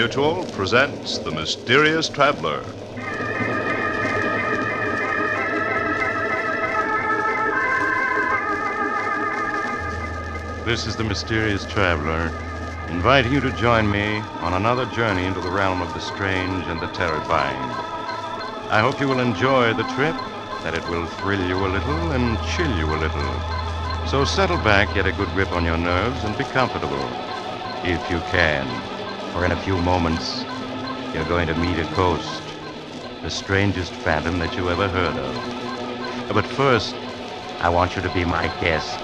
Mutual presents The Mysterious Traveler. This is The Mysterious Traveler, inviting you to join me on another journey into the realm of the strange and the terrifying. I hope you will enjoy the trip, that it will thrill you a little and chill you a little. So settle back, get a good grip on your nerves, and be comfortable, if you can. For in a few moments, you're going to meet a ghost, the strangest phantom that you ever heard of. But first, I want you to be my guest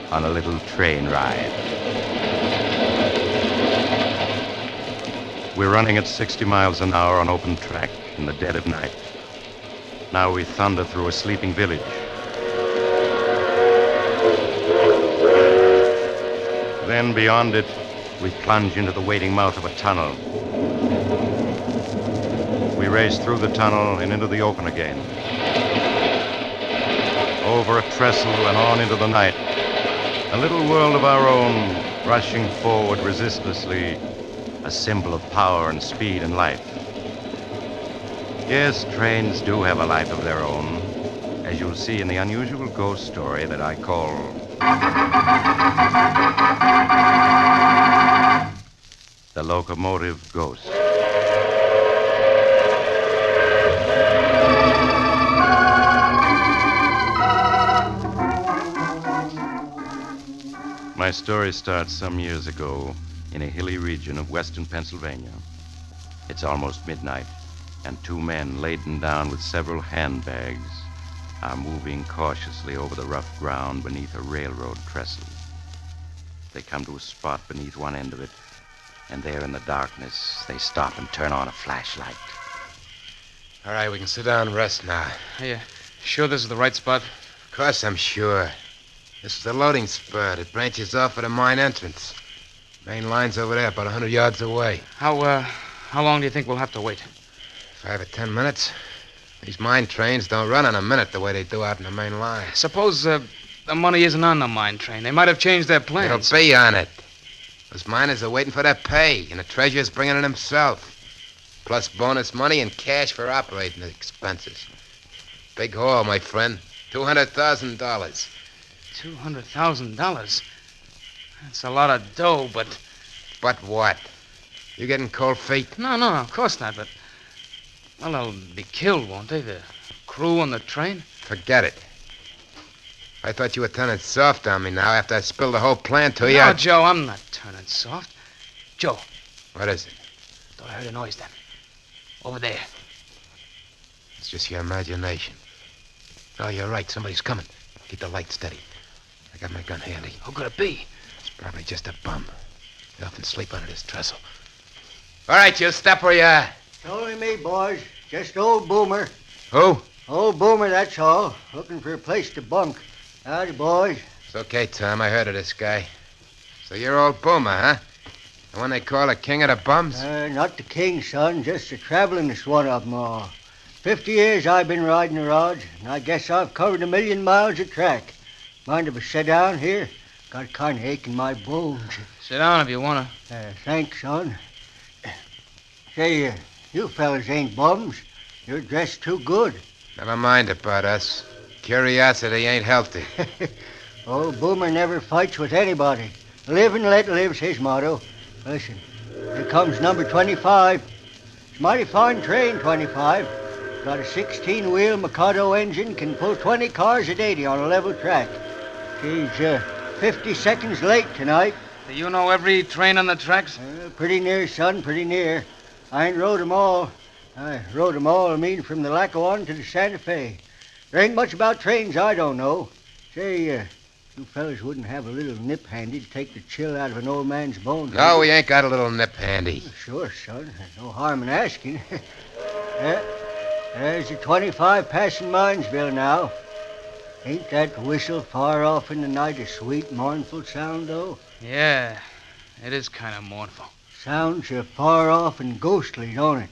on a little train ride. We're running at 60 miles an hour on open track in the dead of night. Now we thunder through a sleeping village. Then beyond it, we plunge into the waiting mouth of a tunnel. We race through the tunnel and into the open again. Over a trestle and on into the night. A little world of our own, rushing forward resistlessly, a symbol of power and speed and life. Yes, trains do have a life of their own, as you'll see in the unusual ghost story that I call The Locomotive Ghost. My story starts some years ago in a hilly region of western Pennsylvania. It's almost midnight, and two men laden down with several handbags are moving cautiously over the rough ground beneath a railroad trestle. They come to a spot beneath one end of it, and there in the darkness, they stop and turn on a flashlight. All right, we can sit down and rest now. Are you sure this is the right spot? Of course I'm sure. This is the loading spur. It branches off at a mine entrance. Main line's over there, about 100 yards away. How long do you think we'll have to wait? 5 or 10 minutes. These mine trains don't run in a minute the way they do out in the main line. Suppose the money isn't on the mine train. They might have changed their plans. It'll be on it. Those miners are waiting for their pay, and the treasurer's bringing it himself. Plus bonus money and cash for operating expenses. Big haul, my friend. $200,000. $200,000? That's a lot of dough, but... But what? You getting cold feet? No, of course not, but... Well, they'll be killed, won't they? The crew on the train? Forget it. I thought you were turning soft on me now after I spilled the whole plan to you. No, Joe, I'm not turning soft. Joe. What is it? Thought I heard a noise then. Over there. It's just your imagination. Oh, you're right. Somebody's coming. Keep the light steady. I got my gun handy. Who could it be? It's probably just a bum. They often sleep under this trestle. All right, you step where you are. It's only me, boys. Just old Boomer. Who? Old Boomer, that's all. Looking for a place to bunk. Howdy, boys. It's okay, Tom. I heard of this guy. So you're old Boomer, huh? The one they call the king of the bums? Not the king, son. Just the travelingest one of them all. 50 years I've been riding the rods, and I guess I've covered 1,000,000 miles of track. Mind if I sit down here? Got kind of ache in my bones. Sit down if you want to. Thanks, son. Say, you fellas ain't bums. You're dressed too good. Never mind about us. Curiosity ain't healthy. Old Boomer never fights with anybody. Live and let live's his motto. Listen, here comes number 25. It's a mighty fine train, 25. Got a 16-wheel Mikado engine, can pull 20 cars at 80 on a level track. She's 50 seconds late tonight. Do you know every train on the tracks? Pretty near, son, pretty near. I ain't rode 'em all. I rode 'em all, from the Lackawanna to the Santa Fe. There ain't much about trains I don't know. Say, you fellas wouldn't have a little nip handy to take the chill out of an old man's bones. No, we ain't got a little nip handy. Sure, son. There's no harm in asking. There's the 25 passing Minesville now. Ain't that whistle far off in the night a sweet, mournful sound, though? Yeah, it is kind of mournful. Sounds far off and ghostly, don't it?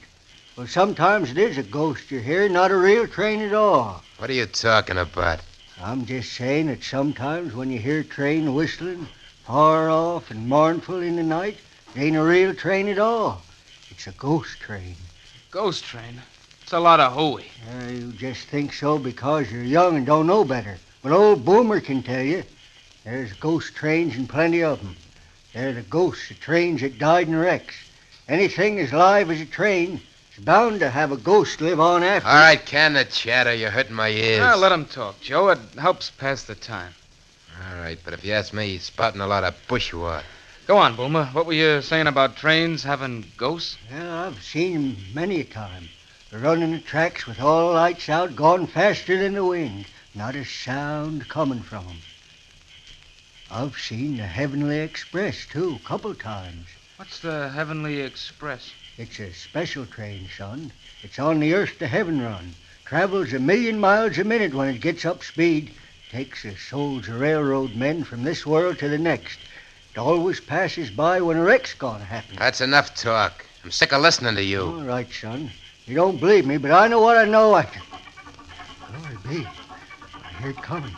Well, sometimes it is a ghost you hear, not a real train at all. What are you talking about? I'm just saying that sometimes when you hear train whistling, far off and mournful in the night, it ain't a real train at all. It's a ghost train. Ghost train? It's a lot of hooey. You just think so because you're young and don't know better. But old Boomer can tell you. There's ghost trains and plenty of them. They're the ghosts of trains that died in wrecks. Anything as live as a train is bound to have a ghost live on after. All right, can the chatter. You're hurting my ears. Well, let him talk, Joe. It helps pass the time. All right, but if you ask me, he's spouting a lot of bushwhack. Go on, Boomer. What were you saying about trains having ghosts? Well, I've seen 'em many a time. They're running the tracks with all the lights out, going faster than the wind. Not a sound coming from 'em. I've seen the Heavenly Express, too, a couple times. What's the Heavenly Express? It's a special train, son. It's on the Earth to Heaven run. Travels 1,000,000 miles a minute when it gets up speed. Takes the souls of railroad men from this world to the next. It always passes by when a wreck's gonna happen. That's enough talk. I'm sick of listening to you. All right, son. You don't believe me, but I know what I know. Glory be. I hear it coming.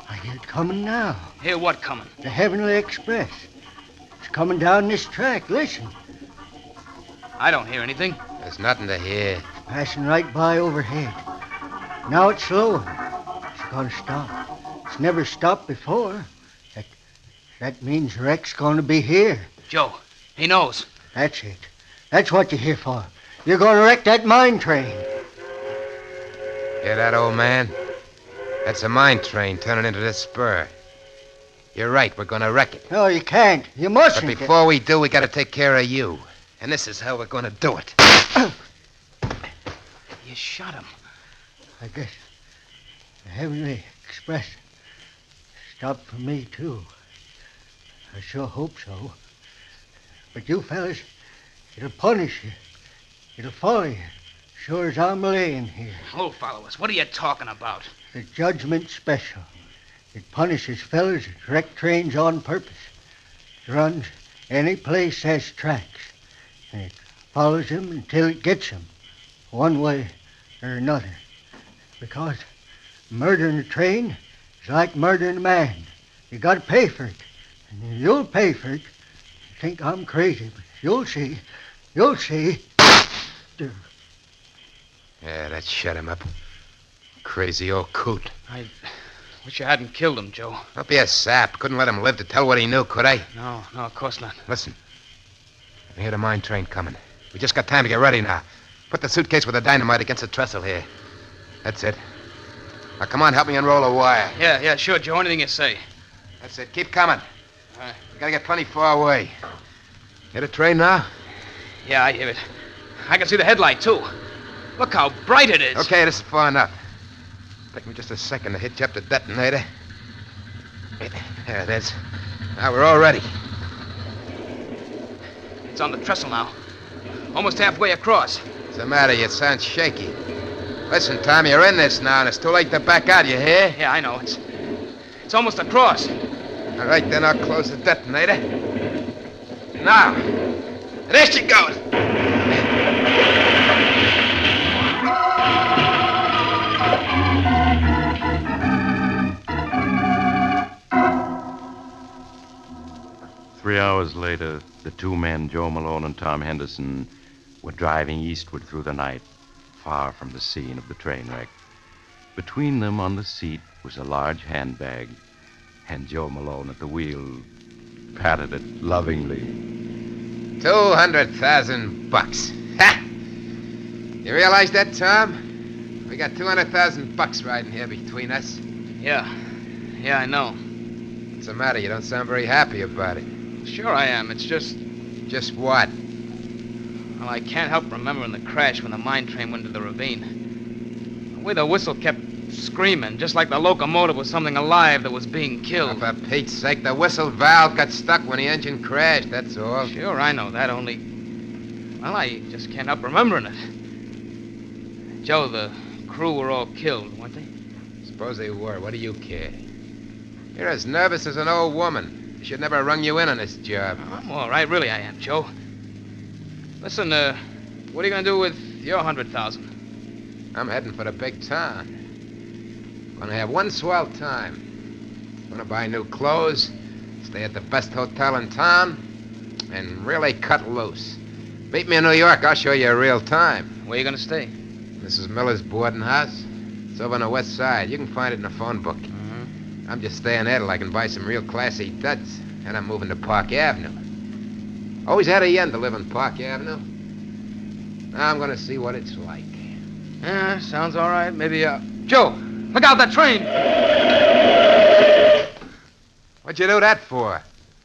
I hear it coming now. Hear what coming? The Heavenly Express. It's coming down this track. Listen. I don't hear anything. There's nothing to hear. It's passing right by overhead. Now it's slowing. It's gonna stop. It's never stopped before. That means the wreck's gonna be here. Joe, he knows. That's it. That's what you're here for. You're gonna wreck that mine train. Hear that, old man? That's a mine train turning into this spur. You're right, we're gonna wreck it. No, you can't. You mustn't. But before we do, we gotta take care of you. And this is how we're gonna do it. You shot him. I guess the Heavenly Express stopped for me, too. I sure hope so. But you fellas, it'll punish you. It'll follow you, sure as I'm laying here. Oh, follow us. What are you talking about? The Judgment Special. It punishes fellas that wreck trains on purpose. It runs any place has tracks. And it follows them until it gets them, one way or another. Because murdering a train is like murdering a man. You got to pay for it. And you'll pay for it. You think I'm crazy, but you'll see. You'll see. Yeah, that shut him up. Crazy old coot. I wish you hadn't killed him, Joe. Don't be a sap. Couldn't let him live to tell what he knew, could I? No, of course not. Listen. I hear the mine train coming. We just got time to get ready now. Put the suitcase with the dynamite against the trestle here. That's it. Now, come on, help me unroll a wire. Yeah, sure, Joe. Anything you say. That's it. Keep coming. All right. We gotta get plenty far away. Hear the train now? Yeah, I hear it. I can see the headlight, too. Look how bright it is. Okay, this is far enough. Take me just a second to hitch up the detonator. There it is. Now we're all ready. It's on the trestle now. Almost halfway across. What's the matter? You sound shaky. Listen, Tom, you're in this now, and it's too late to back out, you hear? Yeah, I know. It's almost across. All right, then I'll close the detonator. Now, there she goes. 3 hours later, the two men, Joe Malone and Tom Henderson, were driving eastward through the night, far from the scene of the train wreck. Between them on the seat was a large handbag, and Joe Malone at the wheel patted it lovingly. $200,000. Ha! You realize that, Tom? We got $200,000 riding here between us. Yeah, I know. What's the matter? You don't sound very happy about it. Sure I am. It's just... Just what? Well, I can't help remembering the crash when the mine train went into the ravine. The way the whistle kept screaming, just like the locomotive was something alive that was being killed. Oh, for Pete's sake, the whistle valve got stuck when the engine crashed, that's all. Sure, I know that, only... Well, I just can't help remembering it. Joe, the crew were all killed, weren't they? Suppose they were. What do you care? You're as nervous as an old woman. I should never have rung you in on this job. I'm all right, really I am, Joe. Listen, what are you going to do with your $100,000? I'm heading for the big town. Gonna have one swell time. Gonna buy new clothes, stay at the best hotel in town, and really cut loose. Meet me in New York. I'll show you a real time. Where you gonna stay? Mrs. Miller's boarding house. It's over on the west side. You can find it in the phone book. Mm-hmm. I'm just staying there till I can buy some real classy duds. And I'm moving to Park Avenue. Always had a yen to live on Park Avenue. Now I'm gonna see what it's like. Yeah, sounds all right. Maybe, Joe, look out, that train! What'd you do that for?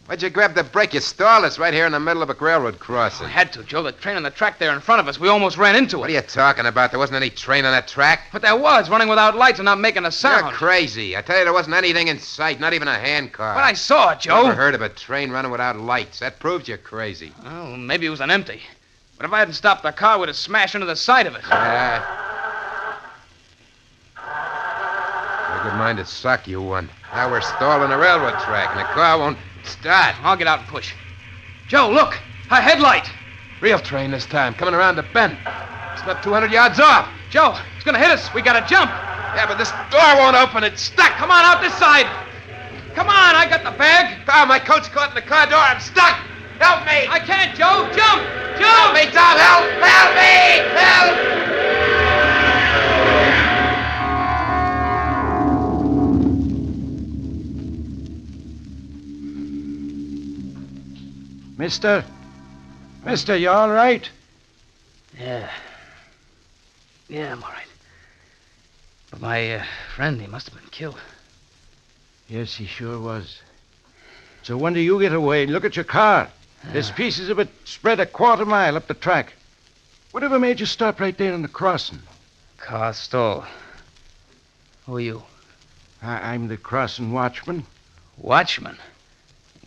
Why'd you grab the brake? You stalled us right here in the middle of a railroad crossing. I had to, Joe. The train on the track there in front of us. We almost ran into it. What are you talking about? There wasn't any train on that track? But there was, running without lights and not making a sound. You're crazy. I tell you, there wasn't anything in sight, not even a handcar. But I saw it, Joe. Never heard of a train running without lights. That proves you're crazy. Well, maybe it was an empty. But if I hadn't stopped the car, we'd have smashed into the side of it. Got a good mind to suck, you one. Now we're stalling the railroad track, and the car won't start. I'll get out and push. Joe, look! A headlight! Real train this time, coming around the bend. It's not 200 yards off. Joe, it's gonna hit us. We gotta jump. Yeah, but this door won't open. It's stuck. Come on, out this side. Come on, I got the bag. Oh, my coat's caught in the car door. I'm stuck. Help me! I can't, Joe. Jump! Help Jump! me, Tom! Help! Help me! Help! Mister, you all right? Yeah, I'm all right. But my friend, he must have been killed. Yes, he sure was. So when do you get away? Look at your car. There's pieces of it spread a quarter-mile up the track. Whatever made you stop right there on the crossing? Car stalled. Who are you? I'm the crossing watchman. Watchman?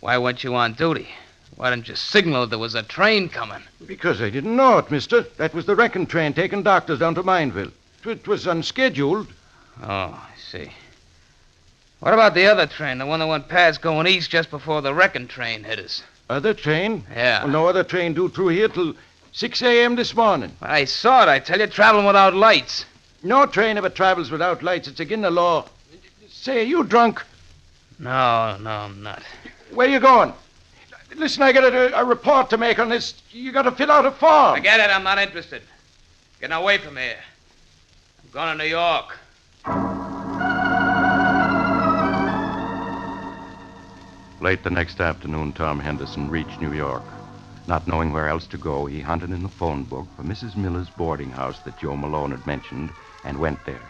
Why weren't you on duty? Why didn't you signal there was a train coming? Because I didn't know it, mister. That was the wrecking train taking doctors down to Mineville. It was unscheduled. Oh, I see. What about the other train, the one that went past going east just before the wrecking train hit us? Other train? Yeah. Well, no other train due through here till 6 a.m. this morning. I saw it, I tell you, traveling without lights. No train ever travels without lights. It's against the law. Say, are you drunk? No, I'm not. Where you going? Listen, I got a report to make on this. You got to fill out a form. Forget it, I'm not interested. Getting away from here. I'm going to New York. Late the next afternoon, Tom Henderson reached New York. Not knowing where else to go, he hunted in the phone book for Mrs. Miller's boarding house that Joe Malone had mentioned and went there.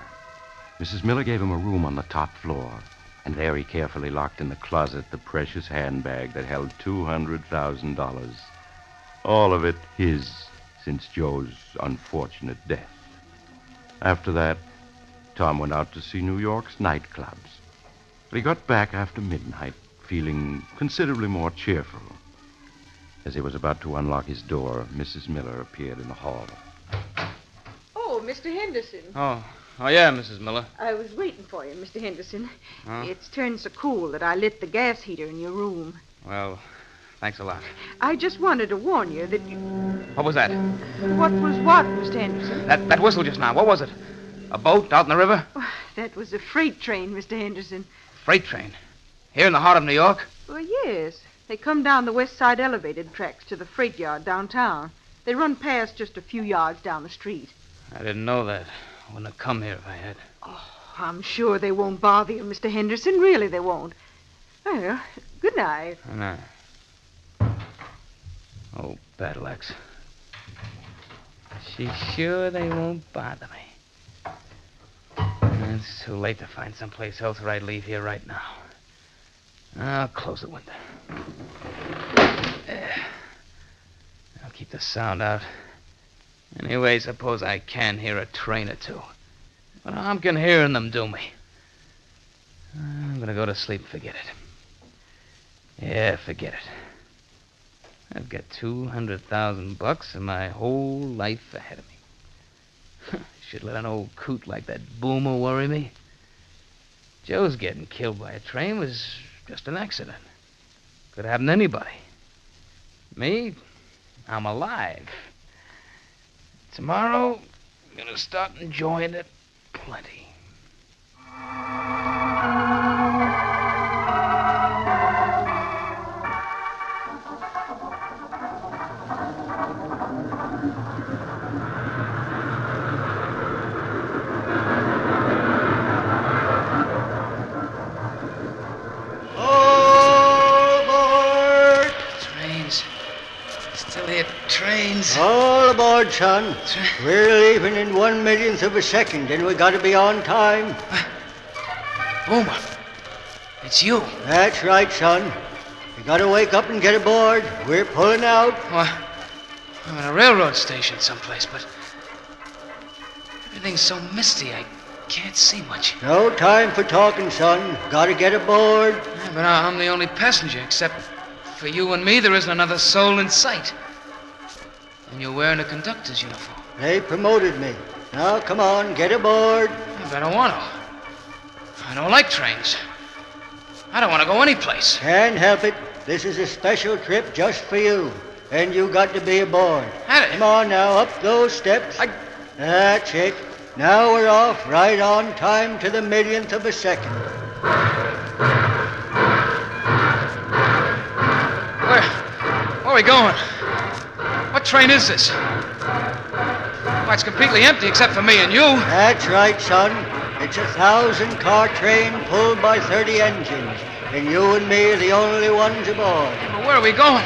Mrs. Miller gave him a room on the top floor, and there he carefully locked in the closet the precious handbag that held $200,000. All of it his since Joe's unfortunate death. After that, Tom went out to see New York's nightclubs. But he got back after midnight, feeling considerably more cheerful. As he was about to unlock his door, Mrs. Miller appeared in the hall. Oh, Mr. Henderson. Oh, yeah, Mrs. Miller. I was waiting for you, Mr. Henderson. Huh? It's turned so cool that I lit the gas heater in your room. Well, thanks a lot. I just wanted to warn you that you... What was that? What was what, Mr. Henderson? That whistle just now, what was it? A boat out in the river? Oh, that was a freight train, Mr. Henderson. Freight train? Here in the heart of New York? Well, yes. They come down the west side elevated tracks to the freight yard downtown. They run past just a few yards down the street. I didn't know that. I wouldn't have come here if I had. Oh, I'm sure they won't bother you, Mr. Henderson. Really, they won't. Well, good night. Good night. Oh, battle axe. She's sure they won't bother me. It's too late to find someplace else where I'd leave here right now. I'll close the window. I'll keep the sound out. Anyway, suppose I can hear a train or two. But I'm can hearing them do me. I'm gonna go to sleep and forget it. Yeah, forget it. I've got $200,000 and my whole life ahead of me. Should let an old coot like that boomer worry me. Joe's getting killed by a train was just an accident. Could happen to anybody. Me, I'm alive. Tomorrow, I'm gonna start enjoying it plenty. All aboard, son. We're leaving in 1/1,000,000th of a second, and we gotta be on time. Boomer, it's you. That's right, son. You gotta wake up and get aboard. We're pulling out. Well, I'm at a railroad station someplace, but everything's so misty I can't see much. No time for talking, son. Gotta get aboard. Yeah, but I'm the only passenger, except for you and me, there isn't another soul in sight. And you're wearing a conductor's uniform. They promoted me. Now, come on, get aboard. Yeah, but I don't want to. I don't like trains. I don't want to go anyplace. Can't help it. This is a special trip just for you. And you got to be aboard. Come on now, up those steps. That's it. Now we're off, right on time to the 1,000,000th of a second. Where are we going? What train is this? Why, it's completely empty except for me and you. That's right, son. It's a 1,000-car train pulled by 30 engines. And you and me are the only ones aboard. Well, where are we going?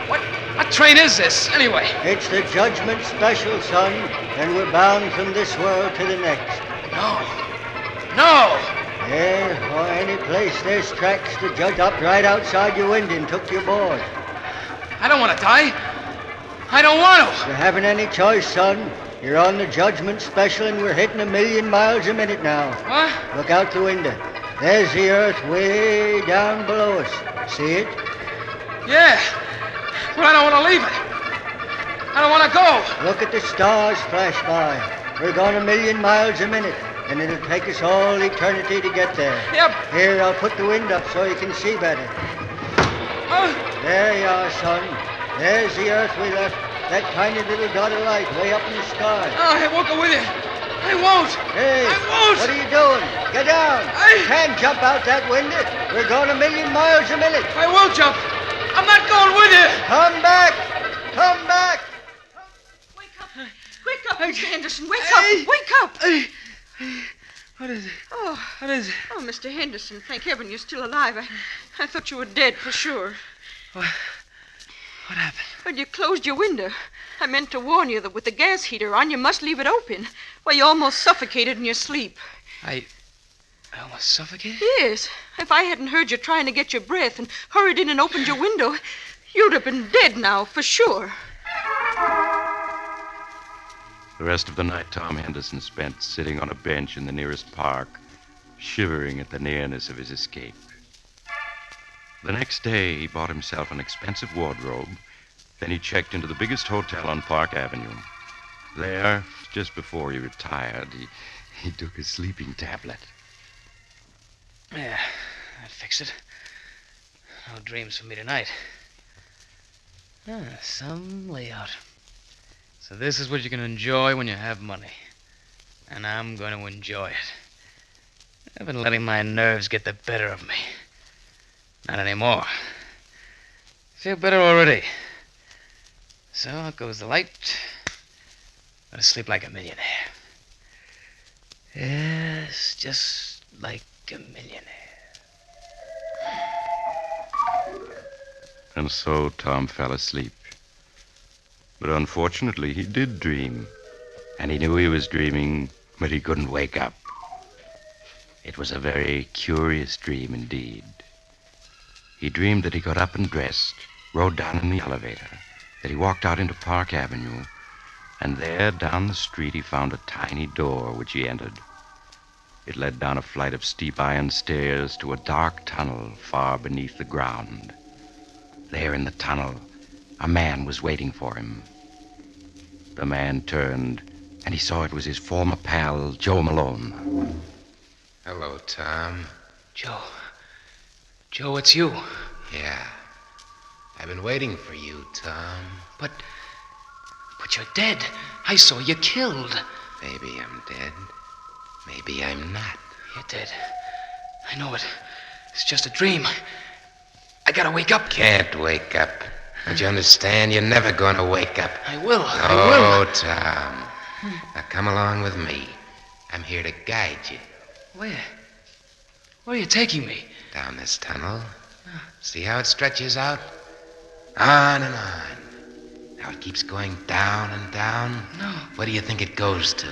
What train is this, anyway? It's the Judgment Special, son. And we're bound from this world to the next. No! Yeah, or any place there's tracks, the judge up right outside your window and took you aboard. I don't want to die. I don't want to. You haven't any choice, son. You're on the Judgment Special and we're hitting 1,000,000 miles a minute now. What? Look out the window. There's the earth way down below us. See it? Yeah, but I don't want to leave it. I don't want to go. Look at the stars flash by. We're going 1,000,000 miles a minute, and it'll take us all eternity to get there. Yep. Here, I'll put the wind up so you can see better. There you are, son. There's the earth we left. That tiny little dot of light way up in the sky. I won't go with you. I won't. Hey, I won't. What are you doing? Get down. You can't jump out that window. We're going 1,000,000 miles a minute. I will jump. I'm not going with you. Come back. Come back. Wake up. Wake up, Mr. Henderson. Wake up. Wake up. What is it? Oh. What is it? Oh, Mr. Henderson, thank heaven you're still alive. I thought you were dead for sure. What happened? Well, you closed your window. I meant to warn you that with the gas heater on, you must leave it open. Well, you almost suffocated in your sleep. I almost suffocated? Yes. If I hadn't heard you trying to get your breath and hurried in and opened your window, you'd have been dead now, for sure. The rest of the night Tom Henderson spent sitting on a bench in the nearest park, shivering at the nearness of his escape. The next day, he bought himself an expensive wardrobe. Then he checked into the biggest hotel on Park Avenue. There, just before he retired, he took a sleeping tablet. Yeah, that fixed it. No dreams for me tonight. Some layout. So this is what you can enjoy when you have money. And I'm going to enjoy it. I've been letting my nerves get the better of me. Not anymore. Feel better already. So out goes the light. Gonna sleep like a millionaire. Yes, just like a millionaire. And so Tom fell asleep. But unfortunately, he did dream. And he knew he was dreaming, but he couldn't wake up. It was a very curious dream indeed. He dreamed that he got up and dressed, rode down in the elevator, that he walked out into Park Avenue, and there, down the street, he found a tiny door which he entered. It led down a flight of steep iron stairs to a dark tunnel far beneath the ground. There in the tunnel, a man was waiting for him. The man turned, and he saw it was his former pal, Joe Malone. Hello, Tom. Joe, it's you. Yeah. I've been waiting for you, Tom. But you're dead. I saw you killed. Maybe I'm dead. Maybe I'm not. You're dead. I know it. It's just a dream. I gotta wake up. Can't wake up. Don't you understand? You're never gonna wake up. I will. Oh, Tom. Now come along with me. I'm here to guide you. Where are you taking me? Down this tunnel. See how it stretches out? On and on. How it keeps going down and down? No. Where do you think it goes to?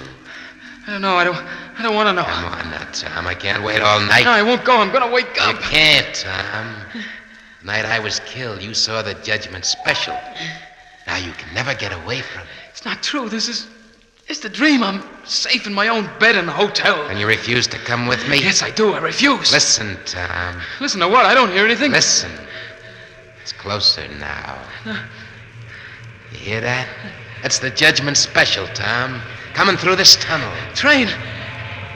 I don't know. I don't want to know. Come on now, Tom. I can't wait all night. No, I won't go. I'm going to wake You up. can't, Tom. The night I was killed, you saw the judgment special. Now you can never get away from it. It's not true. It's the dream. I'm safe in my own bed in the hotel. And you refuse to come with me? Yes, I do. I refuse. Listen, Tom. Listen to what? I don't hear anything. Listen. It's closer now. You hear that? That's the judgment special, Tom. Coming through this tunnel. Train.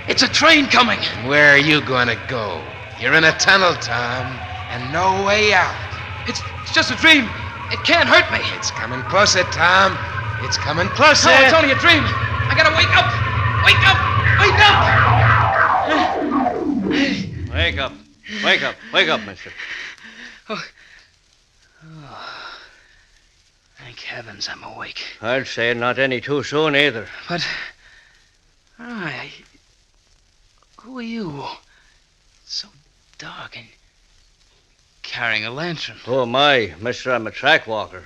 It's a train coming. And where are you going to go? You're in a tunnel, Tom, and no way out. It's just a dream. It can't hurt me. It's coming closer, Tom. It's coming closer. No, it's only a dream. I gotta wake up. Wake up. Wake up. Wake up, mister. Oh. Thank heavens I'm awake. I'd say not any too soon either. But, who are you? It's so dark and carrying a lantern. Oh, my, mister, I'm a track walker.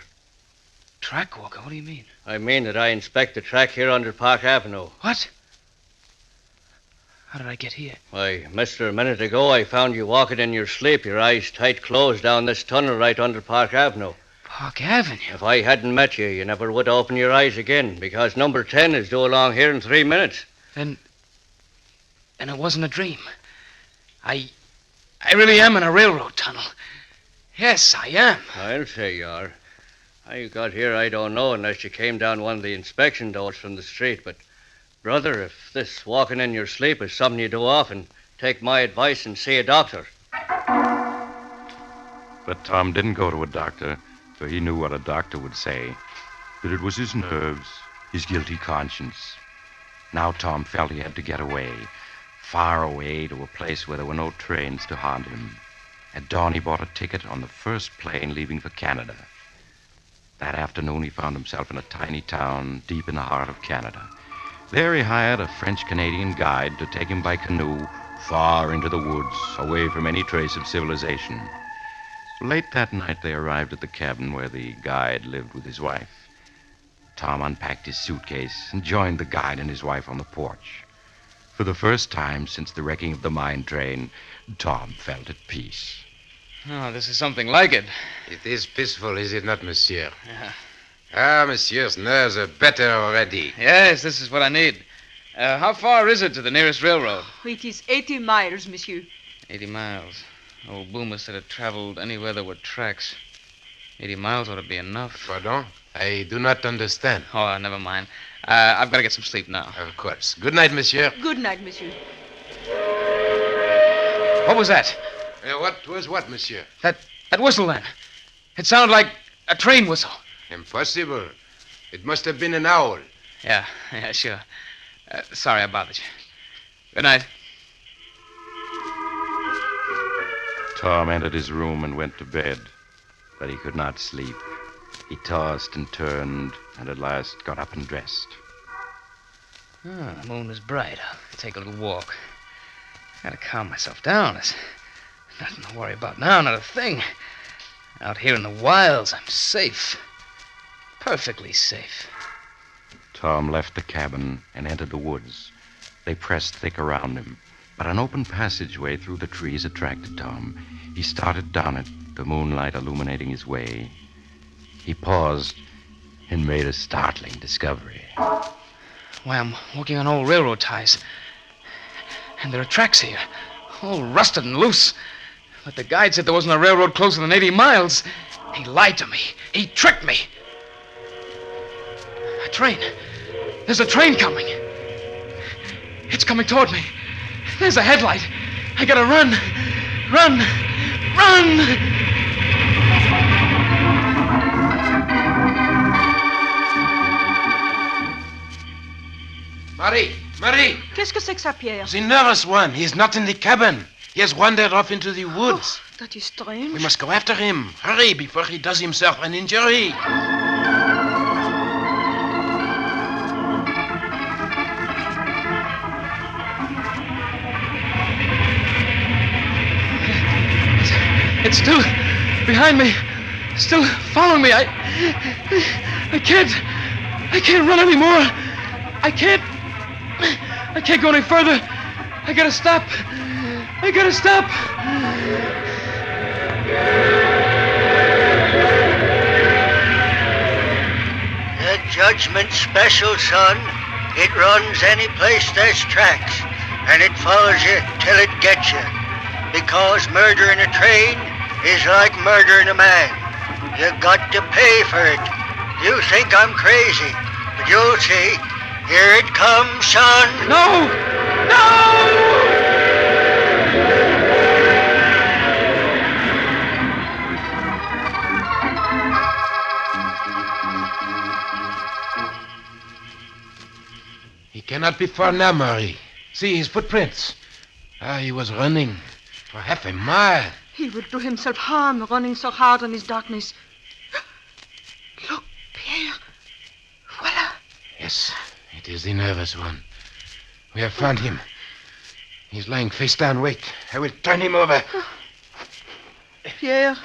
Track walker? What do you mean? I mean that I inspect the track here under Park Avenue. What? How did I get here? Why, mister, a minute ago I found you walking in your sleep, your eyes tight closed down this tunnel right under Park Avenue. Park Avenue? If I hadn't met you, you never would open your eyes again, because number 10 is due along here in 3 minutes. Then it wasn't a dream. I really am in a railroad tunnel. Yes, I am. I'll say you are. How you got here, I don't know, unless you came down one of the inspection doors from the street. But, brother, if this walking in your sleep is something you do often, take my advice and see a doctor. But Tom didn't go to a doctor, for he knew what a doctor would say. That it was his nerves, his guilty conscience. Now Tom felt he had to get away, far away to a place where there were no trains to haunt him. At dawn, he bought a ticket on the first plane leaving for Canada. That afternoon, he found himself in a tiny town deep in the heart of Canada. There he hired a French-Canadian guide to take him by canoe far into the woods, away from any trace of civilization. Late that night, they arrived at the cabin where the guide lived with his wife. Tom unpacked his suitcase and joined the guide and his wife on the porch. For the first time since the wrecking of the mine train, Tom felt at peace. Oh, this is something like it. It is peaceful, is it not, monsieur? Yeah. Ah, monsieur's nerves are better already. Yes, this is what I need. How far is it to the nearest railroad? It is 80 miles, monsieur. 80 miles. Old Boomer said it traveled anywhere there were tracks. 80 miles ought to be enough. Pardon? I do not understand. Oh, never mind. I've got to get some sleep now. Of course. Good night, monsieur. Good night, monsieur. What was that? What was what, monsieur? That whistle then. It sounded like a train whistle. Impossible. It must have been an owl. Yeah, sure. Sorry I bothered you. Good night. Tom entered his room and went to bed, but he could not sleep. He tossed and turned, and at last got up and dressed. Oh, the moon is bright. I'll take a little walk. Gotta calm myself down. There's nothing to worry about now, not a thing. Out here in the wilds, I'm safe. Perfectly safe. Tom left the cabin and entered the woods. They pressed thick around him, but an open passageway through the trees attracted Tom. He started down it, the moonlight illuminating his way. He paused and made a startling discovery. Why, I'm walking on old railroad ties. And there are tracks here, all rusted and loose. But the guide said there wasn't a railroad closer than 80 miles. He lied to me. He tricked me. A train. There's a train coming. It's coming toward me. There's a headlight. I gotta run. Run! Run! Marie! Qu'est-ce que c'est que ça, Pierre? The nervous one. He's not in the cabin. He has wandered off into the woods. Oh, that is strange. We must go after him. Hurry before he does himself an injury. It's still behind me. Still following me. I can't run anymore. I can't go any further. I gotta stop. The Judgment Special, son. It runs any place there's tracks, and it follows you till it gets you. Because murdering a train is like murdering a man. You got to pay for it. You think I'm crazy, but you'll see. Here it comes, son. No! He cannot be far now, Maurice. See his footprints. He was running for half a mile. He will do himself harm running so hard in his darkness. Look, Pierre. Voila. Yes, it is the nervous one. We have found him. He's lying face down. Wait, I will turn him over. Pierre,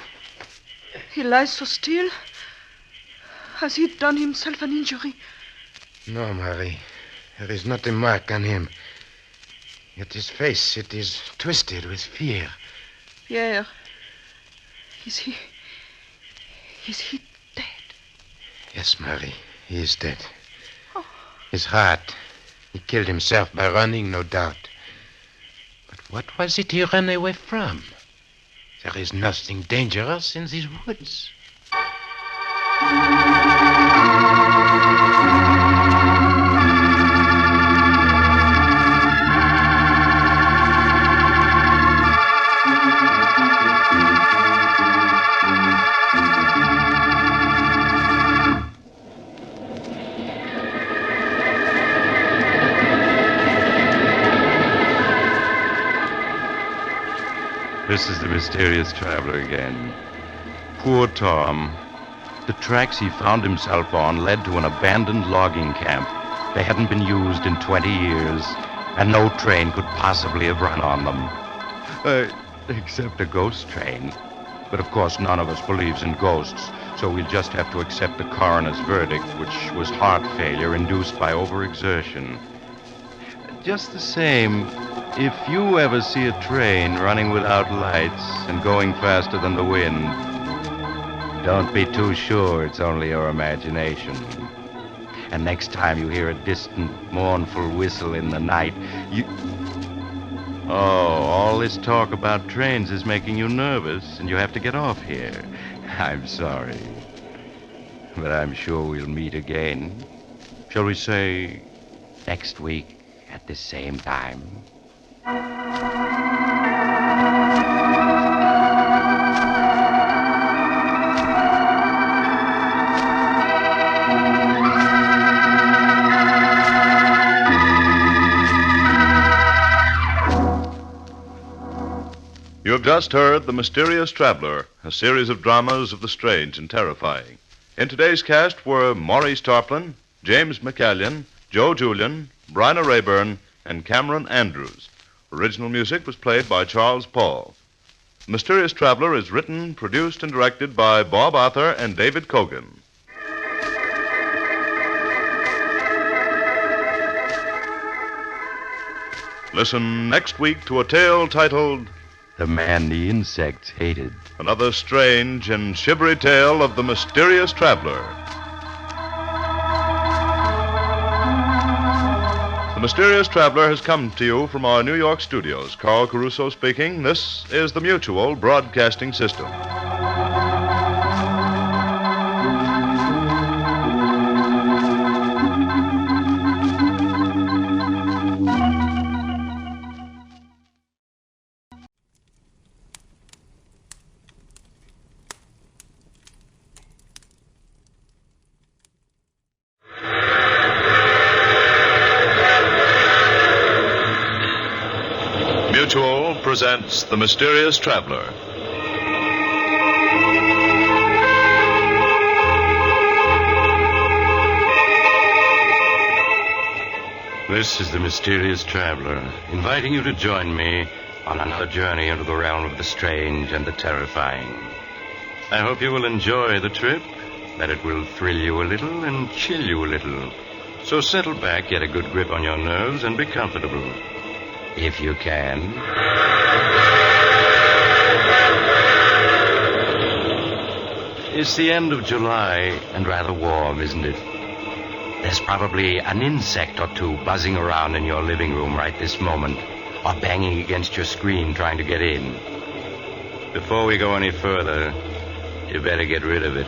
he lies so still. Has he done himself an injury? No, Marie. There is not a mark on him. Yet his face, it is twisted with fear. Pierre, is he dead? Yes, Marie, he is dead. Oh. His heart, he killed himself by running, no doubt. But what was it he ran away from? There is nothing dangerous in these woods. This is the mysterious traveler again. Poor Tom. The tracks he found himself on led to an abandoned logging camp. They hadn't been used in 20 years, and no train could possibly have run on them. Except a ghost train. But of course, none of us believes in ghosts, so we'll just have to accept the coroner's verdict, which was heart failure induced by overexertion. Just the same, if you ever see a train running without lights and going faster than the wind, don't be too sure it's only your imagination. And next time you hear a distant, mournful whistle in the night, Oh, all this talk about trains is making you nervous, and you have to get off here. I'm sorry. But I'm sure we'll meet again. Shall we say next week at the same time? You have just heard The Mysterious Traveler, a series of dramas of the strange and terrifying. In today's cast were Maurice Tarplin, James McCallion, Joe Julian, Bryna Raeburn, and Cameron Andrews. Original music was played by Charles Paul. The Mysterious Traveler is written, produced, and directed by Bob Arthur and David Kogan. Listen next week to a tale titled The Man the Insects Hated. Another strange and shivery tale of the mysterious traveler. The Mysterious Traveler has come to you from our New York studios. Carl Caruso speaking. This is the Mutual Broadcasting System. Mutual presents The Mysterious Traveler. This is The Mysterious Traveler, inviting you to join me on another journey into the realm of the strange and the terrifying. I hope you will enjoy the trip that it will thrill you a little and chill you a little. So settle back, get a good grip on your nerves, and be comfortable. If you can. It's the end of July, and rather warm, isn't it? There's probably an insect or two buzzing around in your living room right this moment, or banging against your screen trying to get in. Before we go any further, you better get rid of it.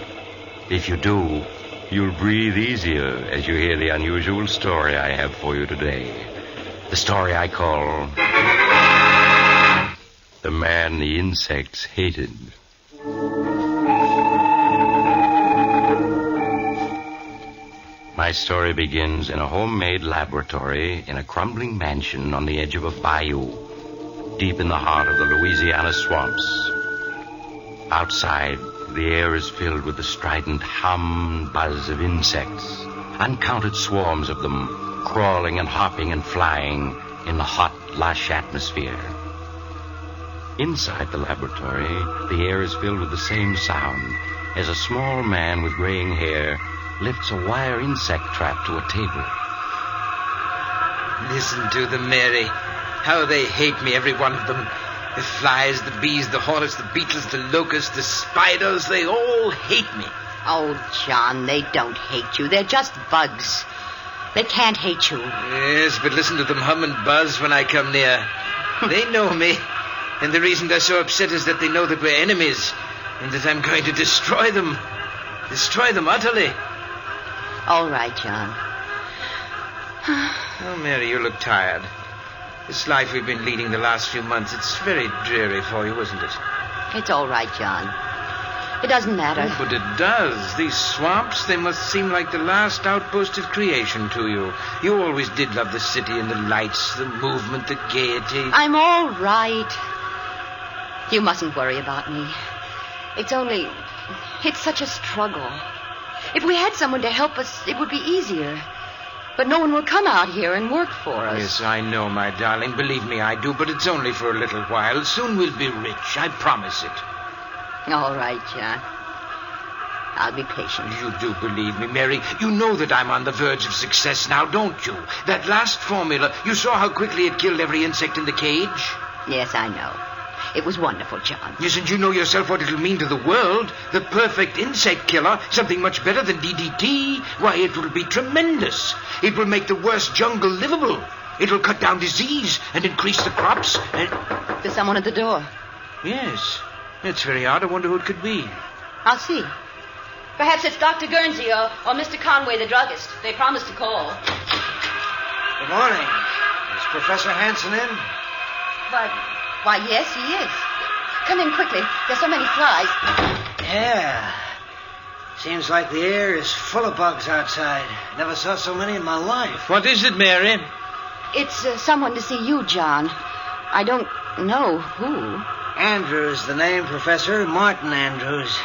If you do, you'll breathe easier as you hear the unusual story I have for you today. The story I call The Man the Insects Hated. My story begins in a homemade laboratory in a crumbling mansion on the edge of a bayou, deep in the heart of the Louisiana swamps. Outside, the air is filled with the strident hum and buzz of insects, uncounted swarms of them, crawling and hopping and flying in the hot, lush atmosphere. Inside the laboratory, the air is filled with the same sound as a small man with graying hair lifts a wire insect trap to a table. Listen to them, Mary. How they hate me, every one of them. The flies, the bees, the hornets, the beetles, the locusts, the spiders, they all hate me. Oh, John, they don't hate you. They're just bugs. They can't hate you. Yes, but listen to them hum and buzz when I come near. They know me. And the reason they're so upset is that they know that we're enemies and that I'm going to destroy them. Destroy them utterly. All right, John. Oh, Mary, you look tired. This life we've been leading the last few months, it's very dreary for you, isn't it? It's all right, John. It doesn't matter. Oh, but it does. These swamps, they must seem like the last outpost of creation to you. You always did love the city and the lights, the movement, the gaiety. I'm all right. You mustn't worry about me. It's such a struggle. If we had someone to help us, it would be easier. But no one will come out here and work for us. Yes, I know, my darling. Believe me, I do. But it's only for a little while. Soon we'll be rich. I promise it. All right, John. I'll be patient. You do believe me, Mary. You know that I'm on the verge of success now, don't you? That last formula, you saw how quickly it killed every insect in the cage? Yes, I know. It was wonderful, John. Yes, and you know yourself what it'll mean to the world. The perfect insect killer, something much better than DDT. Why, it will be tremendous. It will make the worst jungle livable. It will cut down disease and increase the crops. There's someone at the door. Yes. It's very odd. I wonder who it could be. I'll see. Perhaps it's Dr. Guernsey or Mr. Conway, the druggist. They promised to call. Good morning. Is Professor Hanson in? Why, yes, he is. Come in quickly. There's so many flies. Yeah. Seems like the air is full of bugs outside. Never saw so many in my life. What is it, Mary? It's someone to see you, John. I don't know who. Andrews, the name, Professor. Martin Andrews.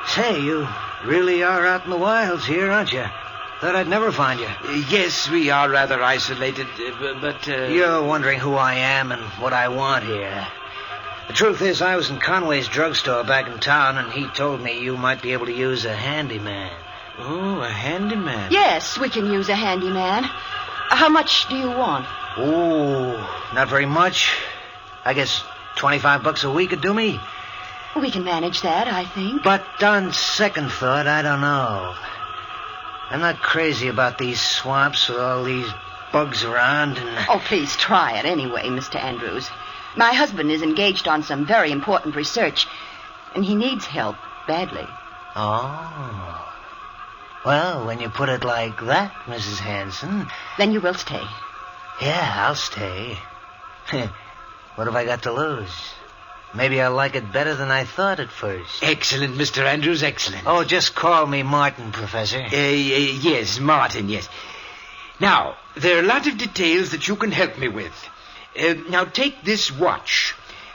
Say, you really are out in the wilds here, aren't you? Thought I'd never find you. Yes, we are rather isolated, but... You're wondering who I am and what I want here. The truth is, I was in Conway's drugstore back in town, and he told me you might be able to use a handyman. Oh, a handyman? Yes, we can use a handyman. How much do you want? Oh, not very much. I guess $25 a week would do me. We can manage that, I think. But on second thought, I don't know. I'm not crazy about these swamps with all these bugs around and... Oh, please try it anyway, Mr. Andrews. My husband is engaged on some very important research, and he needs help badly. Oh. Well, when you put it like that, Mrs. Hanson... Then you will stay. Yeah, I'll stay. What have I got to lose? Maybe I'll like it better than I thought at first. Excellent, Mr. Andrews, excellent. Oh, just call me Martin, Professor. Yes, Martin, yes. Now, there are a lot of details that you can help me with. Now, take this watch.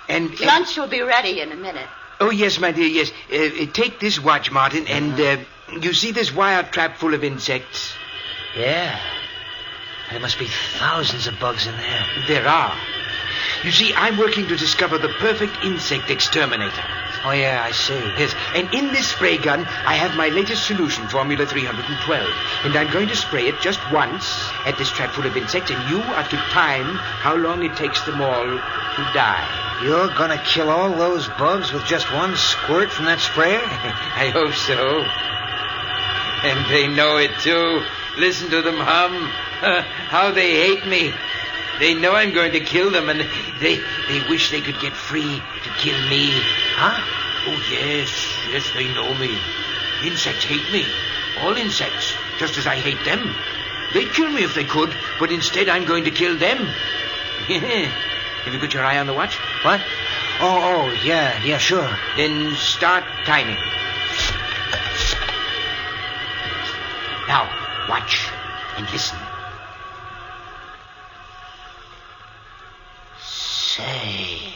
And lunch will be ready in a minute. Oh, yes, my dear, yes. Take this watch, Martin, and you see this wire trap full of insects? Yeah. There must be thousands of bugs in there. There are. You see, I'm working to discover the perfect insect exterminator. Oh, yeah, I see. Yes, and in this spray gun, I have my latest solution, Formula 312. And I'm going to spray it just once at this trap full of insects, and you are to time how long it takes them all to die. You're gonna kill all those bugs with just one squirt from that sprayer? I hope so. And they know it, too. Listen to them hum. How they hate me. They know I'm going to kill them, and they wish they could get free to kill me. Huh? Oh, yes, they know me. Insects hate me. All insects, just as I hate them. They'd kill me if they could, but instead I'm going to kill them. Have you got your eye on the watch? What? Oh, yeah, sure. Then start timing. Now, watch and listen. Say,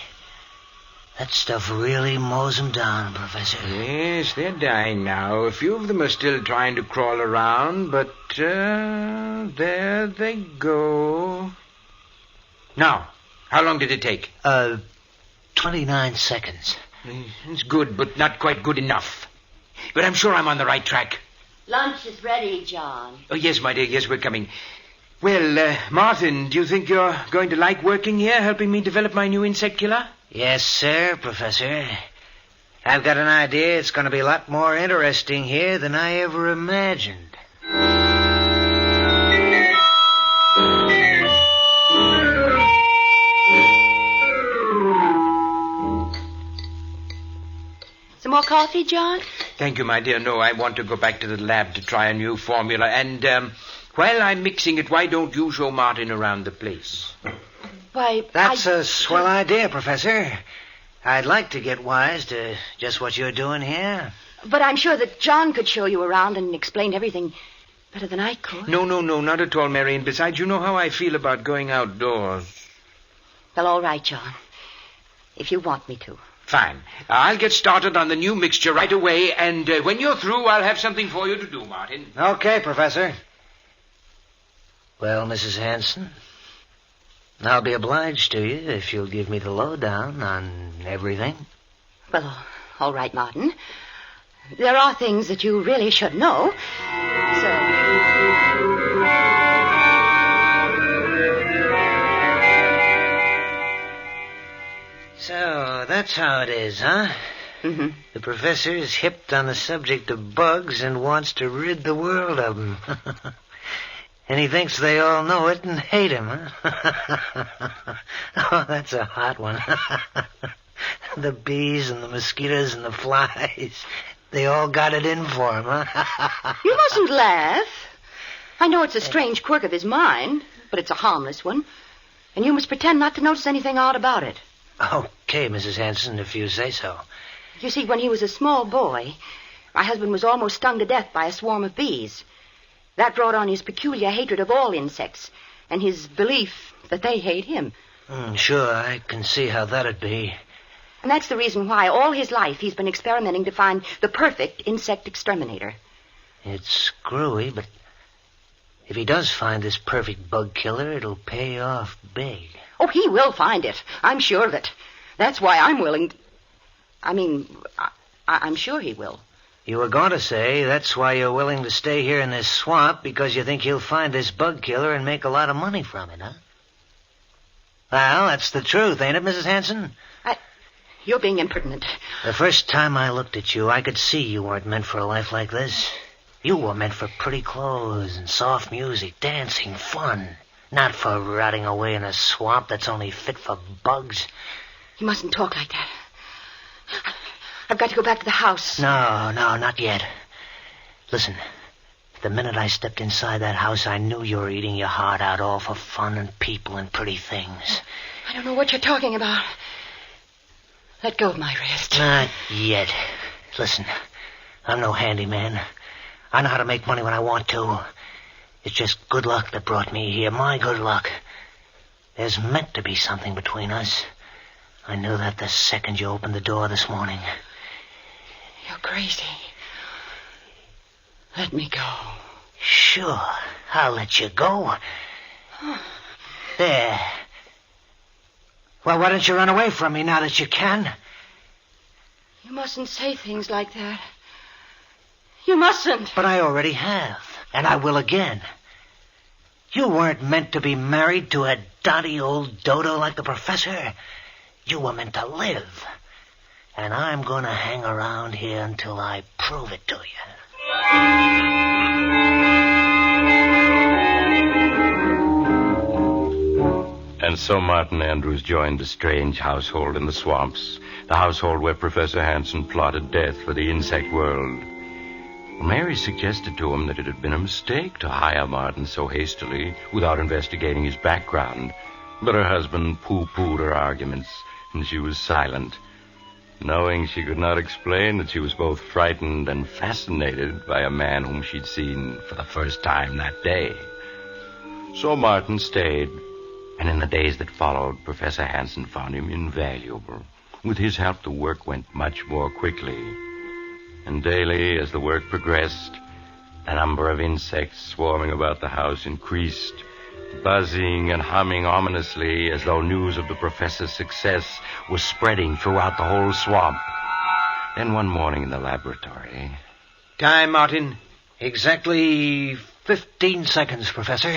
that stuff really mows them down, Professor. Yes, they're dying now. A few of them are still trying to crawl around, but there they go. Now, how long did it take? 29 seconds. It's good, but not quite good enough. But I'm sure I'm on the right track. Lunch is ready, John. Oh, yes, my dear, yes, we're coming. Well, Martin, do you think you're going to like working here, helping me develop my new insect killer? Yes, sir, Professor. I've got an idea it's going to be a lot more interesting here than I ever imagined. Some more coffee, John? Thank you, my dear. No, I want to go back to the lab to try a new formula. And while I'm mixing it, why don't you show Martin around the place? Why, That's a swell idea, Professor. I'd like to get wise to just what you're doing here. But I'm sure that John could show you around and explain everything better than I could. No, not at all, Mary. And besides, you know how I feel about going outdoors. Well, all right, John. If you want me to. Fine. I'll get started on the new mixture right away, and when you're through, I'll have something for you to do, Martin. Okay, Professor. Well, Mrs. Hanson, I'll be obliged to you if you'll give me the lowdown on everything. Well, all right, Martin. There are things that you really should know. So, that's how it is, huh? Mm-hmm. The professor is hipped on the subject of bugs and wants to rid the world of them. And he thinks they all know it and hate him, huh? Oh, that's a hot one. The bees and the mosquitoes and the flies, they all got it in for him, huh? You mustn't laugh. I know it's a strange quirk of his mind, but it's a harmless one. And you must pretend not to notice anything odd about it. Okay, Mrs. Hanson, if you say so. You see, when he was a small boy, my husband was almost stung to death by a swarm of bees. That brought on his peculiar hatred of all insects and his belief that they hate him. Sure, I can see how that'd be. And that's the reason why all his life he's been experimenting to find the perfect insect exterminator. It's screwy, but if he does find this perfect bug killer, it'll pay off big. Oh, he will find it. I'm sure of it. That's why I'm willing... I'm sure he will. You were going to say that's why you're willing to stay here in this swamp, because you think he'll find this bug killer and make a lot of money from it, huh? Well, that's the truth, ain't it, Mrs. Hanson? You're being impertinent. The first time I looked at you, I could see you weren't meant for a life like this. You were meant for pretty clothes and soft music, dancing, fun. Not for rotting away in a swamp that's only fit for bugs. You mustn't talk like that. I've got to go back to the house. No, not yet. Listen, the minute I stepped inside that house, I knew you were eating your heart out all for fun and people and pretty things. I don't know what you're talking about. Let go of my wrist. Not yet. Listen, I'm no handyman. I know how to make money when I want to. It's just good luck that brought me here. My good luck. There's meant to be something between us. I knew that the second you opened the door this morning. You're crazy. Let me go. Sure, I'll let you go. There. Well, why don't you run away from me now that you can? You mustn't say things like that. You mustn't. But I already have, and I will again. You weren't meant to be married to a dotty old dodo like the professor. You were meant to live. And I'm going to hang around here until I prove it to you. And so Martin Andrews joined the strange household in the swamps, the household where Professor Hansen plotted death for the insect world. Mary suggested to him that it had been a mistake to hire Martin so hastily without investigating his background, but her husband pooh-poohed her arguments, and she was silent, knowing she could not explain that she was both frightened and fascinated by a man whom she'd seen for the first time that day. So Martin stayed, and in the days that followed, Professor Hansen found him invaluable. With his help, the work went much more quickly. And daily, as the work progressed, the number of insects swarming about the house increased, buzzing and humming ominously as though news of the professor's success was spreading throughout the whole swamp. Then one morning in the laboratory... Time, Martin. Exactly 15 seconds, Professor.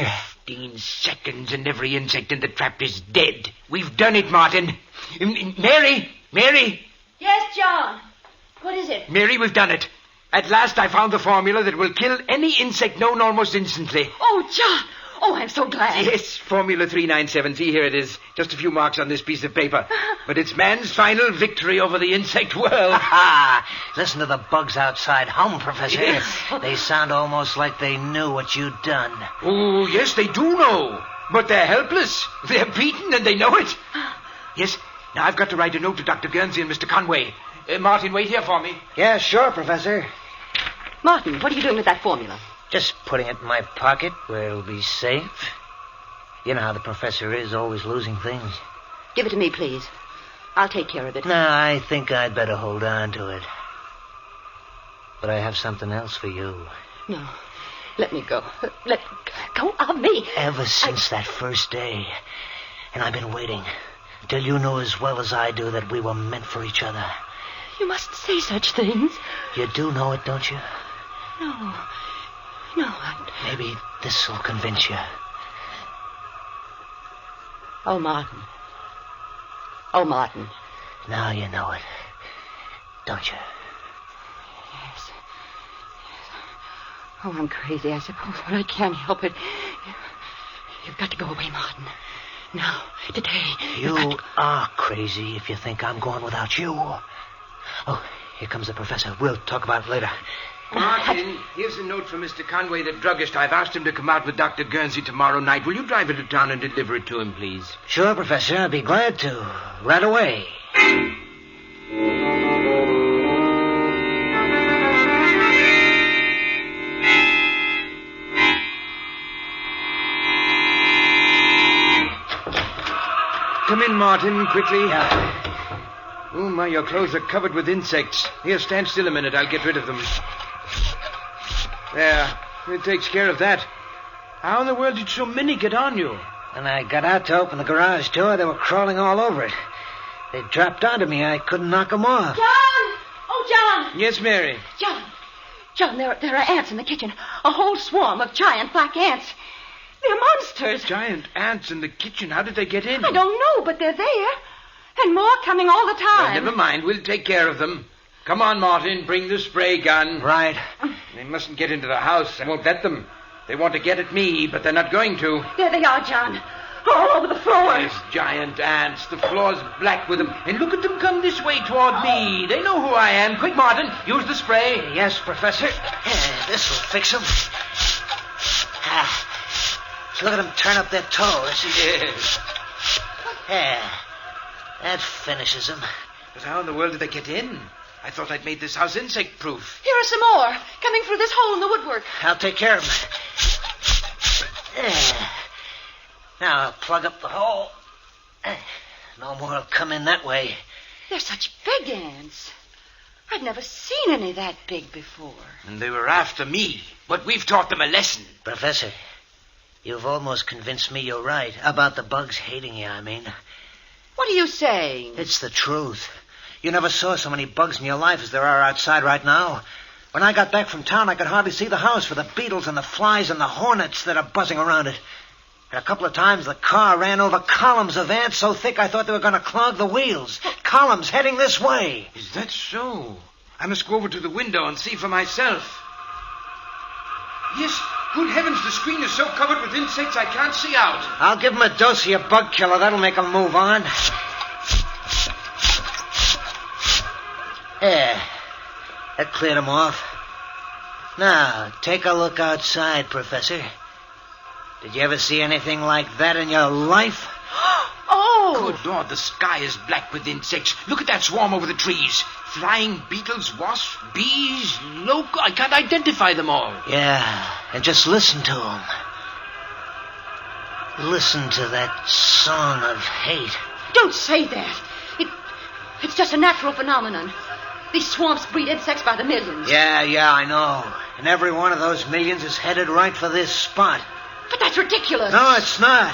15 seconds and every insect in the trap is dead. We've done it, Martin. Mary! Yes, John. What is it? Mary, we've done it. At last I found the formula that will kill any insect known almost instantly. Oh, John. Oh, I'm so glad. Yes, Formula 397. See, here it is. Just a few marks on this piece of paper. But it's man's final victory over the insect world. Listen to the bugs outside hum, Professor. Yes. They sound almost like they knew what you'd done. Oh, yes, they do know. But they're helpless. They're beaten and they know it. Yes, now I've got to write a note to Dr. Guernsey and Mr. Conway. Martin, wait here for me. Yeah, sure, Professor. Martin, what are you doing with that formula? Just putting it in my pocket where it'll be safe. You know how the professor is, always losing things. Give it to me, please. I'll take care of it. No, I think I'd better hold on to it. But I have something else for you. No. Let me go. Let go of me. Ever since that first day. And I've been waiting till you knew as well as I do that we were meant for each other. You mustn't say such things. You do know it, don't you? No. Maybe this'll convince you. Oh, Martin. Now you know it, don't you? Yes. Oh, I'm crazy, I suppose, but I can't help it. You've got to go away, Martin. Now, today. You are crazy if you think I'm going without you. Oh, here comes the professor. We'll talk about it later. Martin, here's a note from Mr. Conway, the druggist. I've asked him to come out with Dr. Guernsey tomorrow night. Will you drive into town and deliver it to him, please? Sure, Professor. I'd be glad to. Right away. Come in, Martin, quickly. Yeah. Oh, my, your clothes are covered with insects. Here, stand still a minute. I'll get rid of them. There. It takes care of that. How in the world did so many get on you? When I got out to open the garage door, they were crawling all over it. They dropped onto me. I couldn't knock them off. John! Oh, John! Yes, Mary. John, there are ants in the kitchen. A whole swarm of giant black ants. They're monsters. Giant ants in the kitchen. How did they get in? I don't know, but they're there. And more coming all the time. Well, never mind. We'll take care of them. Come on, Martin. Bring the spray gun. Right. They mustn't get into the house. I won't let them. They want to get at me, but they're not going to. There they are, John. All over the floor. Yes, giant ants. The floor's black with them. And look at them come this way toward me. They know who I am. Quick, Martin. Use the spray. Yes, Professor. This'll fix them. Look at them turn up their toes. Yes. That finishes them. But how in the world did they get in? I thought I'd made this house insect-proof. Here are some more, coming through this hole in the woodwork. I'll take care of them. Now I'll plug up the hole. No more will come in that way. They're such big ants. I've never seen any that big before. And they were after me, but we've taught them a lesson. Professor, you've almost convinced me you're right. About the bugs hating you, I mean. What are you saying? It's the truth. You never saw so many bugs in your life as there are outside right now. When I got back from town, I could hardly see the house for the beetles and the flies and the hornets that are buzzing around it. And a couple of times the car ran over columns of ants so thick I thought they were going to clog the wheels. Columns heading this way. Is that so? I must go over to the window and see for myself. Yes, good heavens, the screen is so covered with insects I can't see out. I'll give them a dose of your bug killer. That'll make them move on. There. That cleared them off. Now, take a look outside, Professor. Did you ever see anything like that in your life? Oh! Good Lord, the sky is black with insects. Look at that swarm over the trees. Flying beetles, wasps, bees, I can't identify them all. Yeah, and just listen to them. Listen to that song of hate. Don't say that. It's just a natural phenomenon. These swamps breed insects by the millions. Yeah, I know. And every one of those millions is headed right for this spot. But that's ridiculous. No, it's not.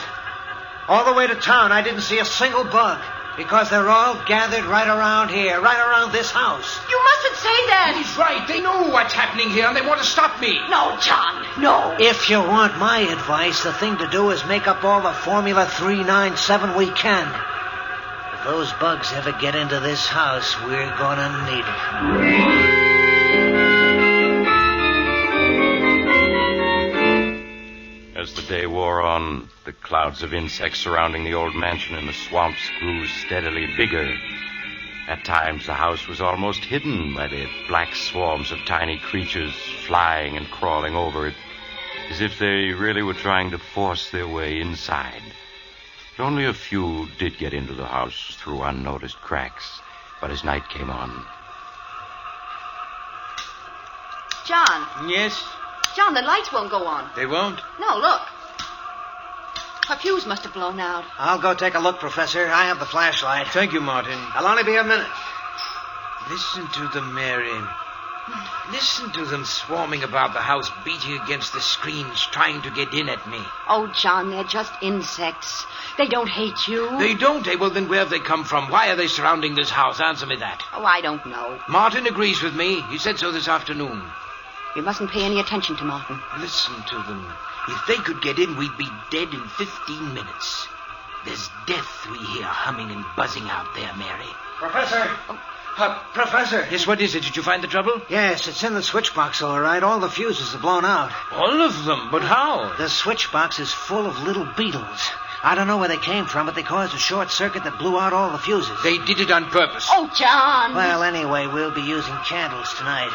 All the way to town, I didn't see a single bug. Because they're all gathered right around here, right around this house. You mustn't say that. He's right. They know what's happening here, and they want to stop me. No, John, no. If you want my advice, the thing to do is make up all the Formula 397 we can. If those bugs ever get into this house, we're gonna need it. As the day wore on, the clouds of insects surrounding the old mansion in the swamps grew steadily bigger. At times, the house was almost hidden by the black swarms of tiny creatures flying and crawling over it, as if they really were trying to force their way inside. But only a few did get into the house through unnoticed cracks, but as night came on. John. Yes? John, the lights won't go on. They won't? No, look. Her fuse must have blown out. I'll go take a look, Professor. I have the flashlight. Thank you, Martin. I'll only be a minute. Listen to them, Mary. Listen to them swarming about the house, beating against the screens, trying to get in at me. Oh, John, they're just insects. They don't hate you. They don't? Well, then where have they come from? Why are they surrounding this house? Answer me that. Oh, I don't know. Martin agrees with me. He said so this afternoon. You mustn't pay any attention to Martin. Listen to them. If they could get in, we'd be dead in 15 minutes. There's death we hear humming and buzzing out there, Mary. Professor! Professor! Yes, what is it? Did you find the trouble? Yes, it's in the switch box, all right. All the fuses are blown out. All of them? But how? The switch box is full of little beetles. I don't know where they came from, but they caused a short circuit that blew out all the fuses. They did it on purpose. Oh, John! Well, anyway, we'll be using candles tonight.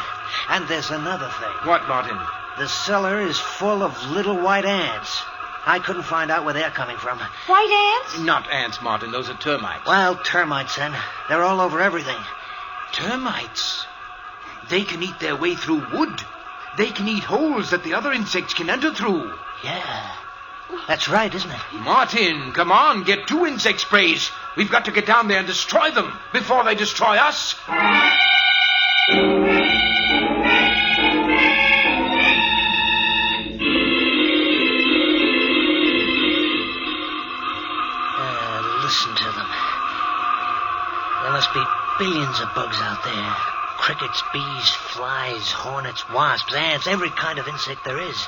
And there's another thing. What, Martin? The cellar is full of little white ants. I couldn't find out where they're coming from. White ants? Not ants, Martin. Those are termites. Well, termites, then. They're all over everything. Termites? They can eat their way through wood. They can eat holes that the other insects can enter through. Yeah. That's right, isn't it? Martin, come on. Get 2 insect sprays. We've got to get down there and destroy them before they destroy us. Listen to them. There must be billions of bugs out there. Crickets, bees, flies, hornets, wasps, ants, every kind of insect there is.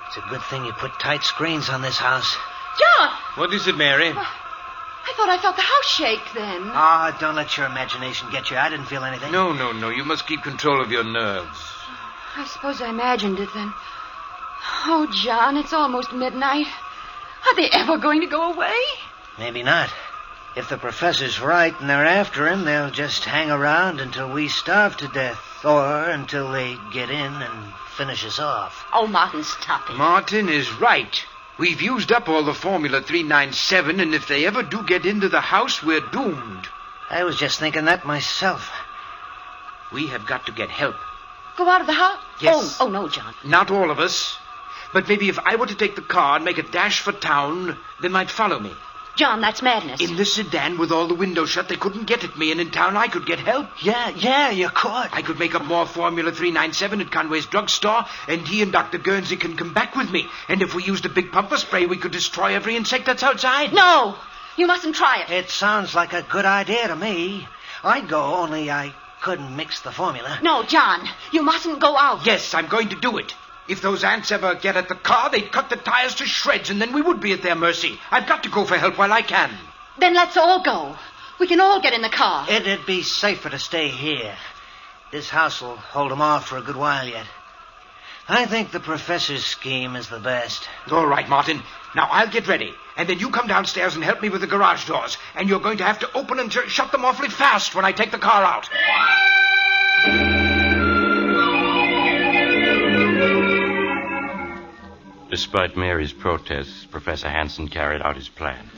It's a good thing you put tight screens on this house. John! What is it, Mary? I thought I felt the house shake then. Ah, don't let your imagination get you. I didn't feel anything. No. You must keep control of your nerves. I suppose I imagined it then. Oh, John, it's almost midnight. Are they ever going to go away? Maybe not. If the professor's right and they're after him, they'll just hang around until we starve to death. Or until they get in and finish us off. Oh, Martin, stop it. Martin is right. We've used up all the Formula 397, and if they ever do get into the house, we're doomed. I was just thinking that myself. We have got to get help. Go out of the house? Yes. Oh, no, John. Not all of us. But maybe if I were to take the car and make a dash for town, they might follow me. John, that's madness. In the sedan, with all the windows shut, they couldn't get at me, and in town I could get help. Yeah, you could. I could make up more Formula 397 at Conway's drugstore, and he and Dr. Guernsey can come back with me. And if we used a big pumper spray, we could destroy every insect that's outside. No! You mustn't try it. It sounds like a good idea to me. I'd go, only I couldn't mix the formula. No, John, you mustn't go out. Yes, I'm going to do it. If those ants ever get at the car, they'd cut the tires to shreds, and then we would be at their mercy. I've got to go for help while I can. Then let's all go. We can all get in the car. It'd be safer to stay here. This house will hold them off for a good while yet. I think the professor's scheme is the best. All right, Martin. Now, I'll get ready. And then you come downstairs and help me with the garage doors. And you're going to have to open and shut them awfully fast when I take the car out. Despite Mary's protests, Professor Hanson carried out his plan.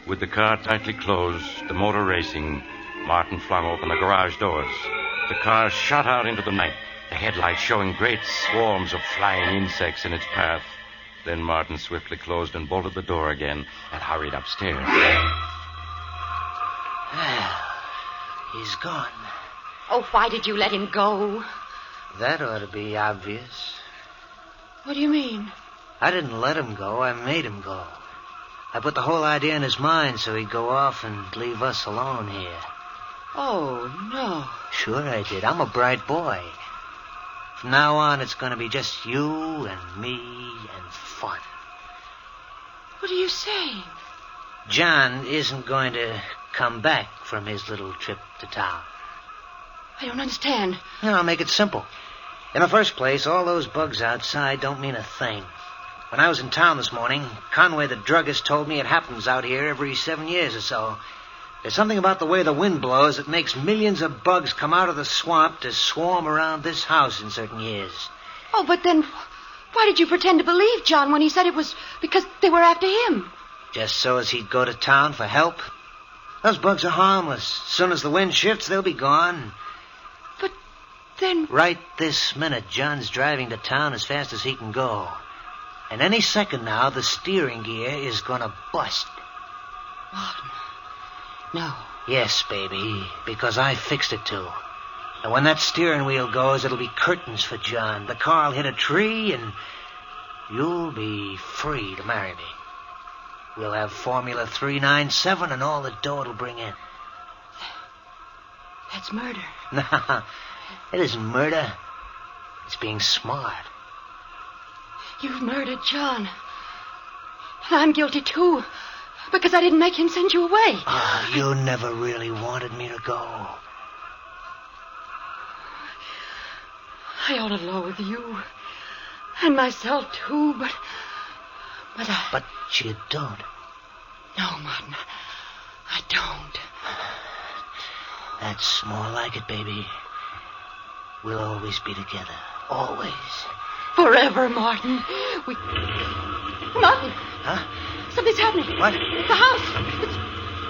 With the car tightly closed, the motor racing, Martin flung open the garage doors. The car shot out into the night, the headlights showing great swarms of flying insects in its path. Then Martin swiftly closed and bolted the door again and hurried upstairs. Well, he's gone. Oh, why did you let him go? That ought to be obvious. What do you mean? I didn't let him go. I made him go. I put the whole idea in his mind so he'd go off and leave us alone here. Oh, no. Sure I did. I'm a bright boy. From now on, it's going to be just you and me and fun. What are you saying? John isn't going to come back from his little trip to town. I don't understand. I'll make it simple. In the first place, all those bugs outside don't mean a thing. When I was in town this morning, Conway the druggist told me it happens out here every 7 years or so. There's something about the way the wind blows that makes millions of bugs come out of the swamp to swarm around this house in certain years. Oh, but then why did you pretend to believe John when he said it was because they were after him? Just so as he'd go to town for help. Those bugs are harmless. As soon as the wind shifts, they'll be gone. But then... Right this minute, John's driving to town as fast as he can go. And any second now, the steering gear is going to bust. Martin. No. Yes, baby, because I fixed it to. And when that steering wheel goes, it'll be curtains for John. The car'll hit a tree, and you'll be free to marry me. We'll have Formula 397 and all the dough it'll bring in. That's murder. No, it isn't murder. It's being smart. You've murdered John. And I'm guilty, too. Because I didn't make him send you away. Oh, you never really wanted me to go. I ought to loathe you. And myself, too, but I... But you don't. No, Martin. I don't. That's more like it, baby. We'll always be together. Always. Forever, Martin. Martin! Huh? Something's happening. What? The house.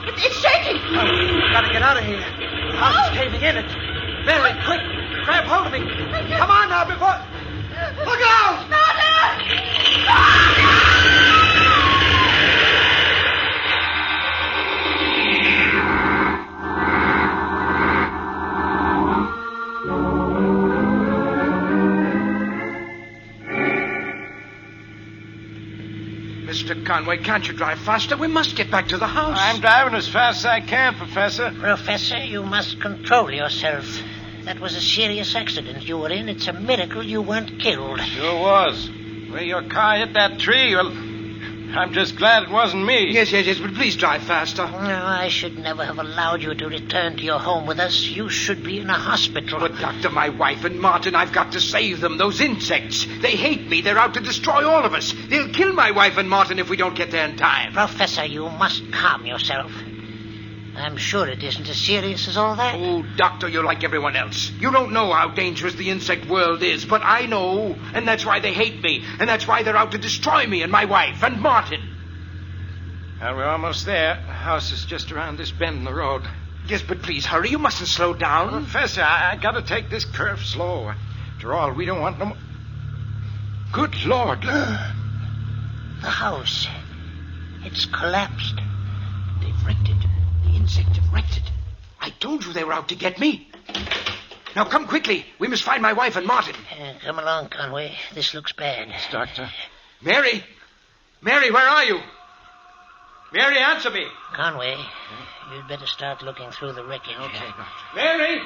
It's shaking. Oh, gotta get out of here. The house is caving in. Mary, quick. Grab hold of me. Come on now before... Look out! Mr. Conway, can't you drive faster? We must get back to the house. I'm driving as fast as I can, Professor. Professor, you must control yourself. That was a serious accident you were in. It's a miracle you weren't killed. Sure was. Where your car hit that tree, well, I'm just glad it wasn't me. Yes, but please drive faster. No, I should never have allowed you to return to your home with us. You should be in a hospital. But, Doctor, my wife and Martin, I've got to save them. Those insects. They hate me. They're out to destroy all of us. They'll kill my wife and Martin if we don't get there in time. Professor, you must calm yourself. I'm sure it isn't as serious as all that. Oh, Doctor, you're like everyone else. You don't know how dangerous the insect world is, but I know. And that's why they hate me. And that's why they're out to destroy me and my wife and Martin. Well, we're almost there. The house is just around this bend in the road. Yes, but please hurry. You mustn't slow down. Professor, I gotta take this curve slow. After all, we don't want no more... Good Lord. The house. It's collapsed. They've wrecked it. The insects have wrecked it. I told you they were out to get me. Now come quickly. We must find my wife and Martin. Come along, Conway. This looks bad. Yes, Doctor. Mary! Mary, where are you? Mary, answer me. Conway, you'd better start looking through the wreckage. Okay, Mary!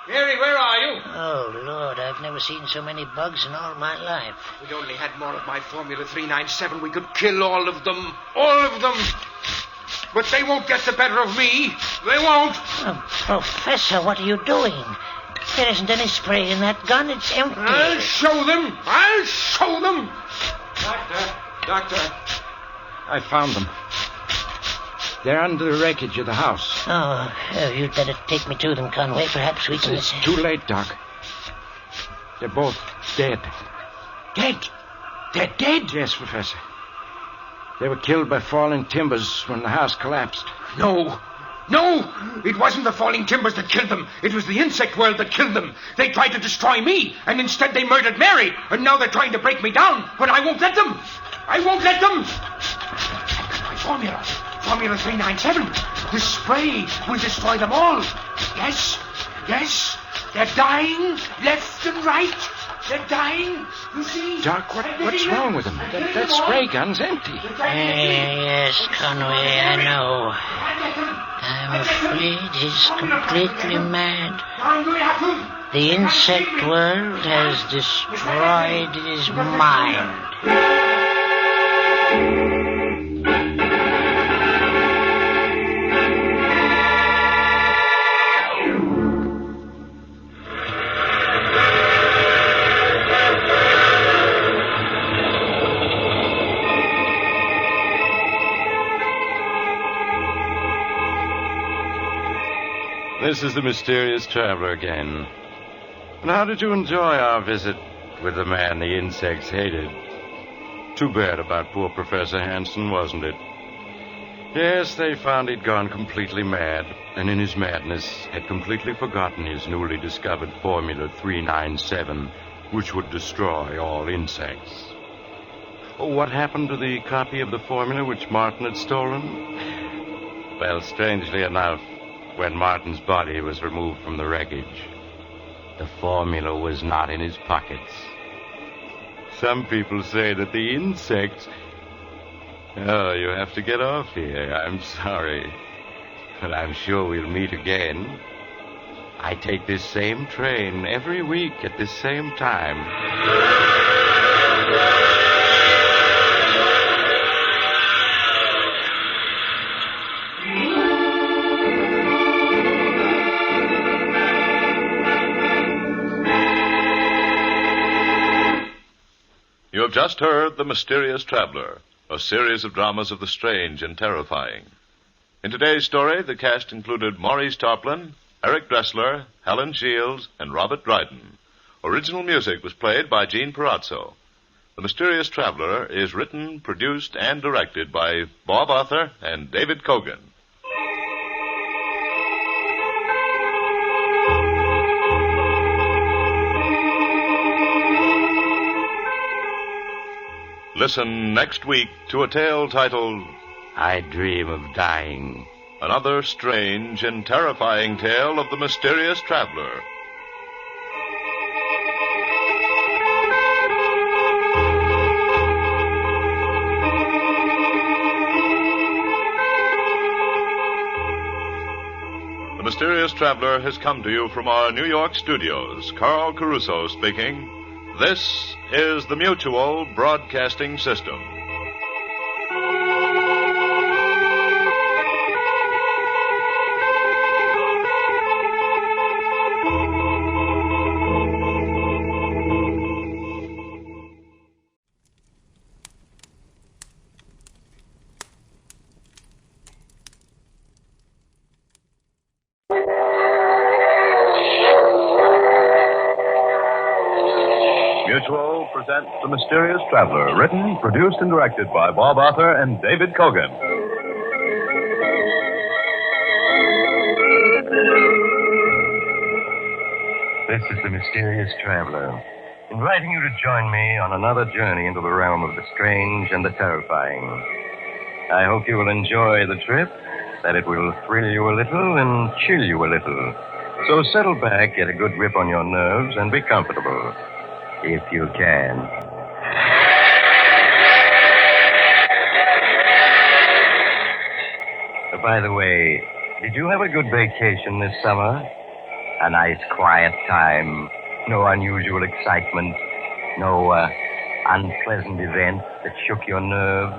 Mary, where are you? Oh, Lord, I've never seen so many bugs in all my life. If we only had more of my Formula 397, we could kill all of them. All of them. But they won't get the better of me. They won't. Oh, Professor, what are you doing? There isn't any spray in that gun. It's empty. I'll show them. I'll show them. Doctor. I found them. They're under the wreckage of the house. Oh, you'd better take me to them, Conway. Perhaps we can... It's too late, Doc. They're both dead. Dead? They're dead? Yes, Professor. They were killed by falling timbers when the house collapsed. No, it wasn't the falling timbers that killed them. It was the insect world that killed them. They tried to destroy me, and instead they murdered Mary, and now they're trying to break me down, but I won't let them. I won't let them. My formula 397. This spray will destroy them all. Yes, they're dying left and right. They're dying, you see? Doc, what's wrong with them? That spray gun's empty. Yes, Conway, I know. I'm afraid he's completely mad. The insect world has destroyed his mind. This is the mysterious traveler again. And how did you enjoy our visit with the man the insects hated? Too bad about poor Professor Hanson, wasn't it? Yes, they found he'd gone completely mad, and in his madness had completely forgotten his newly discovered Formula 397, which would destroy all insects. Oh, what happened to the copy of the formula which Martin had stolen? Well, strangely enough, when Martin's body was removed from the wreckage, the formula was not in his pockets. Some people say that the insects... Oh, you have to get off here. I'm sorry. But I'm sure we'll meet again. I take this same train every week at this same time. You have just heard The Mysterious Traveler, a series of dramas of the strange and terrifying. In today's story, the cast included Maurice Tarplin, Eric Dressler, Helen Shields, and Robert Dryden. Original music was played by Gene Terazzo. The Mysterious Traveler is written, produced, and directed by Bob Arthur and David Kogan. Listen next week to a tale titled I Dream of Dying. Another strange and terrifying tale of the mysterious traveler. The Mysterious Traveler has come to you from our New York studios. Carl Caruso speaking. This is the Mutual Broadcasting System. Mutual presents The Mysterious Traveler, written, produced, and directed by Bob Arthur and David Kogan. This is the Mysterious Traveler, inviting you to join me on another journey into the realm of the strange and the terrifying. I hope you will enjoy the trip, that it will thrill you a little and chill you a little. So settle back, get a good grip on your nerves, and be comfortable. If you can. By the way, did you have a good vacation this summer? A nice, quiet time. No unusual excitement. No unpleasant event that shook your nerve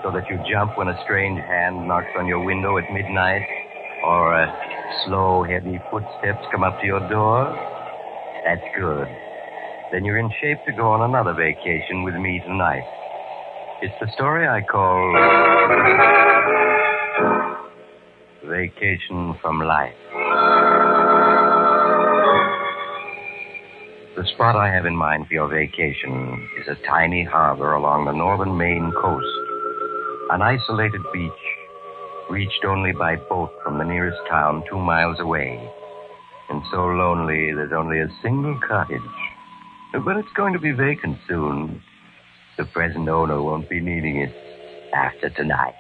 so that you jump when a strange hand knocks on your window at midnight or slow, heavy footsteps come up to your door? That's good. Then you're in shape to go on another vacation with me tonight. It's the story I call Vacation from Life. The spot I have in mind for your vacation is a tiny harbor along the northern Maine coast. An isolated beach, reached only by boat from the nearest town 2 miles away. And so lonely, there's only a single cottage. But it's going to be vacant soon. The present owner won't be needing it after tonight.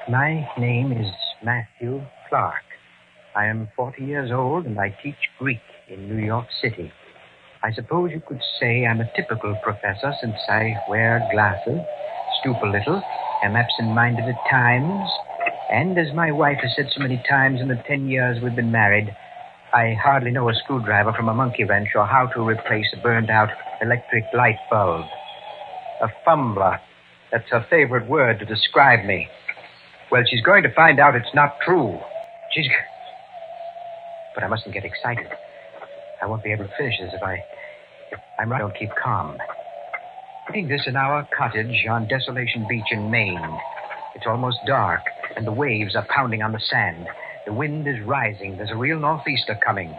My name is Matthew Clark. I am 40 years old, and I teach Greek in New York City. I suppose you could say I'm a typical professor since I wear glasses, stoop a little, am absent-minded at times, and as my wife has said so many times in the 10 years we've been married, I hardly know a screwdriver from a monkey wrench or how to replace a burned-out electric light bulb. A fumbler. That's her favorite word to describe me. Well, she's going to find out it's not true. But I mustn't get excited. I won't be able to finish this if I'm right. Don't keep calm. Putting this in our cottage on Desolation Beach in Maine. It's almost dark, and the waves are pounding on the sand. The wind is rising. There's a real northeaster coming.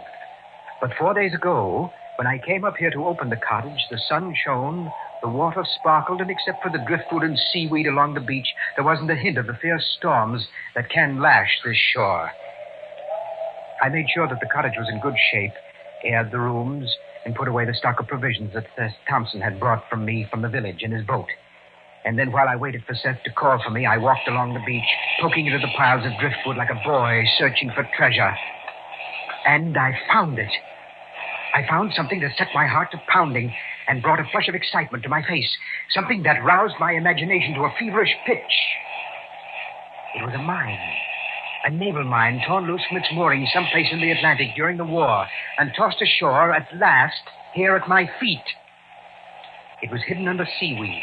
But 4 days ago, when I came up here to open the cottage, the sun shone, the water sparkled, and except for the driftwood and seaweed along the beach, there wasn't a hint of the fierce storms that can lash this shore. I made sure that the cottage was in good shape, aired the rooms, and put away the stock of provisions that Seth Thompson had brought from me from the village in his boat. And then while I waited for Seth to call for me, I walked along the beach, poking into the piles of driftwood like a boy searching for treasure. And I found it. I found something that set my heart to pounding and brought a flush of excitement to my face. Something that roused my imagination to a feverish pitch. It was a mine. A naval mine torn loose from its moorings someplace in the Atlantic during the war and tossed ashore at last here at my feet. It was hidden under seaweed,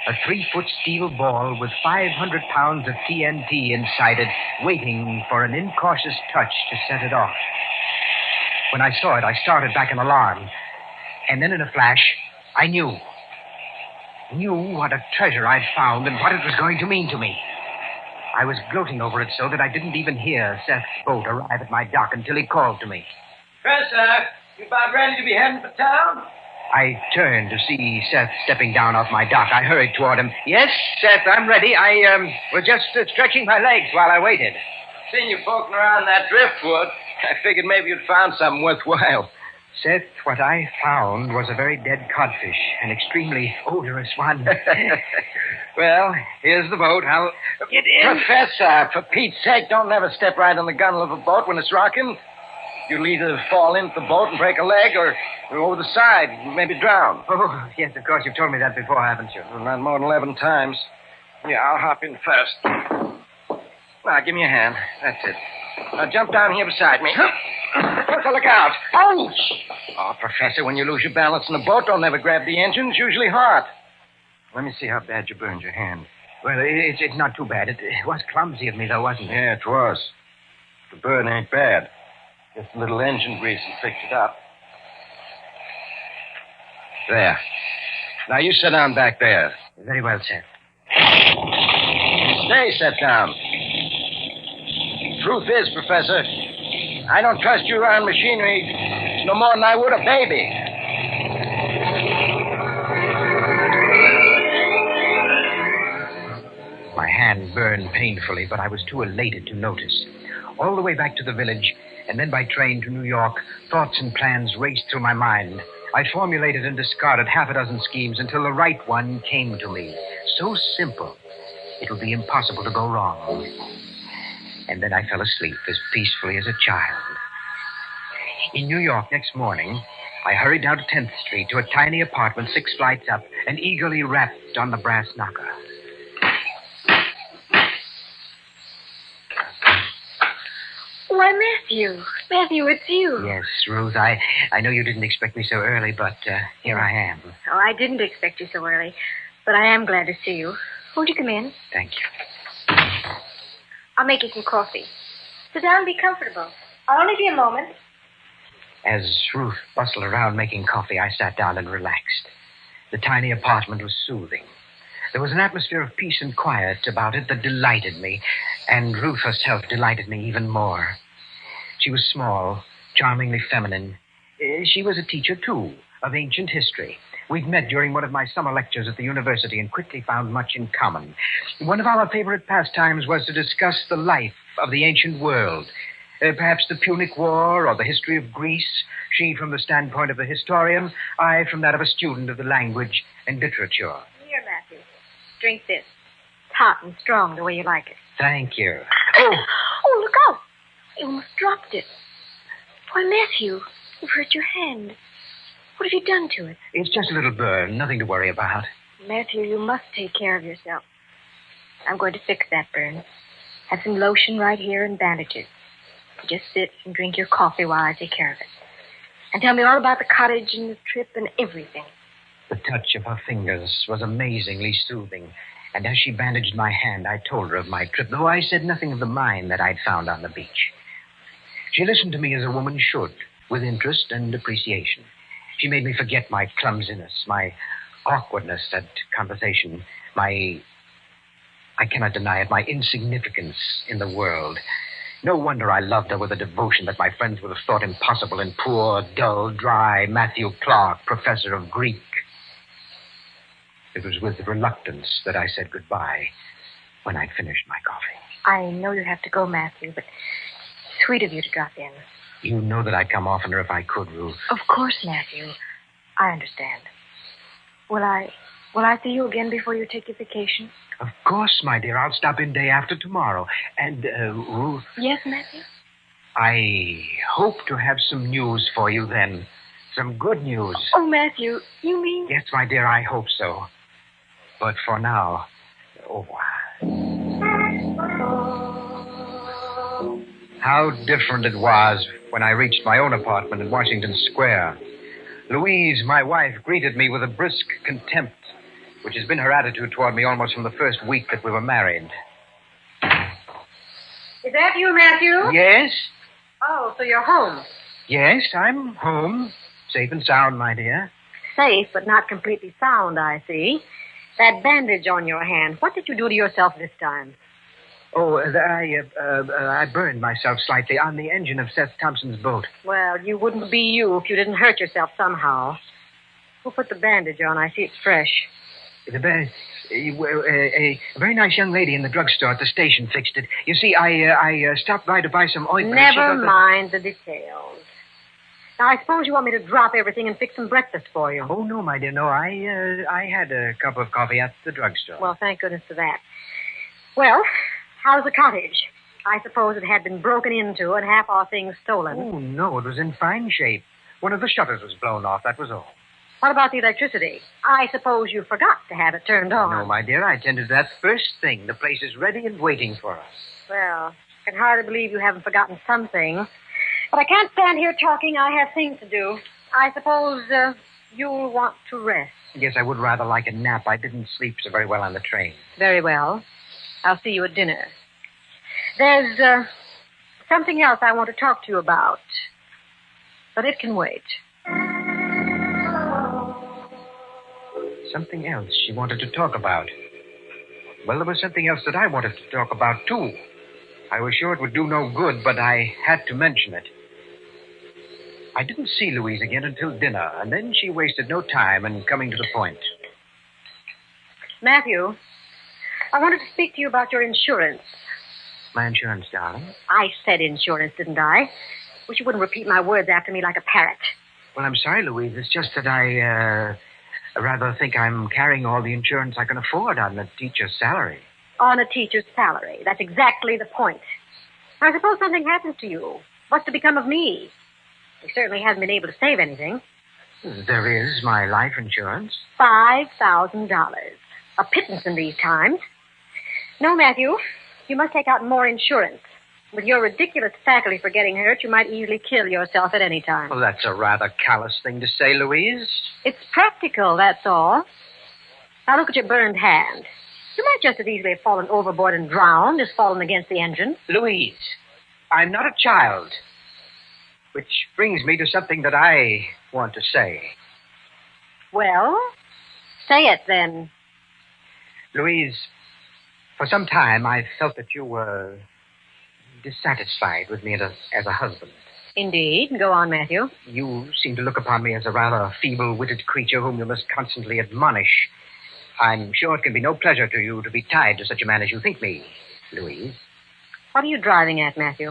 a 3-foot steel ball with 500 pounds of TNT inside it, waiting for an incautious touch to set it off. When I saw it, I started back in alarm. And then in a flash, I knew what a treasure I'd found and what it was going to mean to me. I was gloating over it so that I didn't even hear Seth's boat arrive at my dock until he called to me. Professor, you about ready to be heading for town? I turned to see Seth stepping down off my dock. I hurried toward him. Yes, Seth, I'm ready. I was just stretching my legs while I waited. Seen you poking around that driftwood. I figured maybe you'd found something worthwhile. Seth, what I found was a very dead codfish, an extremely odorous one. Well, here's the boat. I'll get in. Professor, for Pete's sake, don't never step right on the gunwale of a boat when it's rocking. You'll either fall into the boat and break a leg or over the side, maybe drown. Oh, yes, of course. You've told me that before, haven't you? Well, not more than 11 times. Yeah, I'll hop in first. Now, give me a hand. That's it. Now, jump down here beside me. Look out. Ouch! Oh, Professor, when you lose your balance in a boat, don't ever grab the engine. It's usually hard. Let me see how bad you burned your hand. Well, it's not too bad. It was clumsy of me, though, wasn't it? Yeah, it was. The burn ain't bad. Just a little engine grease and fix it up. There. Now, you sit down back there. Very well, Seth. Stay set down. Truth is, Professor, I don't trust you around machinery no more than I would a baby. My hand burned painfully, but I was too elated to notice. All the way back to the village, and then by train to New York, thoughts and plans raced through my mind. I formulated and discarded half a dozen schemes until the right one came to me. So simple, it would be impossible to go wrong. And then I fell asleep as peacefully as a child. In New York next morning, I hurried down to 10th Street to a tiny apartment 6 flights up and eagerly rapped on the brass knocker. Why, Matthew. Matthew, it's you. Yes, Ruth, I know you didn't expect me so early, but here I am. Oh, I didn't expect you so early, but I am glad to see you. Won't you come in? Thank you. I'll make you some coffee. Sit down and be comfortable. I'll only be a moment. As Ruth bustled around making coffee, I sat down and relaxed. The tiny apartment was soothing. There was an atmosphere of peace and quiet about it that delighted me, and Ruth herself delighted me even more. She was small, charmingly feminine. She was a teacher, too, of ancient history. We'd met during one of my summer lectures at the university and quickly found much in common. One of our favorite pastimes was to discuss the life of the ancient world. Perhaps the Punic War or the history of Greece. She from the standpoint of the historian, I from that of a student of the language and literature. Here, Matthew. Drink this. It's hot and strong the way you like it. Thank you. Oh, look out. You almost dropped it. Why, Matthew, you've hurt your hand. What have you done to it? It's just a little burn, nothing to worry about. Matthew, you must take care of yourself. I'm going to fix that burn. Have some lotion right here and bandages. Just sit and drink your coffee while I take care of it. And tell me all about the cottage and the trip and everything. The touch of her fingers was amazingly soothing. And as she bandaged my hand, I told her of my trip, though I said nothing of the mine that I'd found on the beach. She listened to me as a woman should, with interest and appreciation. She made me forget my clumsiness, my awkwardness at conversation, I cannot deny it, my insignificance in the world. No wonder I loved her with a devotion that my friends would have thought impossible in poor, dull, dry Matthew Clark, professor of Greek. It was with reluctance that I said goodbye when I'd finished my coffee. I know you have to go, Matthew, but it's sweet of you to drop in. You know that I'd come oftener if I could, Ruth. Of course, Matthew. I understand. Will I see you again before you take your vacation? Of course, my dear. I'll stop in day after tomorrow. And, Ruth... Yes, Matthew? I hope to have some news for you then. Some good news. Oh, Matthew, you mean... Yes, my dear, I hope so. But for now... Oh, how different it was when I reached my own apartment in Washington Square. Louise, my wife, greeted me with a brisk contempt, which has been her attitude toward me almost from the first week that we were married. Is that you, Matthew? Yes? Oh, so you're home. Yes, I'm home. Safe and sound, my dear. Safe, but not completely sound, I see. That bandage on your hand, what did you do to yourself this time? Oh, I burned myself slightly on the engine of Seth Thompson's boat. Well, you wouldn't be you if you didn't hurt yourself somehow. Who put the bandage on? I see it's fresh. A very nice young lady in the drugstore at the station fixed it. You see, I stopped by to buy some ointment. Never mind the details. Now, I suppose you want me to drop everything and fix some breakfast for you. Oh, no, my dear, no. I had a cup of coffee at the drugstore. Well, thank goodness for that. Well, how's the cottage? I suppose it had been broken into and half our things stolen. Oh, no, it was in fine shape. One of the shutters was blown off, that was all. What about the electricity? I suppose you forgot to have it turned on. No, my dear, I attended to that first thing. The place is ready and waiting for us. Well, I can hardly believe you haven't forgotten something. But I can't stand here talking. I have things to do. I suppose you'll want to rest. Yes, I would rather like a nap. I didn't sleep so very well on the train. Very well. I'll see you at dinner. There's something else I want to talk to you about. But it can wait. Something else she wanted to talk about. Well, there was something else that I wanted to talk about, too. I was sure it would do no good, but I had to mention it. I didn't see Louise again until dinner, and then she wasted no time in coming to the point. Matthew, I wanted to speak to you about your insurance. My insurance, darling? I said insurance, didn't I? Wish you wouldn't repeat my words after me like a parrot. Well, I'm sorry, Louise. It's just that I rather think I'm carrying all the insurance I can afford on a teacher's salary. On a teacher's salary. That's exactly the point. Now, suppose something happens to you. What's to become of me? You certainly haven't been able to save anything. There is my life insurance. $5,000. A pittance in these times. No, Matthew, you must take out more insurance. With your ridiculous faculty for getting hurt, you might easily kill yourself at any time. Well, that's a rather callous thing to say, Louise. It's practical, that's all. Now look at your burned hand. You might just as easily have fallen overboard and drowned as fallen against the engine. Louise, I'm not a child. Which brings me to something that I want to say. Well, say it then. Louise, for some time I felt that you were dissatisfied with me as a husband. Indeed. Go on, Matthew. You seem to look upon me as a rather feeble-witted creature whom you must constantly admonish. I'm sure it can be no pleasure to you to be tied to such a man as you think me, Louise. What are you driving at, Matthew?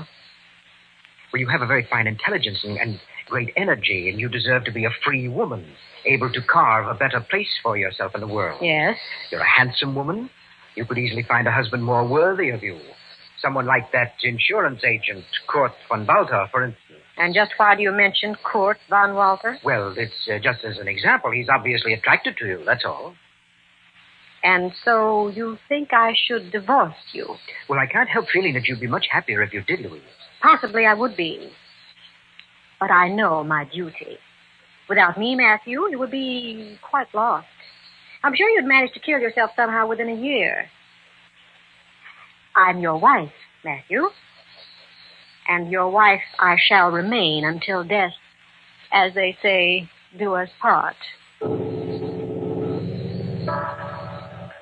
Well, you have a very fine intelligence and great energy, and you deserve to be a free woman, able to carve a better place for yourself in the world. Yes. You're a handsome woman. You could easily find a husband more worthy of you. Someone like that insurance agent, Kurt von Walter, for instance. And just why do you mention Kurt von Walter? Well, it's just as an example. He's obviously attracted to you, that's all. And so you think I should divorce you? Well, I can't help feeling that you'd be much happier if you did, Louise. Possibly I would be. But I know my duty. Without me, Matthew, you would be quite lost. I'm sure you'd manage to kill yourself somehow within a year. I'm your wife, Matthew. And your wife I shall remain until death, as they say, do us part.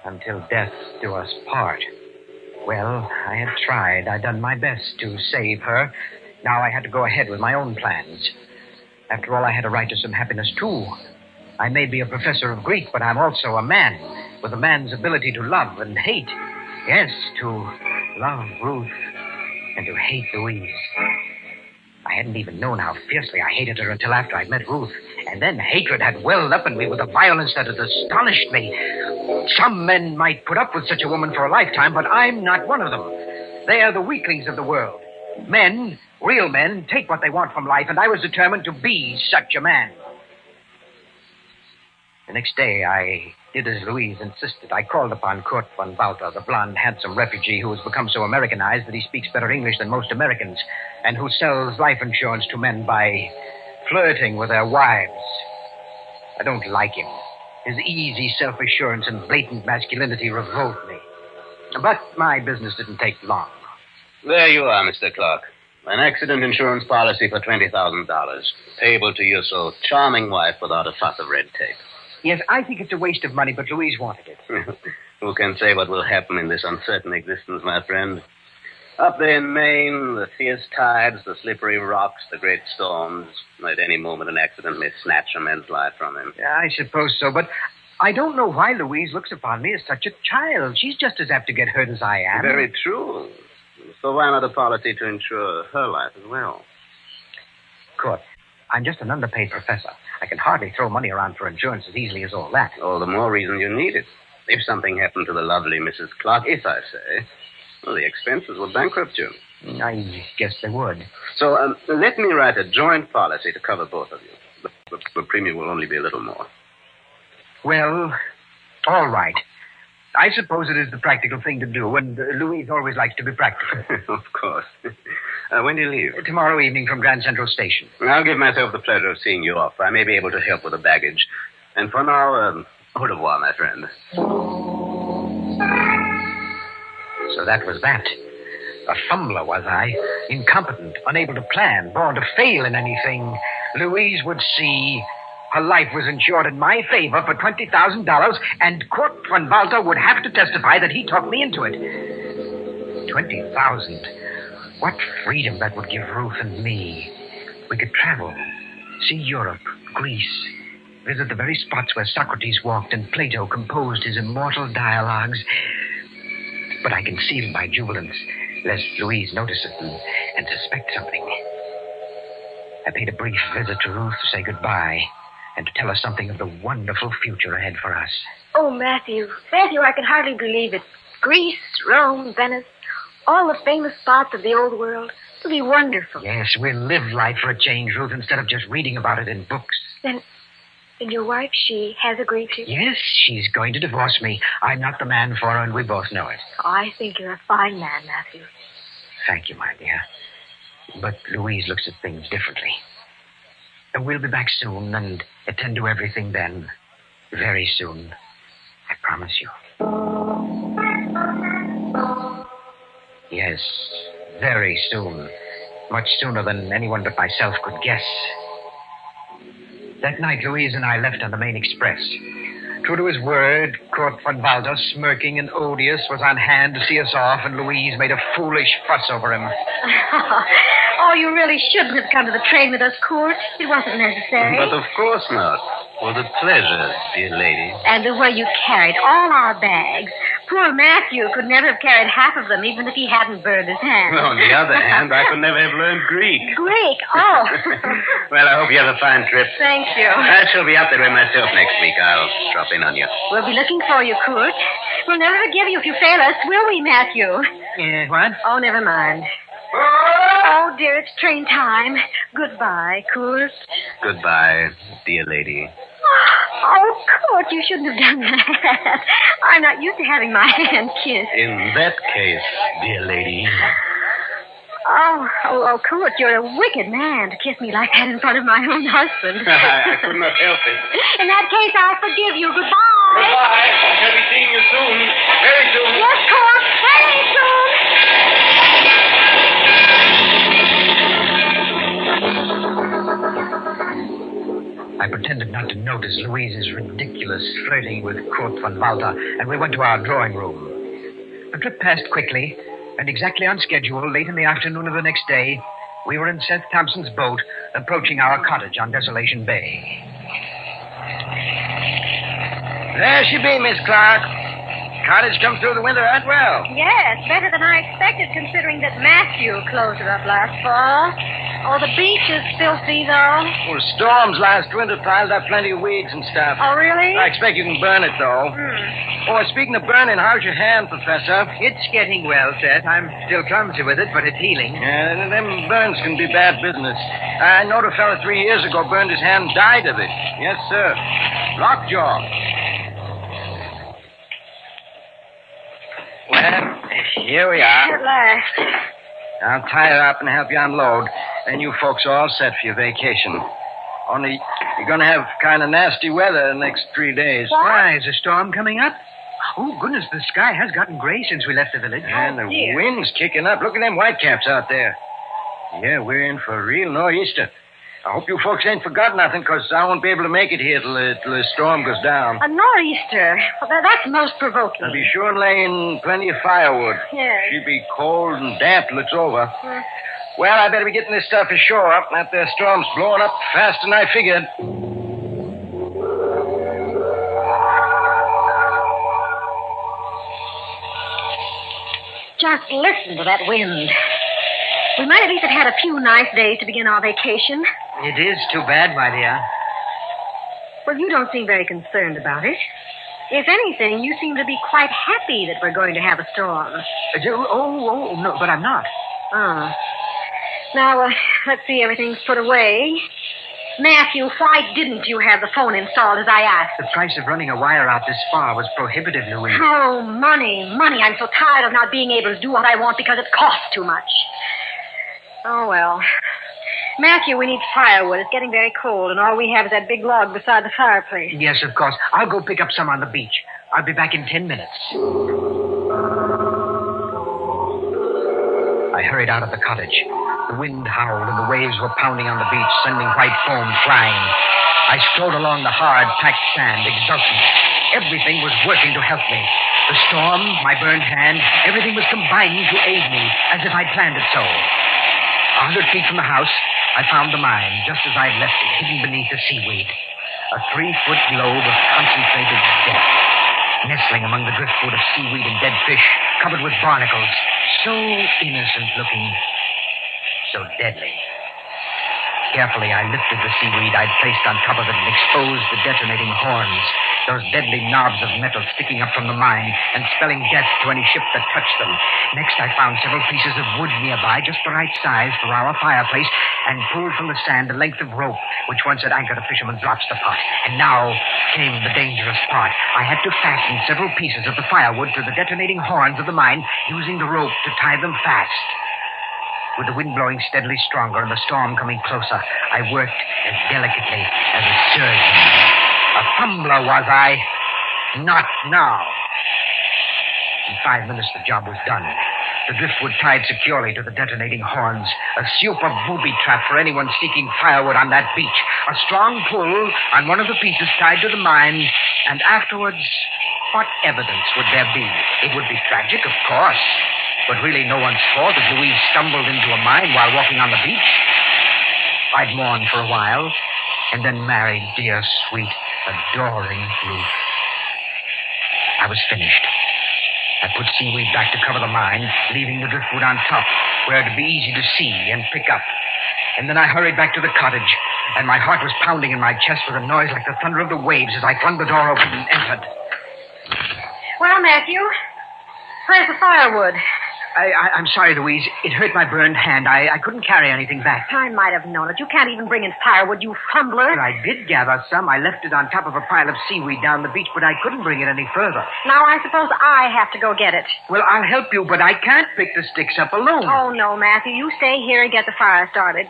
Until death do us part. Well, I had tried. I'd done my best to save her. Now I had to go ahead with my own plans. After all, I had a right to some happiness, too. I may be a professor of Greek, but I'm also a man, with a man's ability to love and hate. Yes, to love Ruth and to hate Louise. I hadn't even known how fiercely I hated her until after I'd met Ruth. And then hatred had welled up in me with a violence that had astonished me. Some men might put up with such a woman for a lifetime, but I'm not one of them. They are the weaklings of the world. Men, real men, take what they want from life, and I was determined to be such a man. The next day, I did as Louise insisted. I called upon Kurt von Walter, the blonde, handsome refugee who has become so Americanized that he speaks better English than most Americans, and who sells life insurance to men by flirting with their wives. I don't like him. His easy self-assurance and blatant masculinity revolt me. But my business didn't take long. There you are, Mr. Clark. An accident insurance policy for $20,000, payable to your so charming wife without a fuss of red tape. Yes, I think it's a waste of money, but Louise wanted it. Who can say what will happen in this uncertain existence, my friend? Up there in Maine, the fierce tides, the slippery rocks, the great storms. At any moment, an accident may snatch a man's life from him. Yeah, I suppose so, but I don't know why Louise looks upon me as such a child. She's just as apt to get hurt as I am. Very true. So why not a policy to insure her life as well? Kurt, I'm just an underpaid professor. I can hardly throw money around for insurance as easily as all that. All the more reason you need it. If something happened to the lovely Mrs. Clark, if I say, well, the expenses would bankrupt you. I guess they would. So let me write a joint policy to cover both of you. The premium will only be a little more. Well, all right. I suppose it is the practical thing to do, and Louise always likes to be practical. Of course. When do you leave? Tomorrow evening from Grand Central Station. I'll give myself the pleasure of seeing you off. I may be able to help with the baggage. And for now, au revoir, my friend. So that was that. A fumbler, was I? Incompetent, unable to plan, born to fail in anything. Louise would see her life was insured in my favor for $20,000, and Kurt von Walter would have to testify that he talked me into it. $20,000. What freedom that would give Ruth and me. We could travel, see Europe, Greece, visit the very spots where Socrates walked and Plato composed his immortal dialogues. But I concealed my jubilance, lest Louise notice it and suspect something. I paid a brief visit to Ruth to say goodbye and to tell her something of the wonderful future ahead for us. Oh, Matthew, I can hardly believe it. Greece, Rome, Venice, all the famous spots of the old world. It'll be wonderful. Yes, we'll live life for a change, Ruth, instead of just reading about it in books. Then your wife, she has agreed to? Yes, she's going to divorce me. I'm not the man for her, and we both know it. Oh, I think you're a fine man, Matthew. Thank you, my dear. But Louise looks at things differently. We'll be back soon and attend to everything then. Very soon. I promise you. Yes, very soon. Much sooner than anyone but myself could guess. That night, Louise and I left on the main express. True to his word, Kurt von Walter, smirking and odious, was on hand to see us off, and Louise made a foolish fuss over him. Oh, you really shouldn't have come to the train with us, Kurt. It wasn't necessary. But of course not. For the pleasure, dear lady. And the way you carried all our bags. Poor Matthew could never have carried half of them, even if he hadn't burned his hand. On the other hand, I could never have learned Greek. Greek? Oh. Well, I hope you have a fine trip. Thank you. I shall be up there myself next week. I'll drop in on you. We'll be looking for you, Kurt. We'll never forgive you if you fail us, will we, Matthew? What? Oh, never mind. Oh, dear, it's train time. Goodbye, Kurt. Goodbye, dear lady. Oh, Kurt, you shouldn't have done that. I'm not used to having my hand kissed. In that case, dear lady. Oh, Kurt, you're a wicked man to kiss me like that in front of my own husband. I could not help it. In that case, I forgive you. Goodbye. Goodbye. I shall be seeing you soon. Very soon. Yes, Kurt, very soon. I pretended not to notice Louise's ridiculous flirting with Kurt von Walter, and we went to our drawing room. The trip passed quickly, and exactly on schedule, late in the afternoon of the next day, we were in Seth Thompson's boat, approaching our cottage on Desolation Bay. There she be, Miss Clark. Cottage come through the winter right well. Yes, better than I expected, considering that Matthew closed it up last fall. Oh, the beach is filthy, though. Well, storms last winter piled up plenty of weeds and stuff. Oh, really? I expect you can burn it, though. Oh, speaking of burning, how's your hand, Professor? It's getting well, Seth. I'm still clumsy with it, but it's healing. Yeah, them burns can be bad business. I knowed a fella 3 years ago burned his hand and died of it. Yes, sir. Lockjaw. Well, here we are. At last. I'll tie her up and help you unload. Then you folks are all set for your vacation. Only you're going to have kind of nasty weather the next 3 days. Why, is a storm coming up? Oh, goodness, the sky has gotten gray since we left the village. And the wind's kicking up. Look at them whitecaps out there. Yeah, we're in for a real nor'easter. I hope you folks ain't forgot nothing, because I won't be able to make it here till the storm goes down. A nor'easter. Well, that's most provoking. I'll be sure and lay in plenty of firewood. Yes. She'll be cold and damp till it's over. Well, I better be getting this stuff ashore. That there storm's blowing up faster than I figured. Just listen to that wind. We might at least have had a few nice days to begin our vacation. It is too bad, my dear. Well, you don't seem very concerned about it. If anything, you seem to be quite happy that we're going to have a storm. No, but I'm not. Oh. Now, let's see, everything's put away. Matthew, why didn't you have the phone installed as I asked? The price of running a wire out this far was prohibitive, Louise. Oh, money. I'm so tired of not being able to do what I want because it costs too much. Oh, well. Matthew, we need firewood. It's getting very cold, and all we have is that big log beside the fireplace. Yes, of course. I'll go pick up some on the beach. I'll be back in 10 minutes. I hurried out of the cottage. The wind howled, and the waves were pounding on the beach, sending white foam flying. I strode along the hard, packed sand, exultant. Everything was working to help me. The storm, my burned hand, everything was combining to aid me, as if I'd planned it so. 100 feet from the house, I found the mine, just as I'd left it, hidden beneath the seaweed. A 3-foot globe of concentrated death, nestling among the driftwood of seaweed and dead fish, covered with barnacles. So innocent looking, so deadly. Carefully, I lifted the seaweed I'd placed on top of it and exposed the detonating horns, those deadly knobs of metal sticking up from the mine and spelling death to any ship that touched them. Next, I found several pieces of wood nearby, just the right size for our fireplace, and pulled from the sand a length of rope, which once had anchored a fisherman's lobster pot. And now came the dangerous part. I had to fasten several pieces of the firewood to the detonating horns of the mine, using the rope to tie them fast. With the wind blowing steadily stronger and the storm coming closer, I worked as delicately as a surgeon. A fumbler, was I? Not now. In 5 minutes, the job was done. The driftwood tied securely to the detonating horns. A super booby trap for anyone seeking firewood on that beach. A strong pull on one of the pieces tied to the mine. And afterwards, what evidence would there be? It would be tragic, of course. But really no one's fault if Louise stumbled into a mine while walking on the beach. I'd mourn for a while, and then married dear, sweet, adoring Ruth. I was finished. I put seaweed back to cover the mine, leaving the driftwood on top, where it'd be easy to see and pick up. And then I hurried back to the cottage, and my heart was pounding in my chest with a noise like the thunder of the waves as I flung the door open and entered. Well, Matthew, where's the firewood? I'm sorry, Louise. It hurt my burned hand. I couldn't carry anything back. I might have known it. You can't even bring in firewood, you fumbler. Well, I did gather some. I left it on top of a pile of seaweed down the beach, but I couldn't bring it any further. Now, I suppose I have to go get it. Well, I'll help you, but I can't pick the sticks up alone. Oh, no, Matthew. You stay here and get the fire started.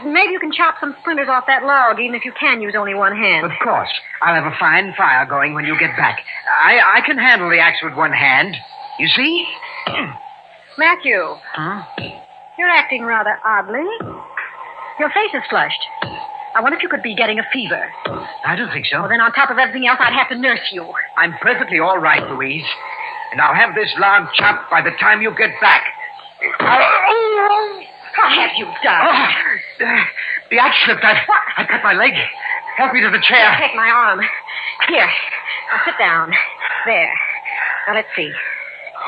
Maybe you can chop some splinters off that log, even if you can use only one hand. Of course. I'll have a fine fire going when you get back. I can handle the axe with one hand. You see? Matthew. Huh? You're acting rather oddly. Your face is flushed. I wonder if you could be getting a fever. I don't think so. Well, then on top of everything else, I'd have to nurse you. I'm perfectly all right, Louise. And I'll have this log chopped by the time you get back. What have you done? The axe slipped. I cut my leg. Help me to the chair. Take my arm. Here. Now sit down. There. Now, let's see.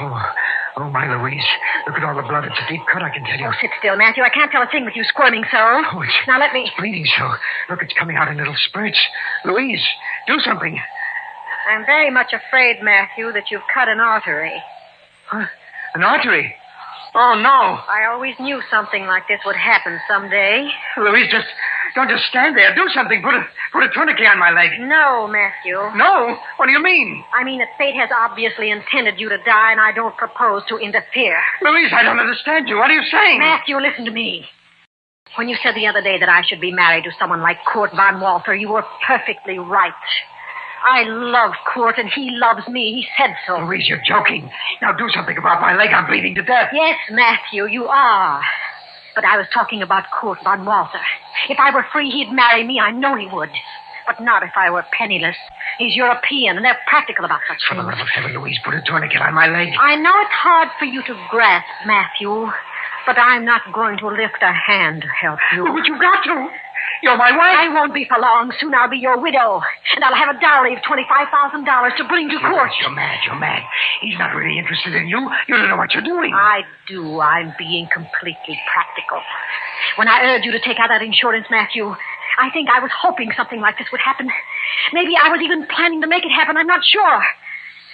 Oh, my Louise. Look at all the blood. It's a deep cut, I can tell you. Oh, sit still, Matthew. I can't tell a thing with you squirming so. Oh, Now, let me... It's bleeding so. Look, it's coming out in little spurts. Louise, do something. I'm very much afraid, Matthew, that you've cut an artery. Huh? An artery? Oh, no. I always knew something like this would happen someday. Louise, don't just stand there. Do something. Put a tourniquet on my leg. No, Matthew. No? What do you mean? I mean that fate has obviously intended you to die, and I don't propose to interfere. Louise, I don't understand you. What are you saying? Matthew, listen to me. When you said the other day that I should be married to someone like Kurt von Walter, you were perfectly right. I love Kurt, and he loves me. He said so. Louise, you're joking. Now do something about my leg. I'm bleeding to death. Yes, Matthew, you are. But I was talking about Kurt von Walter. If I were free, he'd marry me. I know he would. But not if I were penniless. He's European, and they're practical about such For things. the love of heaven, Louise, put a tourniquet on my leg. I know it's hard for you to grasp, Matthew, but I'm not going to lift a hand to help you. But you've got to. You're my wife. I won't be for long. Soon I'll be your widow. And I'll have a dowry of $25,000 to bring to court. You're mad. He's not really interested in you. You don't know what you're doing. I do. I'm being completely practical. When I urged you to take out that insurance, Matthew, I think I was hoping something like this would happen. Maybe I was even planning to make it happen. I'm not sure.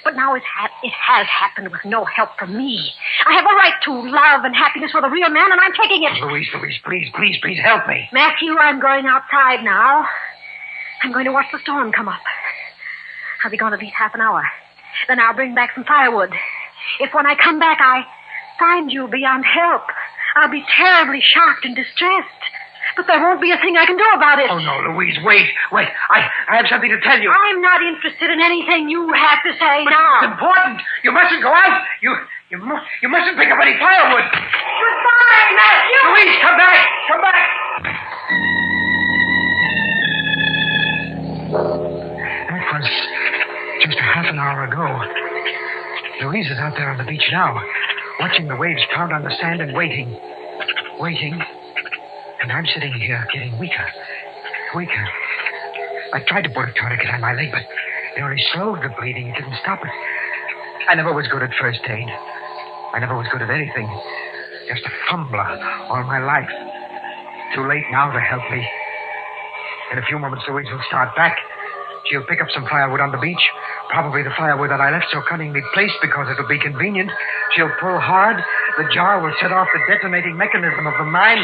But now it has happened with no help from me. I have a right to love and happiness with a real man, and I'm taking it. Louise, please help me. Matthew, I'm going outside now. I'm going to watch the storm come up. I'll be gone at least half an hour. Then I'll bring back some firewood. If when I come back I find you beyond help, I'll be terribly shocked and distressed. But there won't be a thing I can do about it. Oh, no, Louise, wait. I have something to tell you. I'm not interested in anything you have to say but now. It's important. You mustn't go out. You mustn't pick up any firewood. Goodbye, Matthew. Louise, come back. That was just a half an hour ago. Louise is out there on the beach now, watching the waves pound on the sand and waiting. And I'm sitting here getting weaker. I tried to put a tourniquet on my leg, but it only slowed the bleeding. It didn't stop it. I never was good at first aid. I never was good at anything. Just a fumbler all my life. Too late now to help me. In a few moments, Louise will start back. She'll pick up some firewood on the beach. Probably the firewood that I left so cunningly placed because it'll be convenient. She'll pull hard. The jar will set off the detonating mechanism of the mine.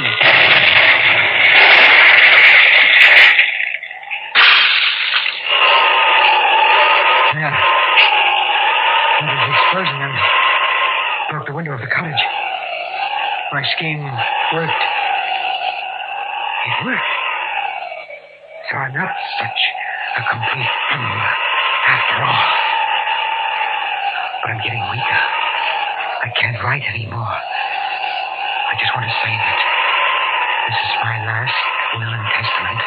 Yeah. That is the explosion and broke the window of the cottage. My scheme worked. It worked. So I'm not such a complete fool after all. But I'm getting weaker. I can't write anymore. I just want to say that this is my last will and testament.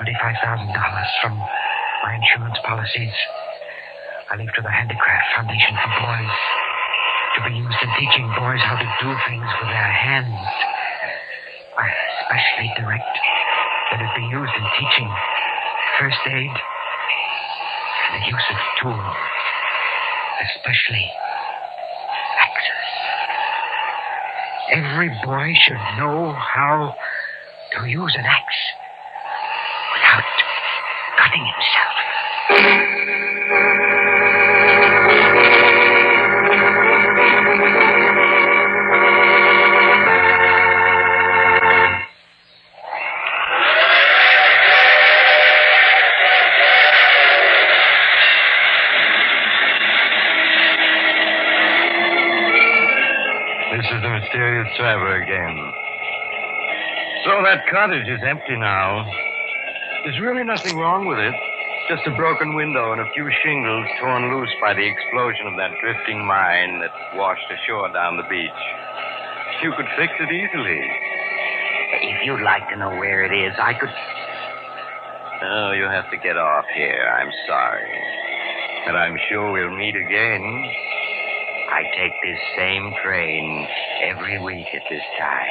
$25,000 from my insurance policies I leave to the Handicraft Foundation for Boys, to be used in teaching boys how to do things with their hands. I especially direct that it be used in teaching first aid and the use of tools, especially axes. Every boy should know how to use an axe without cutting himself. This is the mysterious traveler again. So that cottage is empty now. There's really nothing wrong with it. Just a broken window and a few shingles torn loose by the explosion of that drifting mine that washed ashore down the beach. You could fix it easily. If you'd like to know where it is, I could... Oh, you have to get off here. I'm sorry. But I'm sure we'll meet again. I take this same train every week at this time.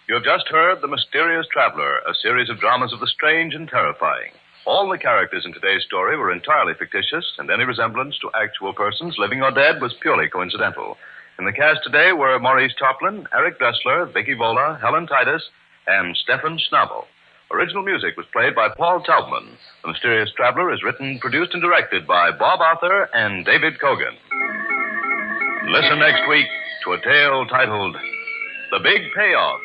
You have just heard The Mysterious Traveler, a series of dramas of the strange and terrifying. All the characters in today's story were entirely fictitious, and any resemblance to actual persons, living or dead, was purely coincidental. In the cast today were Maurice Tarplin, Eric Dressler, Vicky Vola, Helen Titus, and Stephen Schnabel. Original music was played by Paul Taubman. The Mysterious Traveler is written, produced, and directed by Bob Arthur and David Kogan. Listen next week to a tale titled The Big Payoff,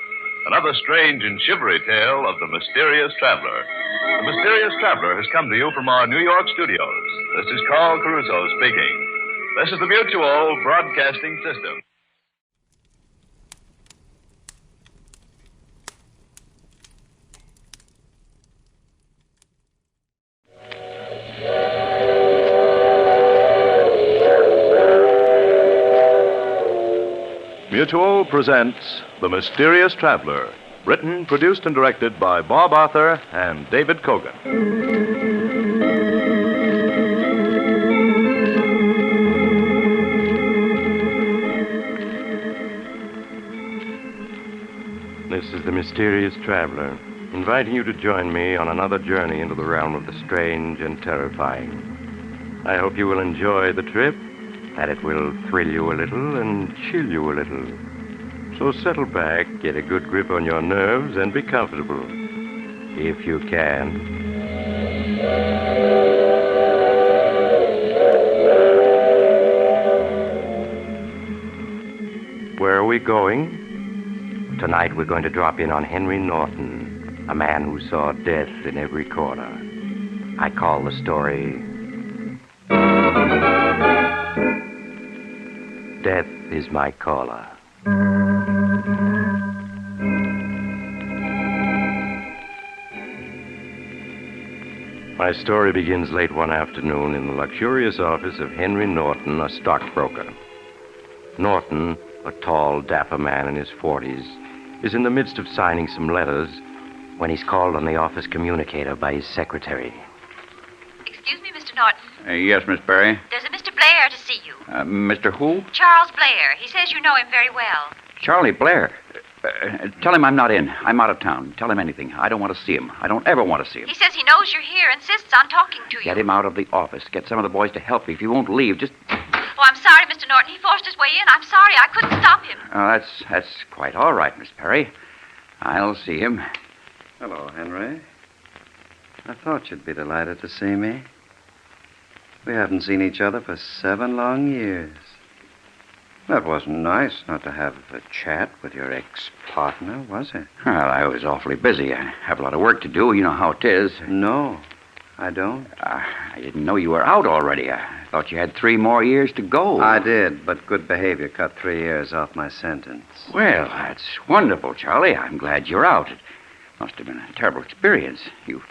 another strange and shivery tale of the Mysterious Traveler. The Mysterious Traveler has come to you from our New York studios. This is Carl Caruso speaking. This is the Mutual Broadcasting System. Mutual presents The Mysterious Traveler, written, produced, and directed by Bob Arthur and David Kogan. This is the Mysterious Traveler, inviting you to join me on another journey into the realm of the strange and terrifying. I hope you will enjoy the trip, that it will thrill you a little and chill you a little. So settle back, get a good grip on your nerves, and be comfortable, if you can. Where are we going? Tonight we're going to drop in on Henry Norton, a man who saw death in every corner. I call the story Death is My Caller. My story begins late one afternoon in the luxurious office of Henry Norton, a stockbroker. Norton, a tall, dapper man in his 40s, is in the midst of signing some letters when he's called on the office communicator by his secretary. Excuse me, Mr. Norton. Yes, Miss Berry. There's a Mr. Blair to see you. Mr. Who? Charles Blair. He says you know him very well. Charlie Blair. Tell him I'm not in. I'm out of town. Tell him anything. I don't want to see him. I don't ever want to see him. He says he knows you're here, insists on talking to you. Get him out of the office. Get some of the boys to help me. If he won't leave, just... Oh, I'm sorry, Mr. Norton. He forced his way in. I'm sorry. I couldn't stop him. Oh, that's quite all right, Miss Perry. I'll see him. Hello, Henry. I thought you'd be delighted to see me. We haven't seen each other for 7 long years. That wasn't nice not to have a chat with your ex-partner, was it? Well, I was awfully busy. I have a lot of work to do. You know how it is. No, I don't. I didn't know you were out already. I thought you had 3 more years to go. I did, but good behavior cut 3 years off my sentence. Well, that's wonderful, Charlie. I'm glad you're out. It must have been a terrible experience. You've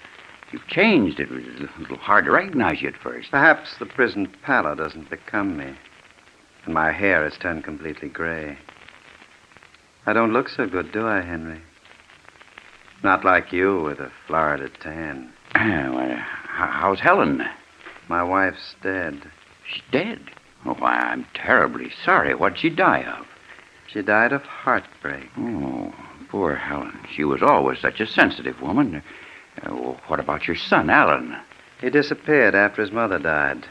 changed. It was a little hard to recognize you at first. Perhaps the prison pallor doesn't become me, and my hair has turned completely gray. I don't look so good, do I, Henry? Not like you with a Florida tan. Well, how's Helen? My wife's dead. She's dead? Oh, why, I'm terribly sorry. What'd she die of? She died of heartbreak. Oh, poor Helen. She was always such a sensitive woman. What about your son, Alan? He disappeared after his mother died.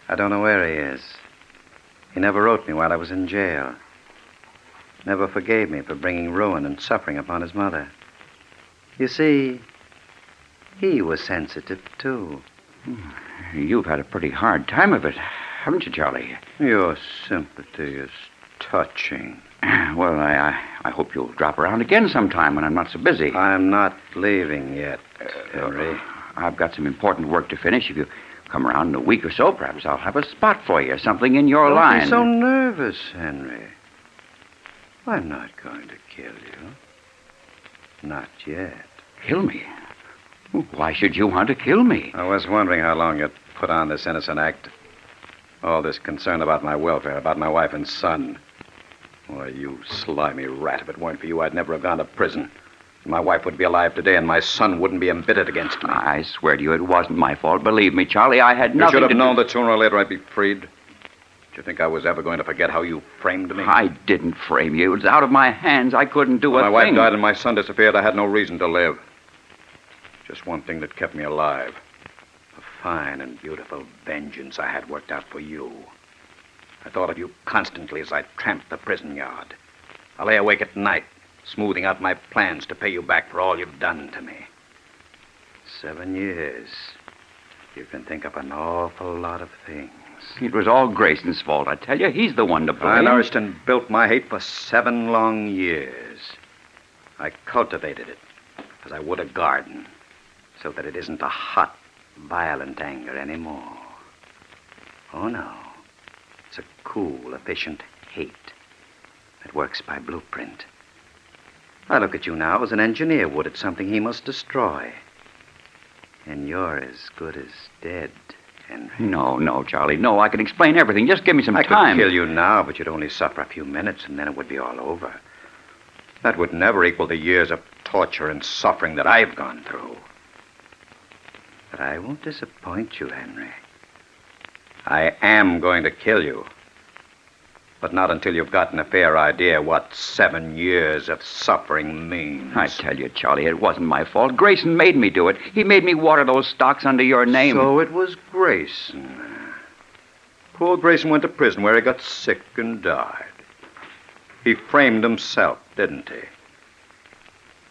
I don't know where he is. He never wrote me while I was in jail. Never forgave me for bringing ruin and suffering upon his mother. You see, he was sensitive, too. You've had a pretty hard time of it, haven't you, Charlie? Your sympathy is touching. Well, I hope you'll drop around again sometime when I'm not so busy. I'm not leaving yet, Henry. I've got some important work to finish. If you come around in a week or so, perhaps I'll have a spot for you, something in your line. Don't be so nervous, Henry. I'm not going to kill you. Not yet. Kill me? Why should you want to kill me? I was wondering how long you'd put on this innocent act. All this concern about my welfare, about my wife and son. Why, you slimy rat, if it weren't for you, I'd never have gone to prison. My wife would be alive today, and my son wouldn't be embittered against me. I swear to you, it wasn't my fault. Believe me, Charlie, I had nothing to You should have known that sooner or later I'd be freed. Did you think I was ever going to forget how you framed me? I didn't frame you. It was out of my hands. I couldn't do a thing. My wife died and my son disappeared. I had no reason to live. Just one thing that kept me alive. A fine and beautiful vengeance I had worked out for you. I thought of you constantly as I tramped the prison yard. I lay awake at night, smoothing out my plans to pay you back for all you've done to me. 7 years. You can think of an awful lot of things. It was all Grayson's fault, I tell you. He's the one to blame. I nourished and built my hate for 7 long years. I cultivated it as I would a garden, so that it isn't a hot, violent anger anymore. Oh, no. It's a cool, efficient hate that works by blueprint. I look at you now as an engineer would at something he must destroy. And you're as good as dead, Henry. No, Charlie. No, I can explain everything. Just give me some time. I could kill you now, but you'd only suffer a few minutes, and then it would be all over. That would never equal the years of torture and suffering that I've gone through. But I won't disappoint you, Henry. I am going to kill you. But not until you've gotten a fair idea what 7 years of suffering means. I tell you, Charlie, it wasn't my fault. Grayson made me do it. He made me water those stocks under your name. So it was Grayson. Poor Grayson went to prison where he got sick and died. He framed himself, didn't he?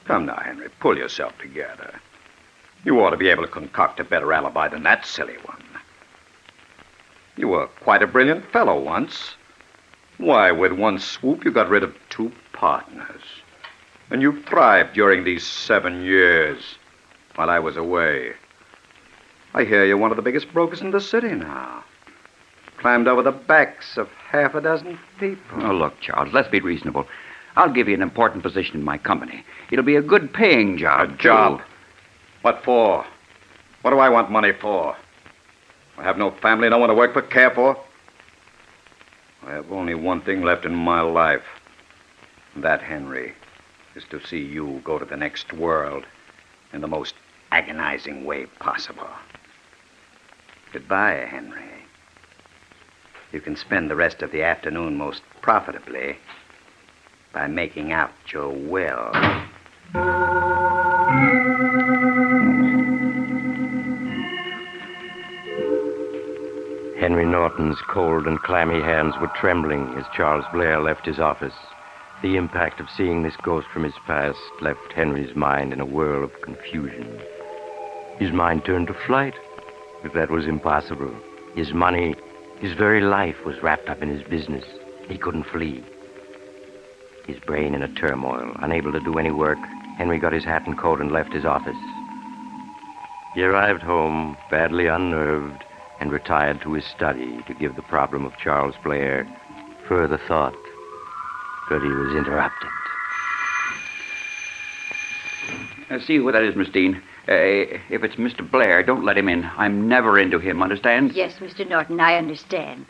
Come now, Henry, pull yourself together. You ought to be able to concoct a better alibi than that silly one. You were quite a brilliant fellow once. Why, with one swoop, you got rid of 2 partners. And you thrived during these 7 years while I was away. I hear you're one of the biggest brokers in the city now. Climbed over the backs of 6 people. Oh, look, Charles, let's be reasonable. I'll give you an important position in my company. It'll be a good paying job. A job? Too. What for? What do I want money for? I have no family, no one to work for, care for. I have only one thing left in my life. And that, Henry, is to see you go to the next world in the most agonizing way possible. Goodbye, Henry. You can spend the rest of the afternoon most profitably by making out your will. Henry Norton's cold and clammy hands were trembling as Charles Blair left his office. The impact of seeing this ghost from his past left Henry's mind in a whirl of confusion. His mind turned to flight, but that was impossible. His money, his very life was wrapped up in his business. He couldn't flee. His brain in a turmoil, unable to do any work, Henry got his hat and coat and left his office. He arrived home, badly unnerved, and retired to his study to give the problem of Charles Blair further thought. But he was interrupted. See who that is, Miss Dean. If it's Mr. Blair, don't let him in. I'm never into him, understand? Yes, Mr. Norton, I understand.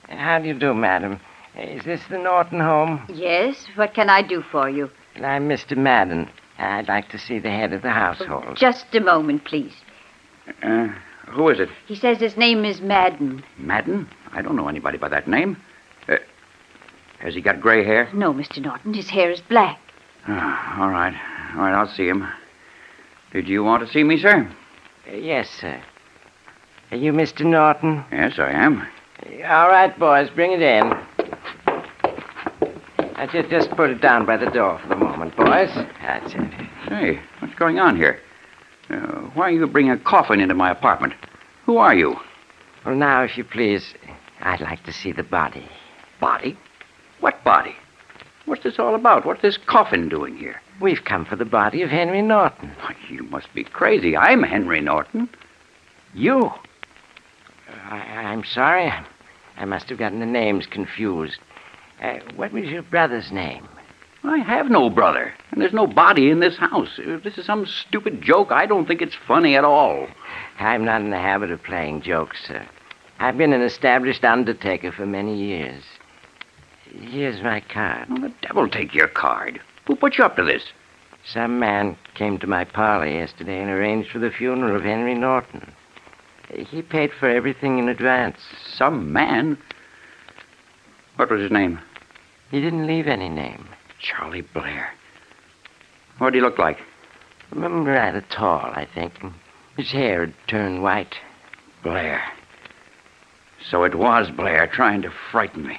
How do you do, madam? Is this the Norton home? Yes, what can I do for you? I'm Mr. Madden. I'd like to see the head of the household. Just a moment, please. Who is it? He says his name is Madden. Madden? I don't know anybody by that name. Has he got gray hair? No, Mr. Norton, his hair is black. All right. All right, I'll see him. Did you want to see me, sir? Yes, sir. Are you Mr. Norton? Yes, I am. All right, boys, bring it in. I just put it down by the door for the moment, boys. That's it. Hey, what's going on here? Why are you bringing a coffin into my apartment? Who are you? Well, now, if you please, I'd like to see the body. Body? What body? What's this all about? What's this coffin doing here? We've come for the body of Henry Norton. Why, you must be crazy. I'm Henry Norton. You? I'm sorry. I must have gotten the names confused. What was your brother's name? I have no brother, and there's no body in this house. If this is some stupid joke, I don't think it's funny at all. I'm not in the habit of playing jokes, sir. I've been an established undertaker for many years. Here's my card. Oh, the devil take your card. Who put you up to this? Some man came to my parlor yesterday and arranged for the funeral of Henry Norton. He paid for everything in advance. Some man? What was his name? He didn't leave any name. Charlie Blair. What did he look like? Rather tall, I think. His hair had turned white. Blair. So it was Blair trying to frighten me.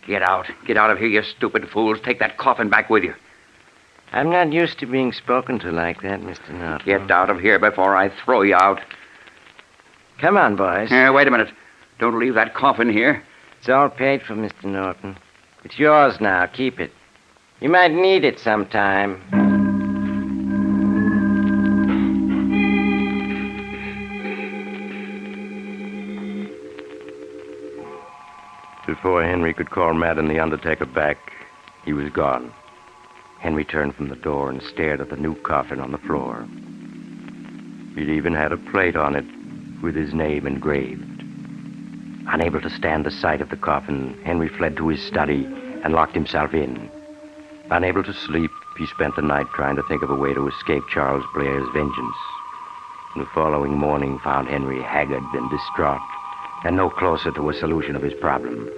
Get out. Get out of here, you stupid fools. Take that coffin back with you. I'm not used to being spoken to like that, Mr. Norton. Get out of here before I throw you out. Come on, boys. Wait a minute. Don't leave that coffin here. It's all paid for, Mr. Norton. It's yours now. Keep it. You might need it sometime. Before Henry could call Madden the undertaker back, he was gone. Henry turned from the door and stared at the new coffin on the floor. It even had a plate on it with his name engraved. Unable to stand the sight of the coffin, Henry fled to his study and locked himself in. Unable to sleep, he spent the night trying to think of a way to escape Charles Blair's vengeance. The following morning found Henry haggard and distraught, and no closer to a solution of his problem.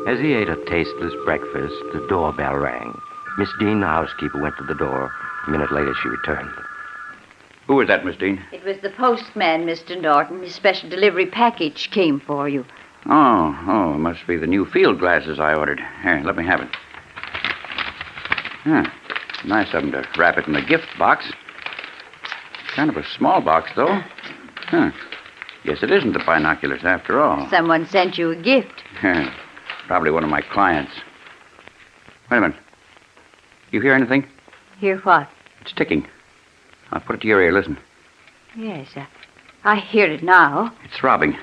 As he ate a tasteless breakfast, the doorbell rang. Miss Dean, the housekeeper, went to the door. A minute later, she returned. Who was that, Miss Dean? It was the postman, Mr. Norton. His special delivery package came for you. Oh, it must be the new field glasses I ordered. Here, let me have it. Nice of them to wrap it in a gift box. Kind of a small box, though. Guess it isn't the binoculars after all. Someone sent you a gift. Probably one of my clients. Wait a minute. You hear anything? Hear what? It's ticking. I'll put it to your ear. Listen. Yes, I hear it now. It's throbbing.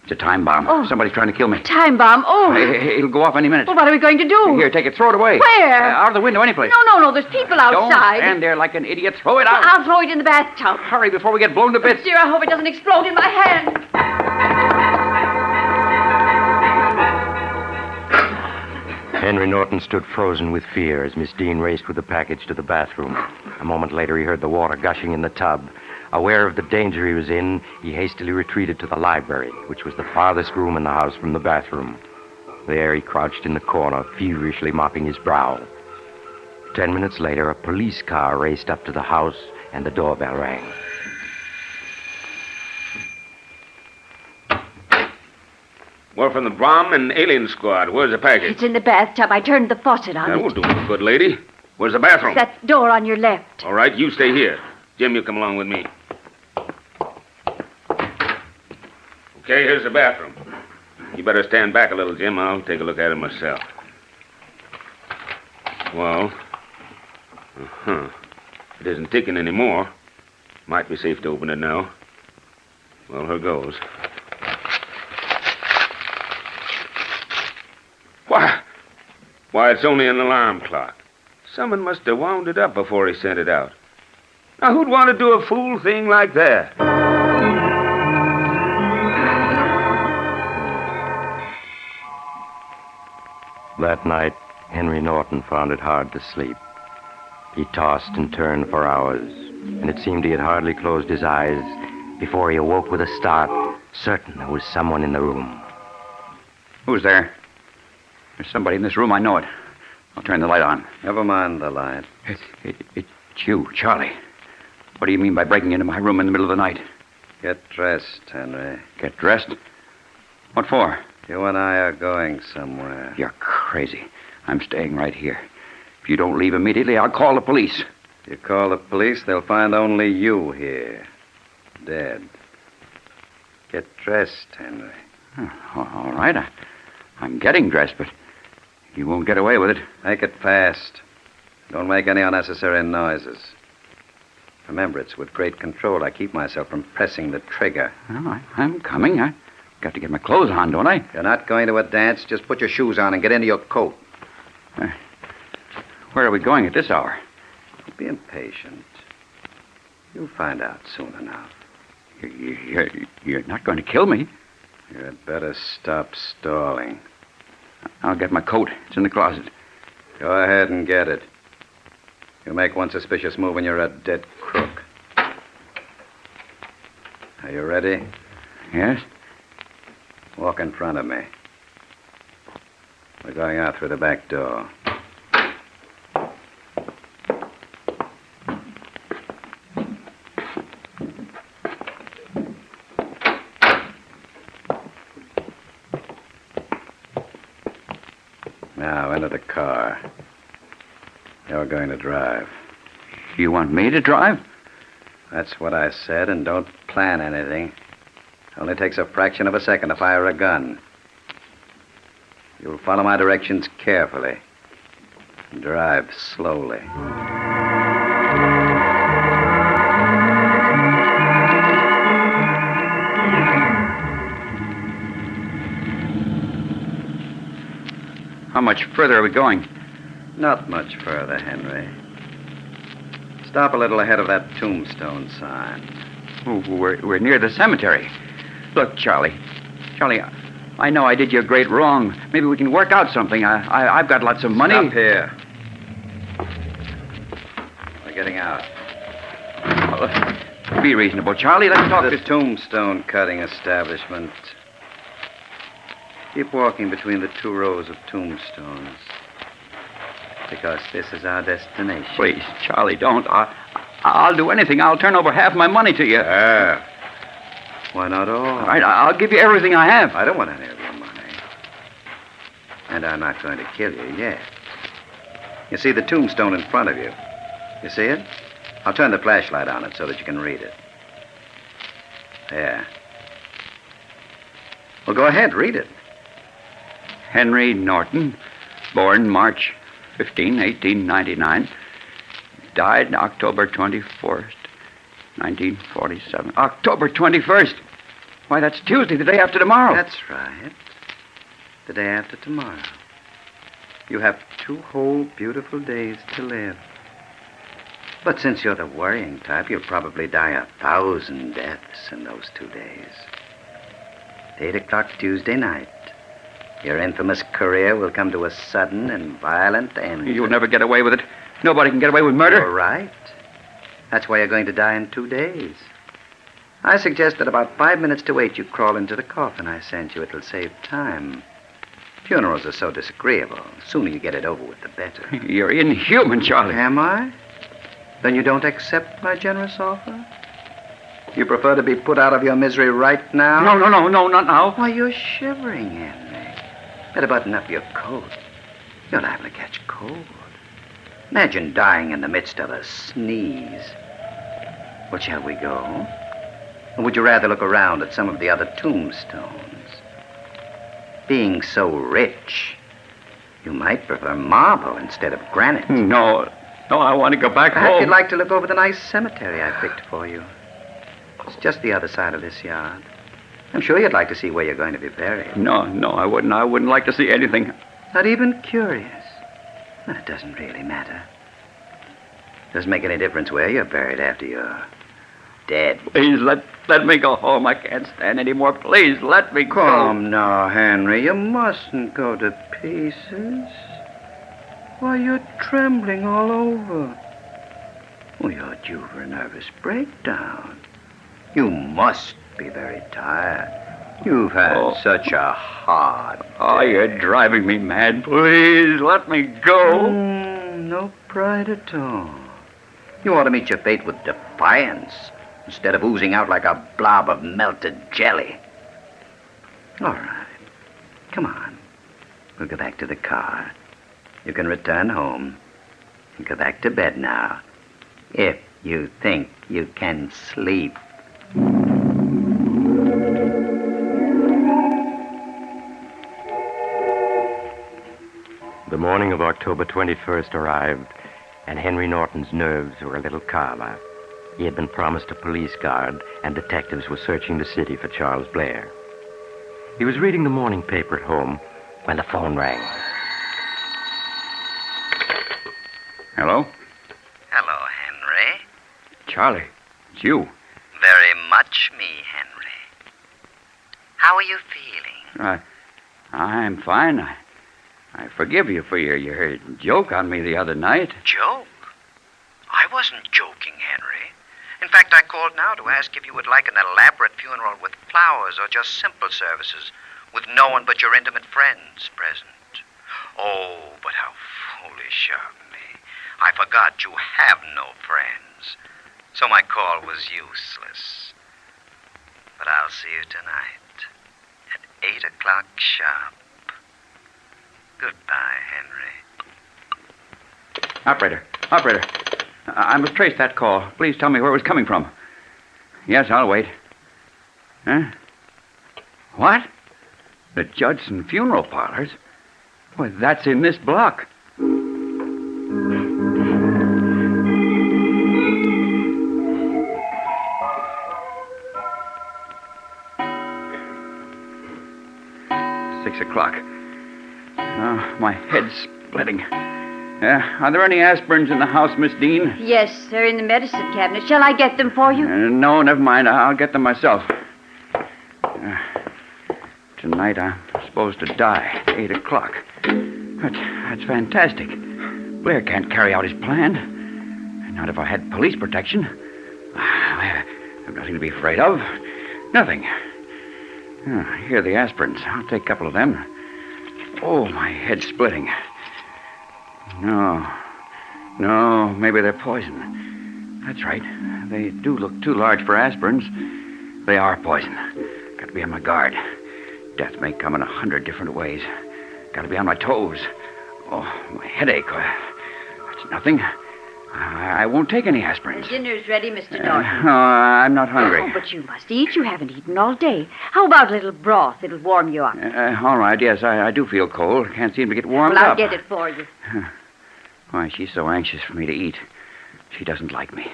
It's a time bomb. Oh. Somebody's trying to kill me. Time bomb. Oh. It'll go off any minute. Well, what are we going to do? Here, take it. Throw it away. Where? Out of the window, anyplace. No. There's people outside. Don't stand there like an idiot. Throw it out. I'll throw it in the bathtub. Hurry before we get blown to bits. Dear, I hope it doesn't explode in my hand. Henry Norton stood frozen with fear as Miss Dean raced with the package to the bathroom. A moment later, he heard the water gushing in the tub. Aware of the danger he was in, he hastily retreated to the library, which was the farthest room in the house from the bathroom. There he crouched in the corner, feverishly mopping his brow. 10 minutes later, a police car raced up to the house, and the doorbell rang. We're from the bomb and alien squad. Where's the package? It's in the bathtub. I turned the faucet on That it. won't do it, good lady. Where's the bathroom? That door on your left. All right, you stay here. Jim, you come along with me. Okay, here's the bathroom. You better stand back a little, Jim. I'll take a look at it myself. Well, it isn't ticking anymore. Might be safe to open it now. Well, here goes. Why, it's only an alarm clock. Someone must have wound it up before he sent it out. Now, who'd want to do a fool thing like that? That night, Henry Norton found it hard to sleep. He tossed and turned for hours, and it seemed he had hardly closed his eyes before he awoke with a start, certain there was someone in the room. Who's there? There's somebody in this room. I know it. I'll turn the light on. Never mind the light. It's you, Charlie. What do you mean by breaking into my room in the middle of the night? Get dressed, Henry. Get dressed? What for? You and I are going somewhere. You're crazy. I'm staying right here. If you don't leave immediately, I'll call the police. You call the police, they'll find only you here. Dead. Get dressed, Henry. All right. I'm getting dressed, but you won't get away with it. Make it fast. Don't make any unnecessary noises. Remember, it's with great control I keep myself from pressing the trigger. Well, I'm coming. I've got to get my clothes on, don't I? You're not going to a dance. Just put your shoes on and get into your coat. Where are we going at this hour? Don't be impatient. You'll find out soon enough. You're not going to kill me. You'd better stop stalling. I'll get my coat. It's in the closet. Go ahead and get it. You make one suspicious move and you're a dead crook. Are you ready? Yes. Walk in front of me. We're going out through the back door. Now, into the car. You're going to drive. You want me to drive? That's what I said, and don't plan anything. It only takes a fraction of a second to fire a gun. You'll follow my directions carefully. And drive slowly. How much further are we going? Not much further, Henry. Stop a little ahead of that tombstone sign. Oh, we're near the cemetery. Look, Charlie. Charlie, I know I did you a great wrong. Maybe we can work out something. I've got lots of money. Stop here. We're getting out. Well, be reasonable, Charlie. Let's talk the tombstone cutting establishment. Keep walking between the two rows of tombstones. Because this is our destination. Please, Charlie, don't. I'll do anything. I'll turn over half my money to you. Why not all? All right, I'll give you everything I have. I don't want any of your money. And I'm not going to kill you yet. You see the tombstone in front of you? You see it? I'll turn the flashlight on it so that you can read it. There. Well, go ahead, read it. Henry Norton, born March 15, 1899. Died October 24st, 1947. October 21st. Why, that's Tuesday, the day after tomorrow. That's right. The day after tomorrow. You have 2 whole beautiful days to live. But since you're the worrying type, you'll probably die 1,000 deaths in those 2 days. 8 o'clock Tuesday night. Your infamous career will come to a sudden and violent end. You'll never get away with it. Nobody can get away with murder. You're right. That's why you're going to die in 2 days. I suggest that about 5 minutes to 8 you crawl into the coffin I sent you. It'll save time. Funerals are so disagreeable. The sooner you get it over with, the better. You're inhuman, Charlie. Am I? Then you don't accept my generous offer? You prefer to be put out of your misery right now? No, not now. Why, you're shivering, Henry. Better button up your coat. You're liable to catch cold. Imagine dying in the midst of a sneeze. Well, shall we go? Or would you rather look around at some of the other tombstones? being so rich, you might prefer marble instead of granite. No, I want to go back Perhaps home. you'd like to look over the nice cemetery I picked for you. It's just the other side of this yard. I'm sure you'd like to see where you're going to be buried. No, I wouldn't. I wouldn't like to see anything. Not even curious. Well, it doesn't really matter. Doesn't make any difference where you're buried after you're dead. Please, let me go home. I can't stand any more. Please, let me go. Come now, Henry. You mustn't go to pieces. Why, you're trembling all over. Well, you're due for a nervous breakdown. You must be very tired. You've had such a hard day. Oh, you're driving me mad. Please, let me go. No pride at all. You ought to meet your fate with defiance instead of oozing out like a blob of melted jelly. All right. Come on. We'll go back to the car. You can return home and go back to bed now, if you think you can sleep. The morning of October 21st arrived, and Henry Norton's nerves were a little calmer. He had been promised a police guard, and detectives were searching the city for Charles Blair. He was reading the morning paper at home when the phone rang. Hello? Hello, Henry. Charlie, it's you. Very much me, Henry. How are you feeling? I'm fine. I forgive you for your joke on me the other night. Joke? I wasn't joking, Henry. In fact, I called now to ask if you would like an elaborate funeral with flowers or just simple services with no one but your intimate friends present. Oh, but how foolish of me. I forgot you have no friends. So my call was useless. But I'll see you tonight at 8 o'clock sharp. Goodbye, Henry. Operator, I must trace that call. Please tell me where it was coming from. Yes, I'll wait. Huh? What? The Judson Funeral Parlors? Well, that's in this block. O'clock. My head's splitting. Are there any aspirins in the house, Miss Dean? Yes, they're in the medicine cabinet. Shall I get them for you? No, never mind. I'll get them myself. Tonight I'm supposed to die at 8 o'clock. That's fantastic. Blair can't carry out his plan. Not if I had police protection. I have nothing to be afraid of. Nothing. Here are the aspirins. I'll take a couple of them. Oh, my head's splitting. No, maybe they're poison. That's right. They do look too large for aspirins. They are poison. Got to be on my guard. Death may come in 100 different ways. Got to be on my toes. Oh, my headache. That's nothing. I won't take any aspirins. Dinner's ready, Mr. Norton. I'm not hungry. Oh, but you must eat. You haven't eaten all day. How about a little broth? It'll warm you up. All right, yes, I do feel cold. Can't seem to get warmed Well, I'll up. get it for you. Why, she's so anxious for me to eat. She doesn't like me.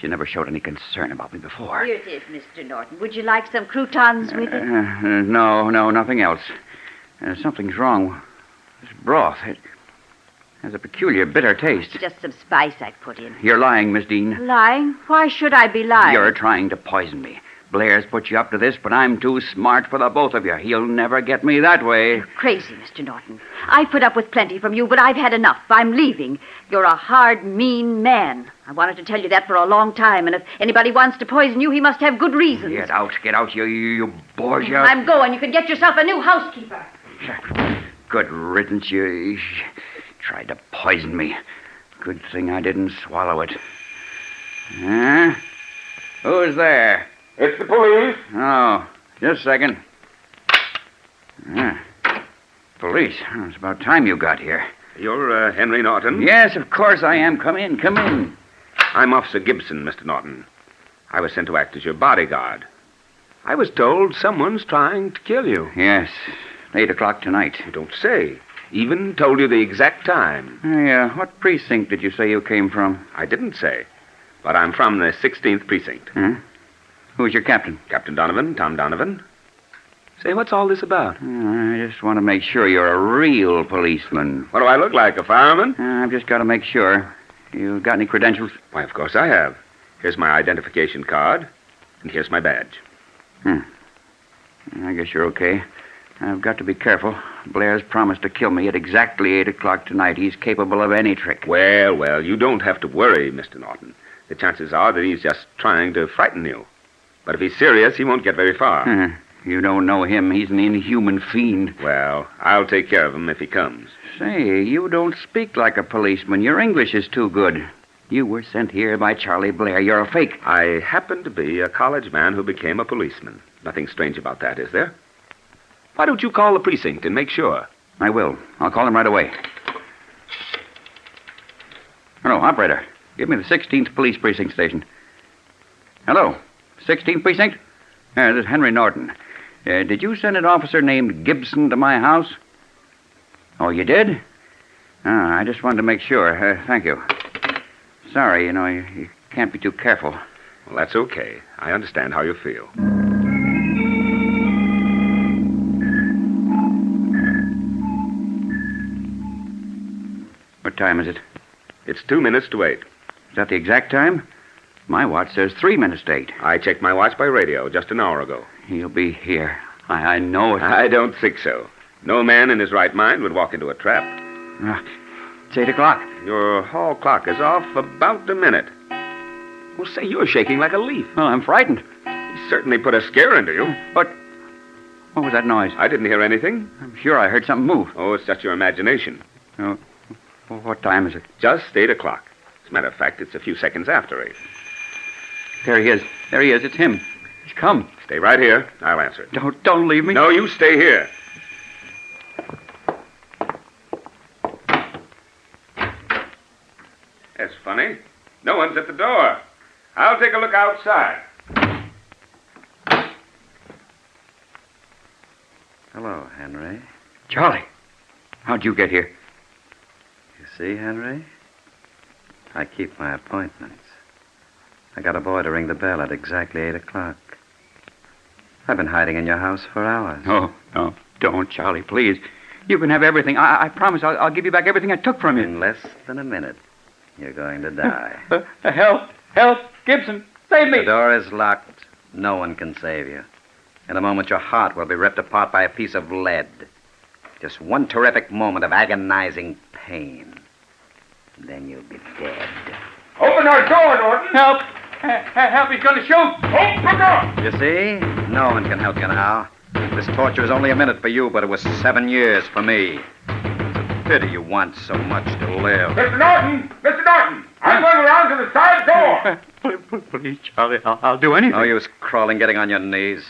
She never showed any concern about me before. Here it is, Mr. Norton. Would you like some croutons with it? No, nothing else. Something's wrong. This broth, it has a peculiar bitter taste. Just some spice I put in. You're lying, Miss Dean. Lying? Why should I be lying? You're trying to poison me. Blair's put you up to this, but I'm too smart for the both of you. He'll never get me that way. You're crazy, Mr. Norton. I've put up with plenty from you, but I've had enough. I'm leaving. You're a hard, mean man. I wanted to tell you that for a long time, and if anybody wants to poison you, he must have good reasons. Get out, you Borgia. I'm going. You can get yourself a new housekeeper. Good riddance, you tried to poison me. Good thing I didn't swallow it. Huh? Who's there? It's the police. Oh, just a second. Police. Oh, it's about time you got here. You're Henry Norton? Yes, of course I am. Come in. I'm Officer Gibson, Mr. Norton. I was sent to act as your bodyguard. I was told someone's trying to kill you. Yes, 8 o'clock tonight. You don't say. Even told you the exact time. What precinct did you say you came from? I didn't say. But I'm from the 16th precinct. Huh? Who's your captain? Captain Donovan, Tom Donovan. Say, what's all this about? I just want to make sure you're a real policeman. What do I look like, a fireman? I've just got to make sure. You got any credentials? Why, of course I have. Here's my identification card, and here's my badge. I guess you're okay. I've got to be careful. Blair's promised to kill me at exactly 8 o'clock tonight. He's capable of any trick. Well, you don't have to worry, Mr. Norton. The chances are that he's just trying to frighten you. But if he's serious, he won't get very far. You don't know him. He's an inhuman fiend. Well, I'll take care of him if he comes. Say, you don't speak like a policeman. Your English is too good. You were sent here by Charlie Blair. You're a fake. I happen to be a college man who became a policeman. Nothing strange about that, is there? Why don't you call the precinct and make sure? I will. I'll call him right away. Hello, operator. Give me the 16th Police Precinct station. Hello, 16th Precinct? This is Henry Norton. Did you send an officer named Gibson to my house? Oh, you did? I just wanted to make sure. Thank you. Sorry, you can't be too careful. Well, that's okay. I understand how you feel. What time is it? It's 2 minutes to 8. Is that the exact time? My watch says 3 minutes to 8. I checked my watch by radio just an hour ago. He'll be here. I know it. I don't think so. No man in his right mind would walk into a trap. It's 8 o'clock. Your hall clock is off about a minute. Well, say, you're shaking like a leaf. Well, I'm frightened. He certainly put a scare into you. But what was that noise? I didn't hear anything. I'm sure I heard something move. Oh, it's just your imagination. Oh, what time is it? Just 8 o'clock. As a matter of fact, it's a few seconds after 8. There he is. There he is. It's him. He's come. Stay right here. I'll answer it. Don't leave me. No, you stay here. That's funny. No one's at the door. I'll take a look outside. Hello, Henry. Charlie, how'd you get here? You see, Henry? I keep my appointments. I got a boy to ring the bell at exactly 8 o'clock. I've been hiding in your house for hours. No, don't, Charlie, please. You can have everything. I promise I'll give you back everything I took from you. In less than a minute, you're going to die. Help! Gibson, save me! The door is locked. No one can save you. In a moment, your heart will be ripped apart by a piece of lead. Just one terrific moment of agonizing pain. Then you'll be dead. Open our door, Norton. Help! Help, he's going to shoot! Open the door! You see? No one can help you now. This torture is only a minute for you, but it was 7 years for me. It's a pity you want so much to live. Mr. Norton! Mr. Norton! I'm going around to the side door! Please, Charlie, I'll do anything. No use crawling, getting on your knees.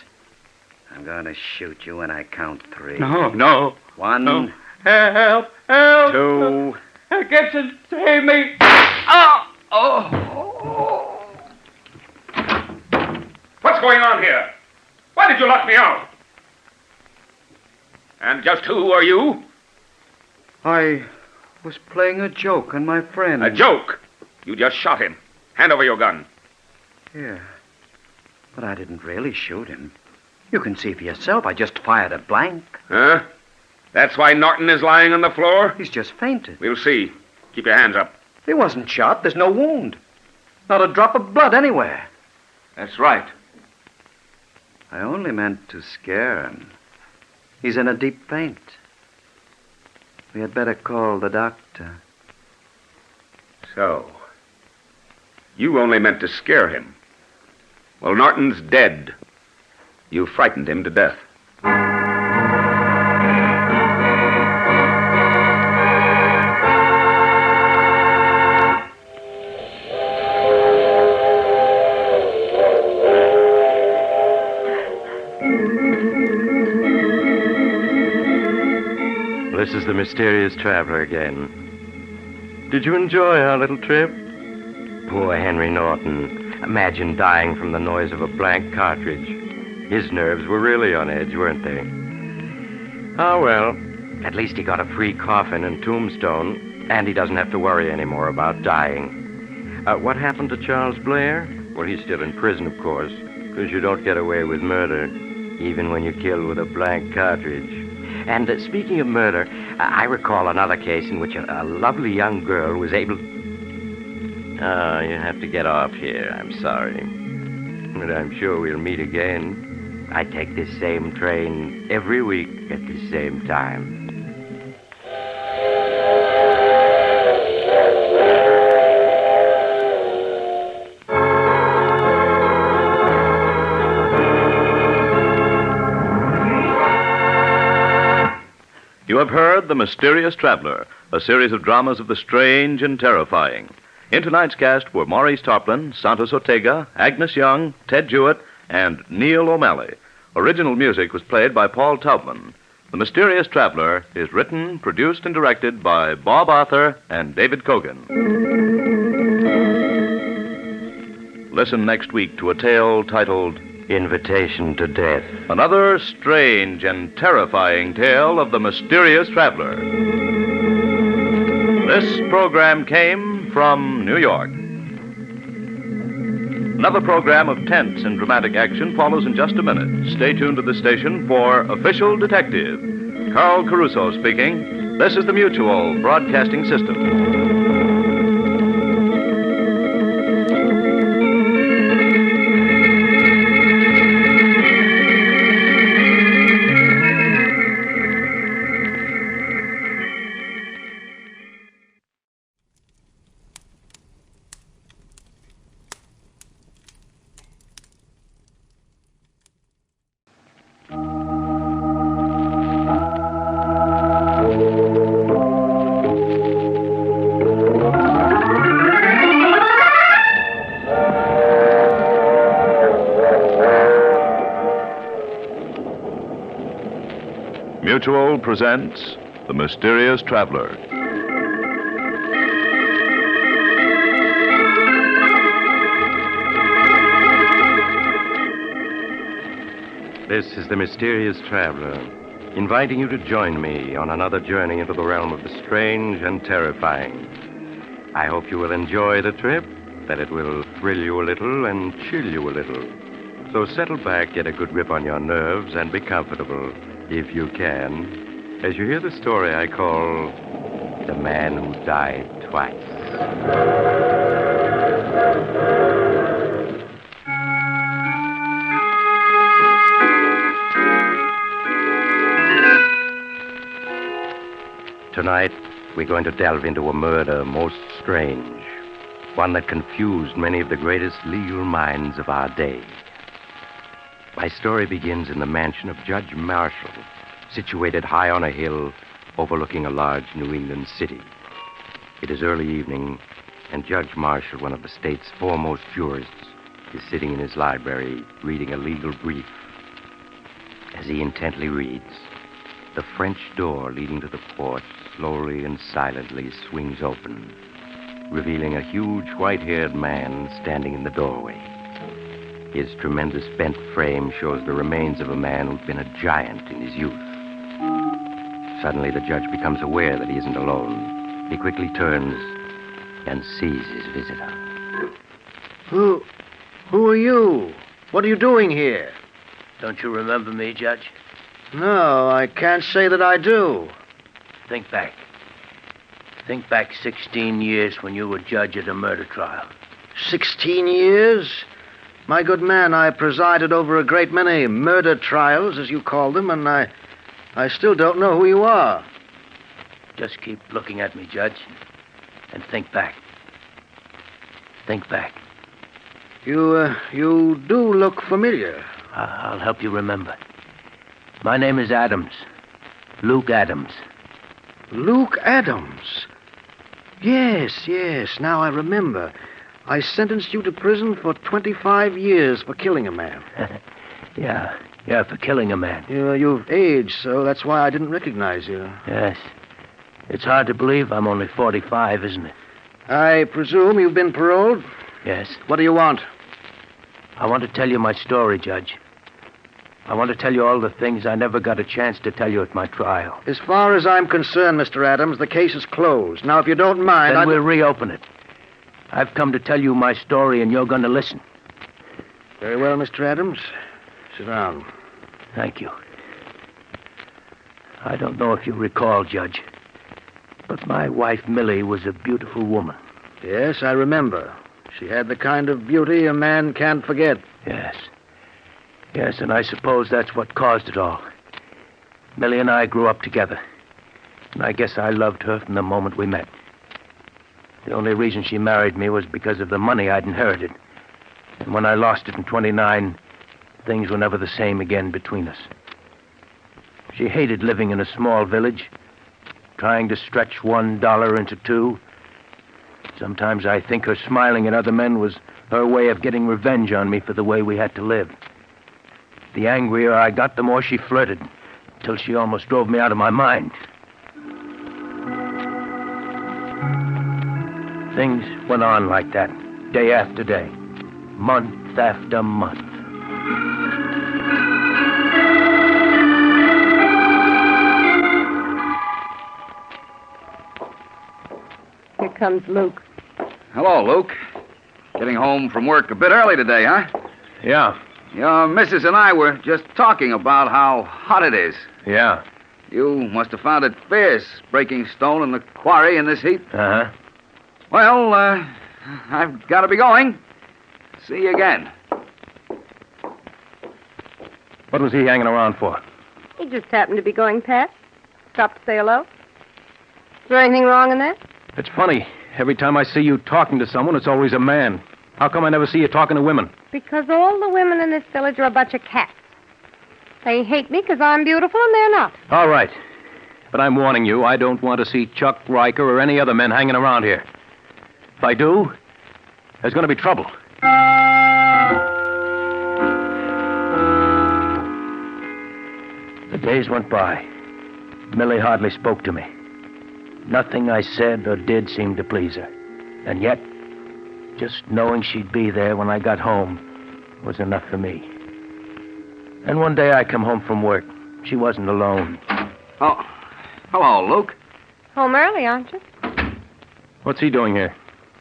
I'm going to shoot you when I count 3. No. 1. No. Help! 2. Gibson, save me! What's going on here? Why did you lock me out? And just who are you? I was playing a joke on my friend. A joke? You just shot him. Hand over your gun. Yeah. But I didn't really shoot him. You can see for yourself. I just fired a blank. Huh? That's why Norton is lying on the floor? He's just fainted. We'll see. Keep your hands up. He wasn't shot. There's no wound. Not a drop of blood anywhere. That's right. I only meant to scare him. He's in a deep faint. We had better call the doctor. So, you only meant to scare him. Well, Norton's dead. You frightened him to death. This is the mysterious traveler again. Did you enjoy our little trip? Poor Henry Norton. Imagine dying from the noise of a blank cartridge. His nerves were really on edge, weren't they? Oh, well, at least he got a free coffin and tombstone, and he doesn't have to worry anymore about dying. What happened to Charles Blair? Well, he's still in prison, of course, because you don't get away with murder, even when you kill with a blank cartridge. And speaking of murder, I recall another case in which a lovely young girl was able... Oh, you have to get off here. I'm sorry. But I'm sure we'll meet again. I take this same train every week at the same time. You have heard The Mysterious Traveler, a series of dramas of the strange and terrifying. In tonight's cast were Maurice Tarplin, Santos Ortega, Agnes Young, Ted Jewett, and Neal O'Malley. Original music was played by Paul Taubman. The Mysterious Traveler is written, produced, and directed by Bob Arthur and David Kogan. Listen next week to a tale titled Invitation to Death. Another strange and terrifying tale of the Mysterious Traveler. This program came from New York. Another program of tense and dramatic action follows in just a minute. Stay tuned to the station for Official Detective. Carl Caruso speaking. This is the Mutual Broadcasting System. Mutual presents The Mysterious Traveler. This is The Mysterious Traveler, inviting you to join me on another journey into the realm of the strange and terrifying. I hope you will enjoy the trip, that it will thrill you a little and chill you a little. So settle back, get a good grip on your nerves, and be comfortable, if you can, as you hear the story I call The Man Who Died Twice. Tonight, we're going to delve into a murder most strange, one that confused many of the greatest legal minds of our day. My story begins in the mansion of Judge Marshall, situated high on a hill overlooking a large New England city. It is early evening, and Judge Marshall, one of the state's foremost jurists, is sitting in his library reading a legal brief. As he intently reads, the French door leading to the porch slowly and silently swings open, revealing a huge white-haired man standing in the doorway. His tremendous bent frame shows the remains of a man who'd been a giant in his youth. Suddenly, the judge becomes aware that he isn't alone. He quickly turns and sees his visitor. Who are you? What are you doing here? Don't you remember me, Judge? No, I can't say that I do. Think back. Think back 16 years when you were judge at a murder trial. 16 years? My good man, I presided over a great many murder trials, as you call them, and I still don't know who you are. Just keep looking at me, Judge, and think back. Think back. You do look familiar. I'll help you remember. My name is Adams. Luke Adams. Luke Adams? Yes, now I remember. I sentenced you to prison for 25 years for killing a man. Yeah, for killing a man. You've aged, so that's why I didn't recognize you. Yes. It's hard to believe I'm only 45, isn't it? I presume you've been paroled? Yes. What do you want? I want to tell you my story, Judge. I want to tell you all the things I never got a chance to tell you at my trial. As far as I'm concerned, Mr. Adams, the case is closed. Now, if you don't mind, Then we'll reopen it. I've come to tell you my story, and you're going to listen. Very well, Mr. Adams. Sit down. Thank you. I don't know if you recall, Judge, but my wife, Millie, was a beautiful woman. Yes, I remember. She had the kind of beauty a man can't forget. Yes. Yes, and I suppose that's what caused it all. Millie and I grew up together, and I guess I loved her from the moment we met. The only reason she married me was because of the money I'd inherited. And when I lost it in 29, things were never the same again between us. She hated living in a small village, trying to stretch $1 into $2. Sometimes I think her smiling at other men was her way of getting revenge on me for the way we had to live. The angrier I got, the more she flirted, till she almost drove me out of my mind. Things went on like that, day after day, month after month. Here comes Luke. Hello, Luke. Getting home from work a bit early today, huh? Yeah. Your missus and I were just talking about how hot it is. Yeah. You must have found it fierce, breaking stone in the quarry in this heat. Uh-huh. Well, I've got to be going. See you again. What was he hanging around for? He just happened to be going past. Stopped to say hello. Is there anything wrong in that? It's funny. Every time I see you talking to someone, it's always a man. How come I never see you talking to women? Because all the women in this village are a bunch of cats. They hate me because I'm beautiful and they're not. All right. But I'm warning you, I don't want to see Chuck, Riker, or any other men hanging around here. If I do, there's going to be trouble. The days went by. Millie hardly spoke to me. Nothing I said or did seemed to please her. And yet, just knowing she'd be there when I got home was enough for me. And one day I come home from work. She wasn't alone. Oh, hello, Luke. Home early, aren't you? What's he doing here?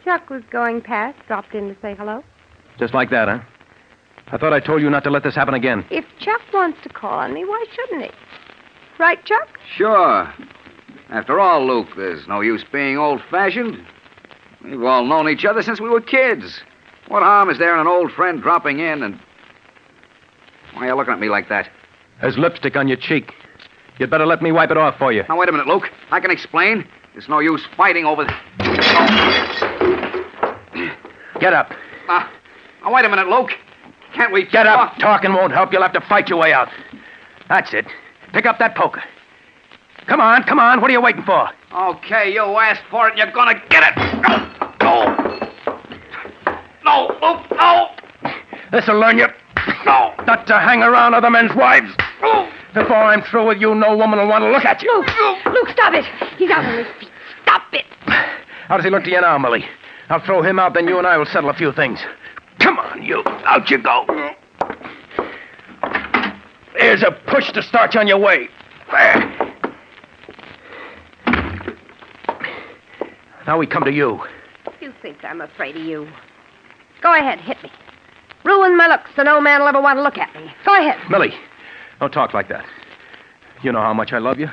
Chuck was going past, dropped in to say hello. Just like that, huh? I thought I told you not to let this happen again. If Chuck wants to call on me, why shouldn't he? Right, Chuck? Sure. After all, Luke, there's no use being old-fashioned. We've all known each other since we were kids. What harm is there in an old friend dropping in and... Why are you looking at me like that? There's lipstick on your cheek. You'd better let me wipe it off for you. Now, wait a minute, Luke. I can explain. There's no use fighting over... Get up. Now, wait a minute, Luke. Can't we... Get up. Talking won't help. You'll have to fight your way out. That's it. Pick up that poker. Come on, come on. What are you waiting for? Okay, you asked for it, and you're gonna get it. No. No, Luke, no. This'll learn you. No. Not to hang around other men's wives. Before I'm through with you, no woman will want to look at you. Luke, stop it. He's out on his feet. Stop it. How does he look to you now, Millie? I'll throw him out, then you and I will settle a few things. Come on, you. Out you go. Here's a push to start you on your way. There. Now we come to you. You think I'm afraid of you. Go ahead, hit me. Ruin my looks so no man will ever want to look at me. Go ahead. Millie, don't talk like that. You know how much I love you.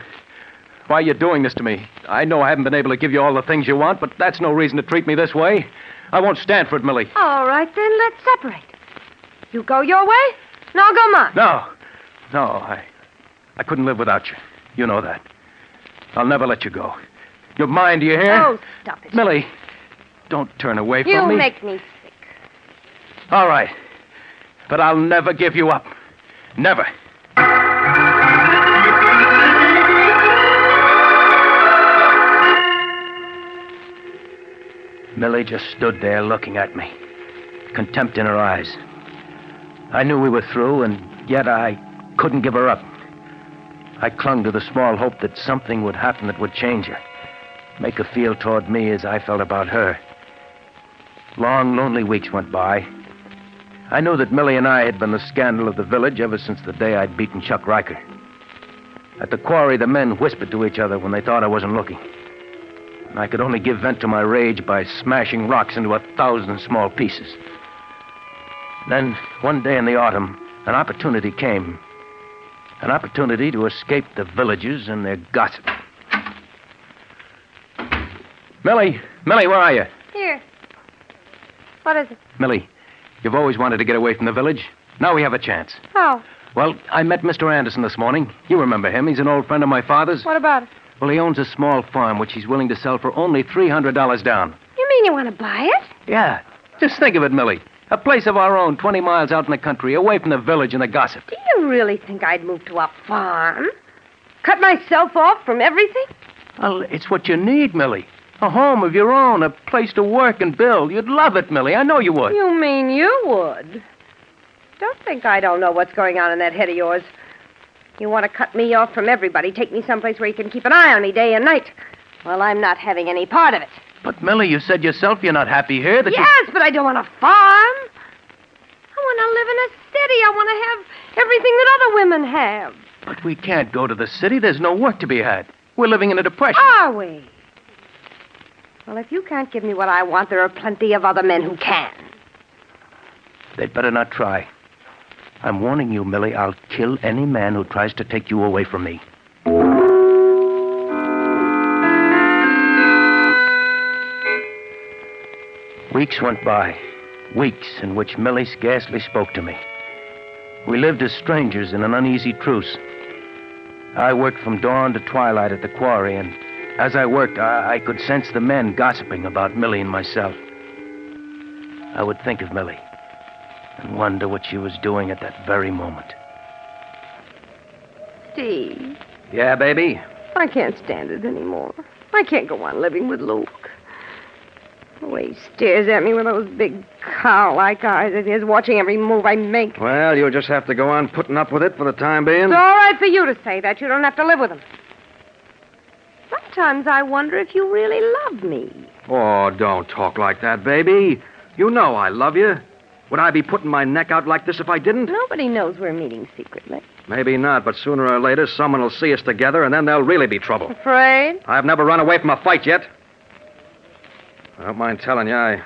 Why are you doing this to me? I know I haven't been able to give you all the things you want, but that's no reason to treat me this way. I won't stand for it, Millie. All right, then, let's separate. You go your way, and I'll go mine. No, I couldn't live without you. You know that. I'll never let you go. You're mine, do you hear? Oh, stop it. Millie, don't turn away from me. You make me sick. All right. But I'll never give you up. Never. Millie just stood there looking at me, contempt in her eyes. I knew we were through, and yet I couldn't give her up. I clung to the small hope that something would happen that would change her, make her feel toward me as I felt about her. Long, lonely weeks went by. I knew that Millie and I had been the scandal of the village ever since the day I'd beaten Chuck Riker. At the quarry, the men whispered to each other when they thought I wasn't looking. And I could only give vent to my rage by smashing rocks into 1,000 small pieces. Then, one day in the autumn, an opportunity came. An opportunity to escape the villagers and their gossip. Millie, where are you? Here. What is it? Millie, you've always wanted to get away from the village. Now we have a chance. How? Well, I met Mr. Anderson this morning. You remember him. He's an old friend of my father's. What about it? Well, he owns a small farm which he's willing to sell for only $300 down. You mean you want to buy it? Yeah. Just think of it, Millie. A place of our own, 20 miles out in the country, away from the village and the gossip. Do you really think I'd move to a farm? Cut myself off from everything? Well, it's what you need, Millie. A home of your own, a place to work and build. You'd love it, Millie. I know you would. You mean you would? Don't think I don't know what's going on in that head of yours. You want to cut me off from everybody, take me someplace where you can keep an eye on me day and night. Well, I'm not having any part of it. But, Millie, you said yourself you're not happy here. Yes, but I don't want a farm. I want to live in a city. I want to have everything that other women have. But we can't go to the city. There's no work to be had. We're living in a depression. Are we? Well, if you can't give me what I want, there are plenty of other men who can. They'd better not try. I'm warning you, Millie, I'll kill any man who tries to take you away from me. Weeks went by. Weeks in which Millie scarcely spoke to me. We lived as strangers in an uneasy truce. I worked from dawn to twilight at the quarry, and as I worked, I could sense the men gossiping about Millie and myself. I would think of Millie and wonder what she was doing at that very moment. Steve, Yeah, baby? I can't stand it anymore. I can't go on living with Luke. The way he stares at me with those big cow-like eyes of his, watching every move I make. Well, you'll just have to go on putting up with it for the time being. It's all right for you to say that. You don't have to live with him. Sometimes I wonder if you really love me. Oh, don't talk like that, baby. You know I love you. Would I be putting my neck out like this if I didn't? Nobody knows we're meeting secretly. Maybe not, but sooner or later someone will see us together, and then there'll really be trouble. Afraid? I've never run away from a fight yet. I don't mind telling you, I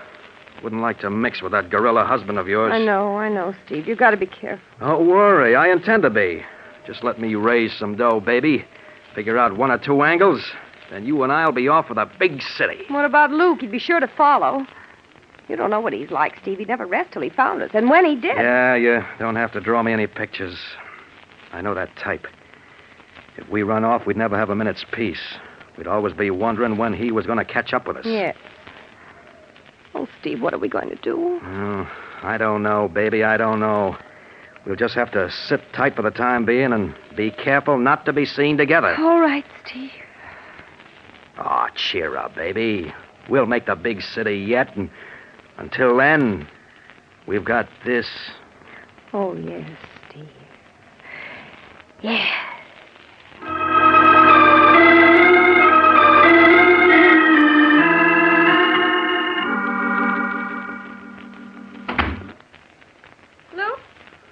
wouldn't like to mix with that gorilla husband of yours. I know, Steve. You got to be careful. Don't worry, I intend to be. Just let me raise some dough, baby. Figure out one or two angles, then you and I'll be off for the big city. What about Luke? He'd be sure to follow. You don't know what he's like, Steve. He'd never rest till he found us. And when he did... Yeah, you don't have to draw me any pictures. I know that type. If we run off, we'd never have a minute's peace. We'd always be wondering when he was going to catch up with us. Yes. Oh, Steve, what are we going to do? Oh, I don't know, baby. I don't know. We'll just have to sit tight for the time being and be careful not to be seen together. All right, Steve. Oh, cheer up, baby. We'll make the big city yet, and until then, we've got this. Oh, yes, Steve. Yeah.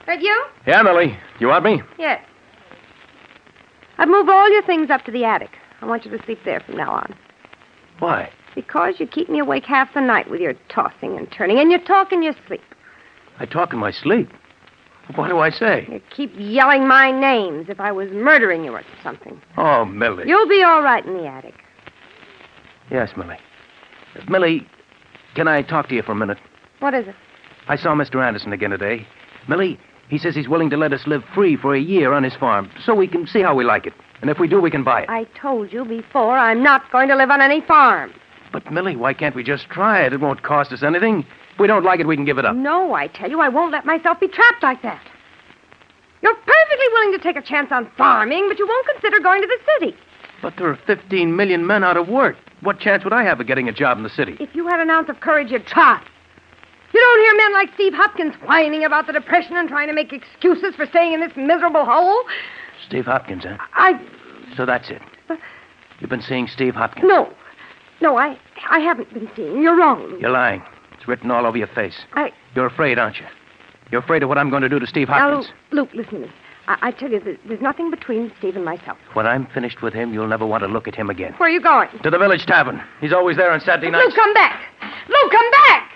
That you? Yeah, Millie. You want me? Yes. I've moved all your things up to the attic. I want you to sleep there from now on. Why? Because you keep me awake half the night with your tossing and turning, and you talk in your sleep. I talk in my sleep. What do I say? You keep yelling my names if I was murdering you or something. Oh, Millie. You'll be all right in the attic. Yes, Millie. Millie, can I talk to you for a minute? What is it? I saw Mr. Anderson again today. Millie, he says he's willing to let us live free for a year on his farm so we can see how we like it. And if we do, we can buy it. I told you before I'm not going to live on any farm. But, Millie, why can't we just try it? It won't cost us anything. If we don't like it, we can give it up. No, I tell you, I won't let myself be trapped like that. You're perfectly willing to take a chance on farming, but you won't consider going to the city. But there are 15 million men out of work. What chance would I have of getting a job in the city? If you had an ounce of courage, you'd try. You don't hear men like Steve Hopkins whining about the Depression and trying to make excuses for staying in this miserable hole. Steve Hopkins, huh? So that's it. You've been seeing Steve Hopkins? No, I haven't been seeing. You're wrong, Luke. You're lying. It's written all over your face. You're afraid, aren't you? You're afraid of what I'm going to do to Steve Hopkins. Now, Luke, listen to me. I tell you, there's nothing between Steve and myself. When I'm finished with him, you'll never want to look at him again. Where are you going? To the village tavern. He's always there on Saturday nights. Luke, come back! Luke, come back!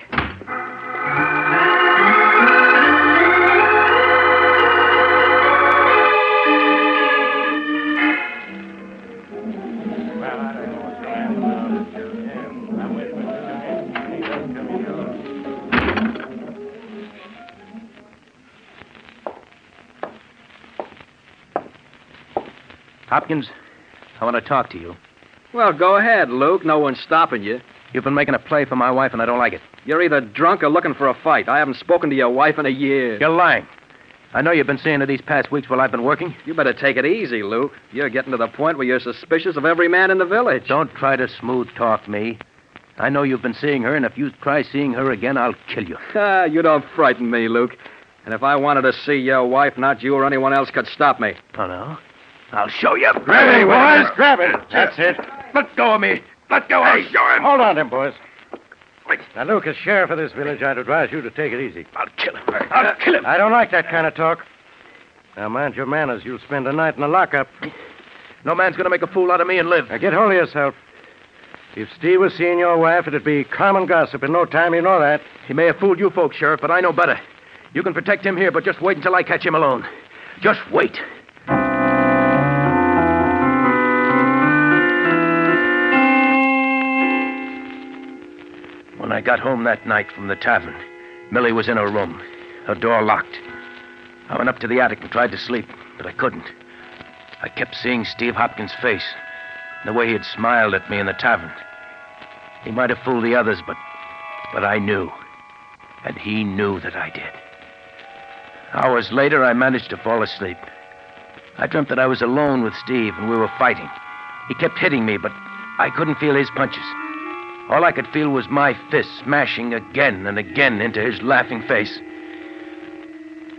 Hopkins, I want to talk to you. Well, go ahead, Luke. No one's stopping you. You've been making a play for my wife, and I don't like it. You're either drunk or looking for a fight. I haven't spoken to your wife in a year. You're lying. I know you've been seeing her these past weeks while I've been working. You better take it easy, Luke. You're getting to the point where you're suspicious of every man in the village. Don't try to smooth talk me. I know you've been seeing her, and if you try seeing her again, I'll kill you. You don't frighten me, Luke. And if I wanted to see your wife, not you or anyone else could stop me. Oh, no? I'll show you. Grab it, boys. Grab it. That's it. Let go of me. Let go of me. Hold on, then, boys. Now, Luke, as sheriff of this village, I'd advise you to take it easy. I'll kill him. I'll kill him. I don't like that kind of talk. Now, mind your manners. You'll spend a night in a lockup. No man's going to make a fool out of me and live. Now, get hold of yourself. If Steve was seeing your wife, it'd be common gossip in no time. You know that. He may have fooled you folks, Sheriff, but I know better. You can protect him here, but just wait until I catch him alone. Just wait. When I got home that night from the tavern, Millie was in her room, her door locked. I went up to the attic and tried to sleep, but I couldn't. I kept seeing Steve Hopkins' face, the way he had smiled at me in the tavern. He might have fooled the others, but I knew. And he knew that I did. Hours later, I managed to fall asleep. I dreamt that I was alone with Steve and we were fighting. He kept hitting me, but I couldn't feel his punches. All I could feel was my fist smashing again and again into his laughing face.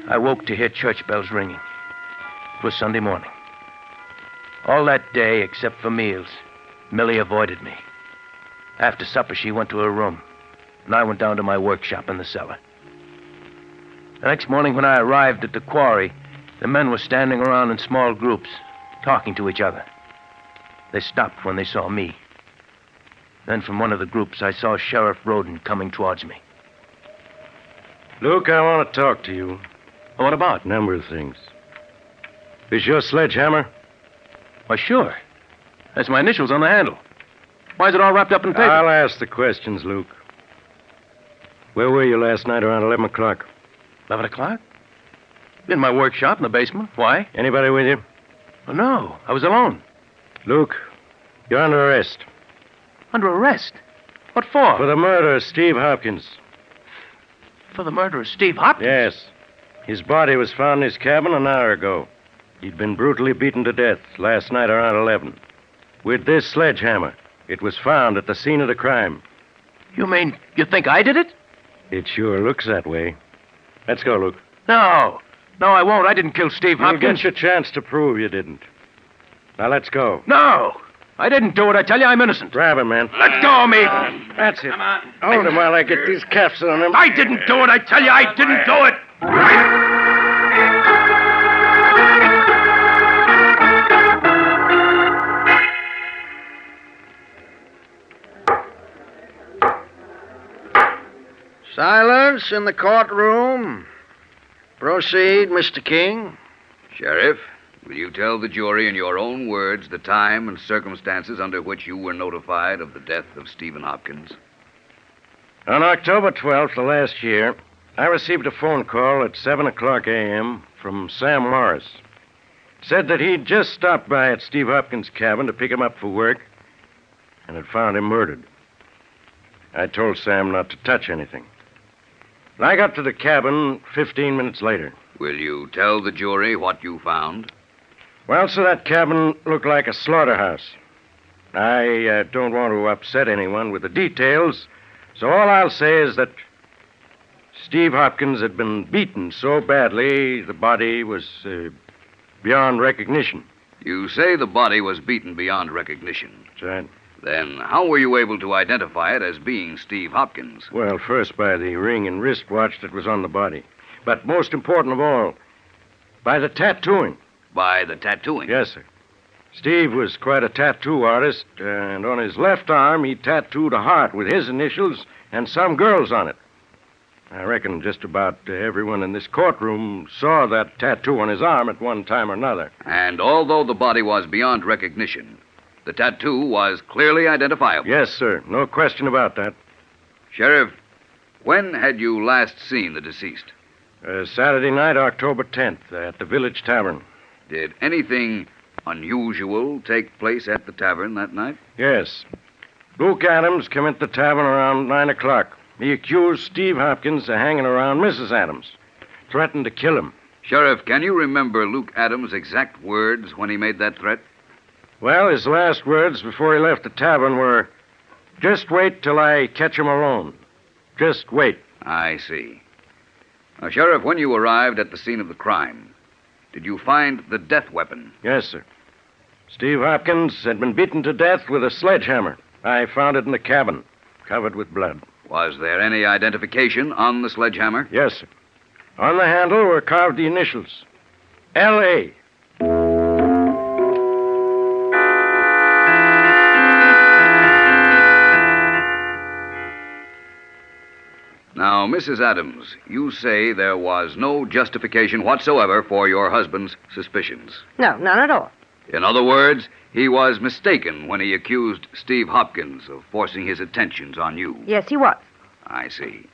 I woke to hear church bells ringing. It was Sunday morning. All that day, except for meals, Millie avoided me. After supper, she went to her room, and I went down to my workshop in the cellar. The next morning, when I arrived at the quarry, the men were standing around in small groups, talking to each other. They stopped when they saw me. Then from one of the groups, I saw Sheriff Roden coming towards me. Luke, I want to talk to you. What about? A number of things. Is your sledgehammer? Why, sure. That's my initials on the handle. Why is it all wrapped up in paper? I'll ask the questions, Luke. Where were you last night around 11 o'clock? 11 o'clock? In my workshop in the basement. Why? Anybody with you? Well, no, I was alone. Luke, you're under arrest. Under arrest? What for? For the murder of Steve Hopkins. For the murder of Steve Hopkins? Yes. His body was found in his cabin an hour ago. He'd been brutally beaten to death last night around 11. With this sledgehammer. It was found at the scene of the crime. You mean you think I did it? It sure looks that way. Let's go, Luke. No. No, I won't. I didn't kill Steve Hopkins. You'll get your chance to prove you didn't. Now, let's go. No. I didn't do it. I tell you, I'm innocent. Grab him, man. Let go of me. That's it. Come on. Hold him while I get these cuffs on him. I didn't do it. I tell you, I didn't do it. Silence in the courtroom. Proceed, Mr. King. Sheriff, will you tell the jury in your own words the time and circumstances under which you were notified of the death of Stephen Hopkins? On October 12th of last year, I received a phone call at 7 o'clock a.m. from Sam Morris. Said that he'd just stopped by at Steve Hopkins' cabin to pick him up for work and had found him murdered. I told Sam not to touch anything. I got to the cabin 15 minutes later. Will you tell the jury what you found? Well, sir, that cabin looked like a slaughterhouse. I don't want to upset anyone with the details, so all I'll say is that Steve Hopkins had been beaten so badly the body was beyond recognition. You say the body was beaten beyond recognition. That's right. Then how were you able to identify it as being Steve Hopkins? Well, first by the ring and wristwatch that was on the body. But most important of all, by the tattooing. By the tattooing? Yes, sir. Steve was quite a tattoo artist, and on his left arm he tattooed a heart with his initials and some girls on it. I reckon just about everyone in this courtroom saw that tattoo on his arm at one time or another. And although the body was beyond recognition, the tattoo was clearly identifiable. Yes, sir. No question about that. Sheriff, when had you last seen the deceased? Saturday night, October 10th, at the village tavern. Did anything unusual take place at the tavern that night? Yes. Luke Adams came into the tavern around 9 o'clock. He accused Steve Hopkins of hanging around Mrs. Adams, threatened to kill him. Sheriff, can you remember Luke Adams' exact words when he made that threat? Well, his last words before he left the tavern were, "Just wait till I catch him alone. Just wait." I see. Now, Sheriff, when you arrived at the scene of the crime, did you find the death weapon? Yes, sir. Steve Hopkins had been beaten to death with a sledgehammer. I found it in the cabin, covered with blood. Was there any identification on the sledgehammer? Yes, sir. On the handle were carved the initials, L.A. Now, Mrs. Adams, you say there was no justification whatsoever for your husband's suspicions. No, none at all. In other words, he was mistaken when he accused Steve Hopkins of forcing his attentions on you. Yes, he was. I see.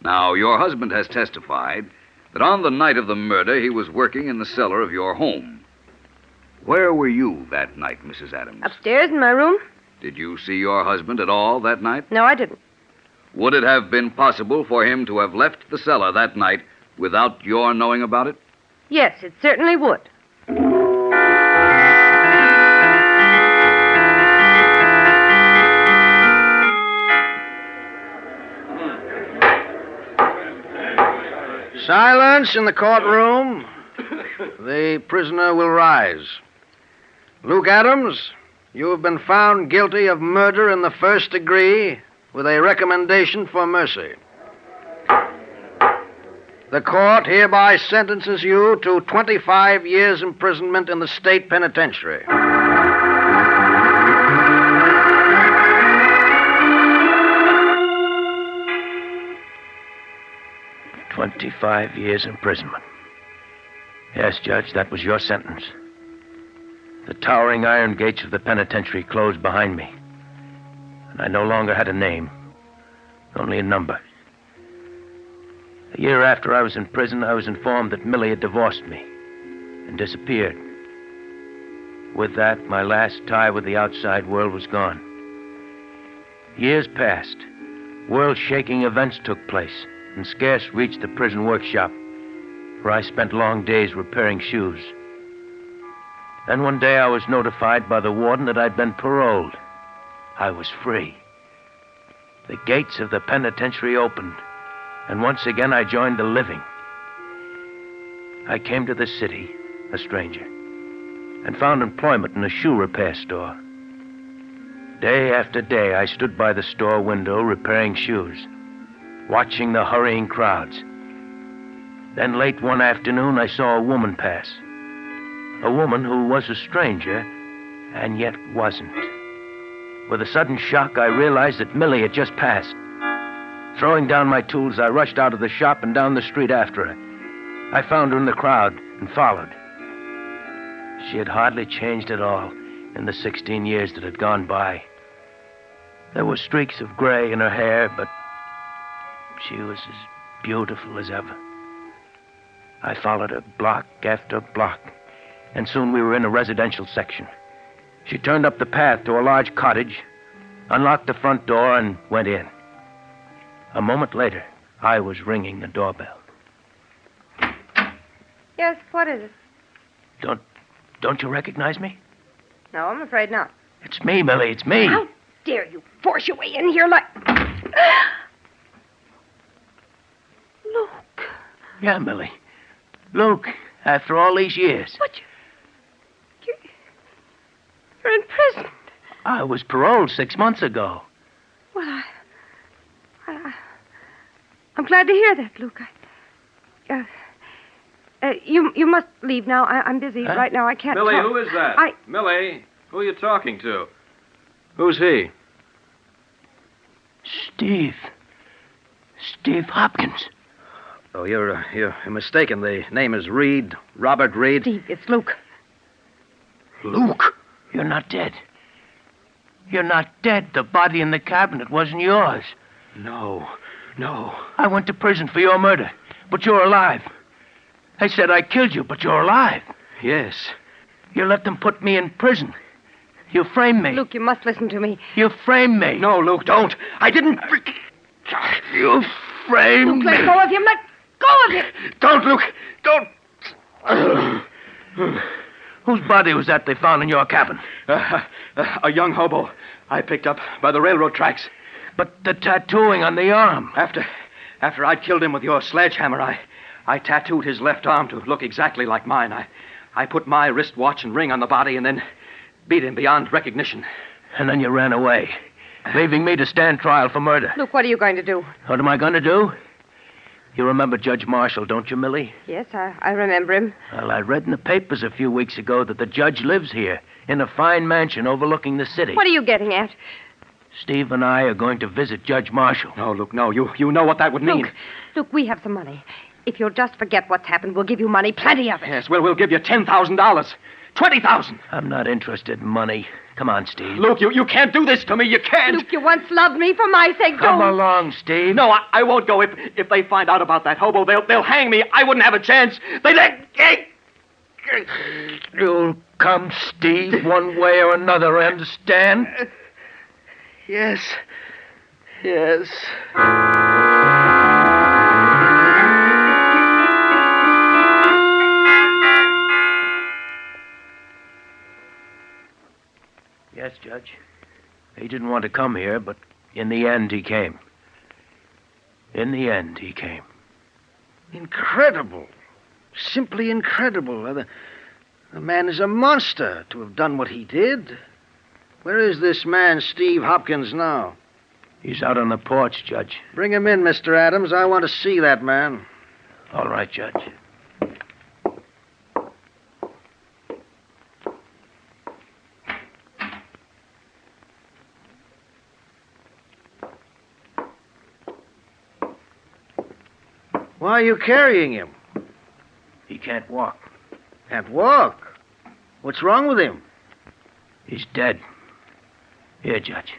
Now, your husband has testified that on the night of the murder, he was working in the cellar of your home. Where were you that night, Mrs. Adams? Upstairs in my room? Did you see your husband at all that night? No, I didn't. Would it have been possible for him to have left the cellar that night without your knowing about it? Yes, it certainly would. Silence in the courtroom. The prisoner will rise. Luke Adams, you have been found guilty of murder in the first degree with a recommendation for mercy. The court hereby sentences you to 25 years imprisonment in the state penitentiary. 25 years imprisonment. Yes, Judge, that was your sentence. The towering iron gates of the penitentiary closed behind me, and I no longer had a name, only a number. A year after I was in prison, I was informed that Millie had divorced me and disappeared. With that, my last tie with the outside world was gone. Years passed. World-shaking events took place and scarce reached the prison workshop, where I spent long days repairing shoes. Then one day I was notified by the warden that I'd been paroled. I was free. The gates of the penitentiary opened, and once again I joined the living. I came to the city, a stranger, and found employment in a shoe repair store. Day after day, I stood by the store window repairing shoes, watching the hurrying crowds. Then late one afternoon, I saw a woman pass. A woman who was a stranger, and yet wasn't. With a sudden shock, I realized that Millie had just passed. Throwing down my tools, I rushed out of the shop and down the street after her. I found her in the crowd and followed. She had hardly changed at all in the 16 years that had gone by. There were streaks of gray in her hair, but she was as beautiful as ever. I followed her block after block, and soon we were in a residential section. She turned up the path to a large cottage, unlocked the front door, and went in. A moment later, I was ringing the doorbell. Yes, what is it? Don't you recognize me? No, I'm afraid not. It's me, Millie, it's me. How dare you force your way in here like... Luke. Yeah, Millie. Luke, after all these years. But you're in prison. I was paroled 6 months ago. Well, I'm glad to hear that, Luke. You must leave now. I'm busy right now. I can't Millie, talk. who is that? Millie, who are you talking to? Who's he? Steve Hopkins. Oh, you're mistaken. The name is Reed, Robert Reed. Steve, it's Luke. Luke? You're not dead. You're not dead. The body in the cabinet wasn't yours. No. I went to prison for your murder, but you're alive. They said I killed you, but you're alive. Yes. You let them put me in prison. You framed me. Luke, you must listen to me. You framed me. No, Luke, don't. I didn't... You framed Luke, me. let go of him. Let go of him. Don't, Luke. Don't. Whose body was that they found in your cabin? A young hobo I picked up by the railroad tracks. But the tattooing on the arm. After I'd killed him with your sledgehammer, I tattooed his left arm to look exactly like mine. I put my wristwatch and ring on the body and then beat him beyond recognition. And then you ran away, leaving me to stand trial for murder. Luke, what are you going to do? What am I going to do? You remember Judge Marshall, don't you, Millie? Yes, I remember him. Well, I read in the papers a few weeks ago that the judge lives here, in a fine mansion overlooking the city. What are you getting at? Steve and I are going to visit Judge Marshall. No, Luke, no. You know what that would mean. Luke, we have some money. If you'll just forget what's happened, we'll give you money, plenty of it. Yes, well, we'll give you $10,000. 20,000. I'm not interested in money. Come on, Steve. Luke, you can't do this to me. You can't. Luke, you once loved me. For my sake, Come don't. along, Steve. No, I won't go. If they find out about that hobo, they'll hang me. I wouldn't have a chance. You'll come, Steve, one way or another, understand? Yes. Yes, Judge. He didn't want to come here, but in the end he came. Incredible. Simply incredible. The man is a monster to have done what he did. Where is this man, Steve Hopkins, now? He's out on the porch, Judge. Bring him in, Mr. Adams. I want to see that man. All right, Judge. Why are you carrying him? He can't walk. Can't walk? What's wrong with him? He's dead. Here, Judge.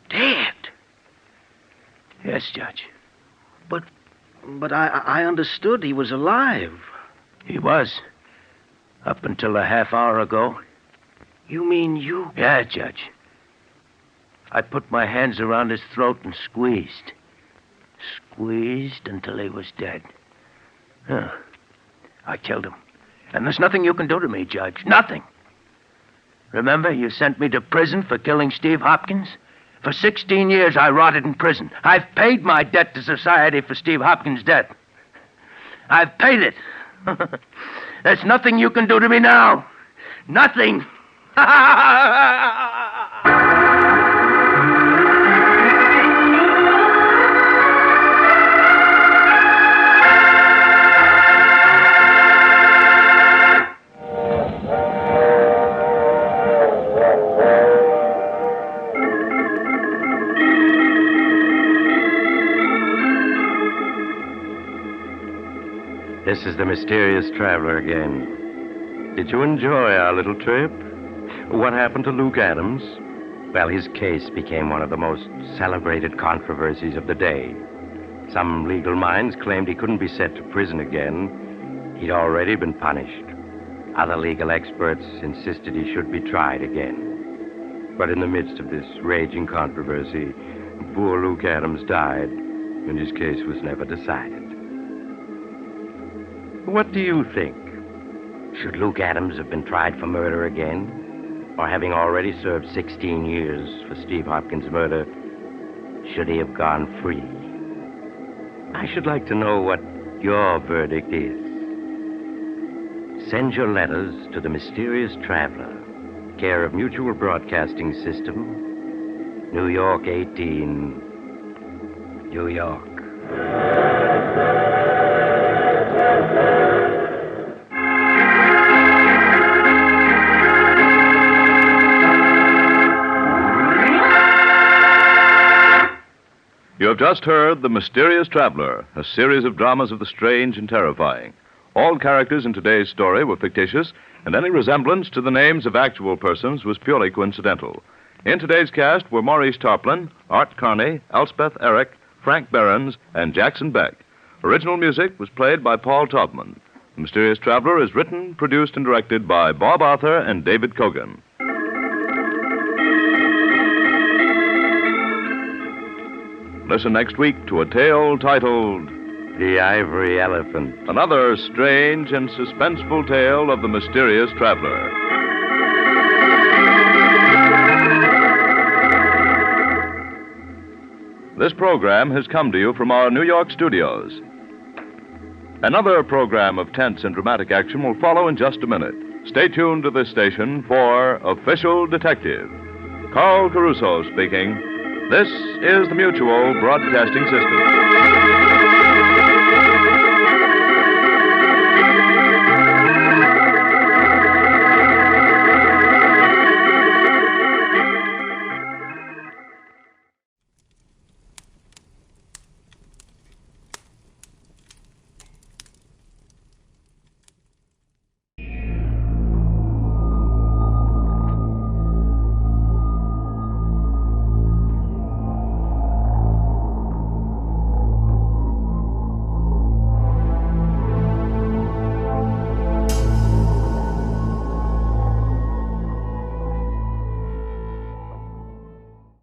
Dead? Yes, Judge. But I understood he was alive. He was. Up until a half hour ago. You mean you... Yeah, Judge. I put my hands around his throat and squeezed. Squeezed until he was dead. I killed him. And there's nothing you can do to me, Judge. Nothing. Remember, you sent me to prison for killing Steve Hopkins? For 16 years, I rotted in prison. I've paid my debt to society for Steve Hopkins' death. I've paid it. There's nothing you can do to me now. Nothing. This is the mysterious traveler again. Did you enjoy our little trip? What happened to Luke Adams? Well, his case became one of the most celebrated controversies of the day. Some legal minds claimed he couldn't be sent to prison again. He'd already been punished. Other legal experts insisted he should be tried again. But in the midst of this raging controversy, poor Luke Adams died, and his case was never decided. What do you think? Should Luke Adams have been tried for murder again? Or having already served 16 years for Steve Hopkins' murder, should he have gone free? I should like to know what your verdict is. Send your letters to the Mysterious Traveler, care of Mutual Broadcasting System, New York 18, New York. You have just heard The Mysterious Traveler, a series of dramas of the strange and terrifying. All characters in today's story were fictitious, and any resemblance to the names of actual persons was purely coincidental. In today's cast were Maurice Tarplin, Art Carney, Elspeth Eric, Frank Behrens, and Jackson Beck. Original music was played by Paul Taubman. The Mysterious Traveler is written, produced, and directed by Bob Arthur and David Kogan. Listen next week to a tale titled The Ivory Elephant. Another strange and suspenseful tale of the mysterious traveler. This program has come to you from our New York studios. Another program of tense and dramatic action will follow in just a minute. Stay tuned to this station for Official Detective. Carl Caruso speaking. This is the Mutual Broadcasting System.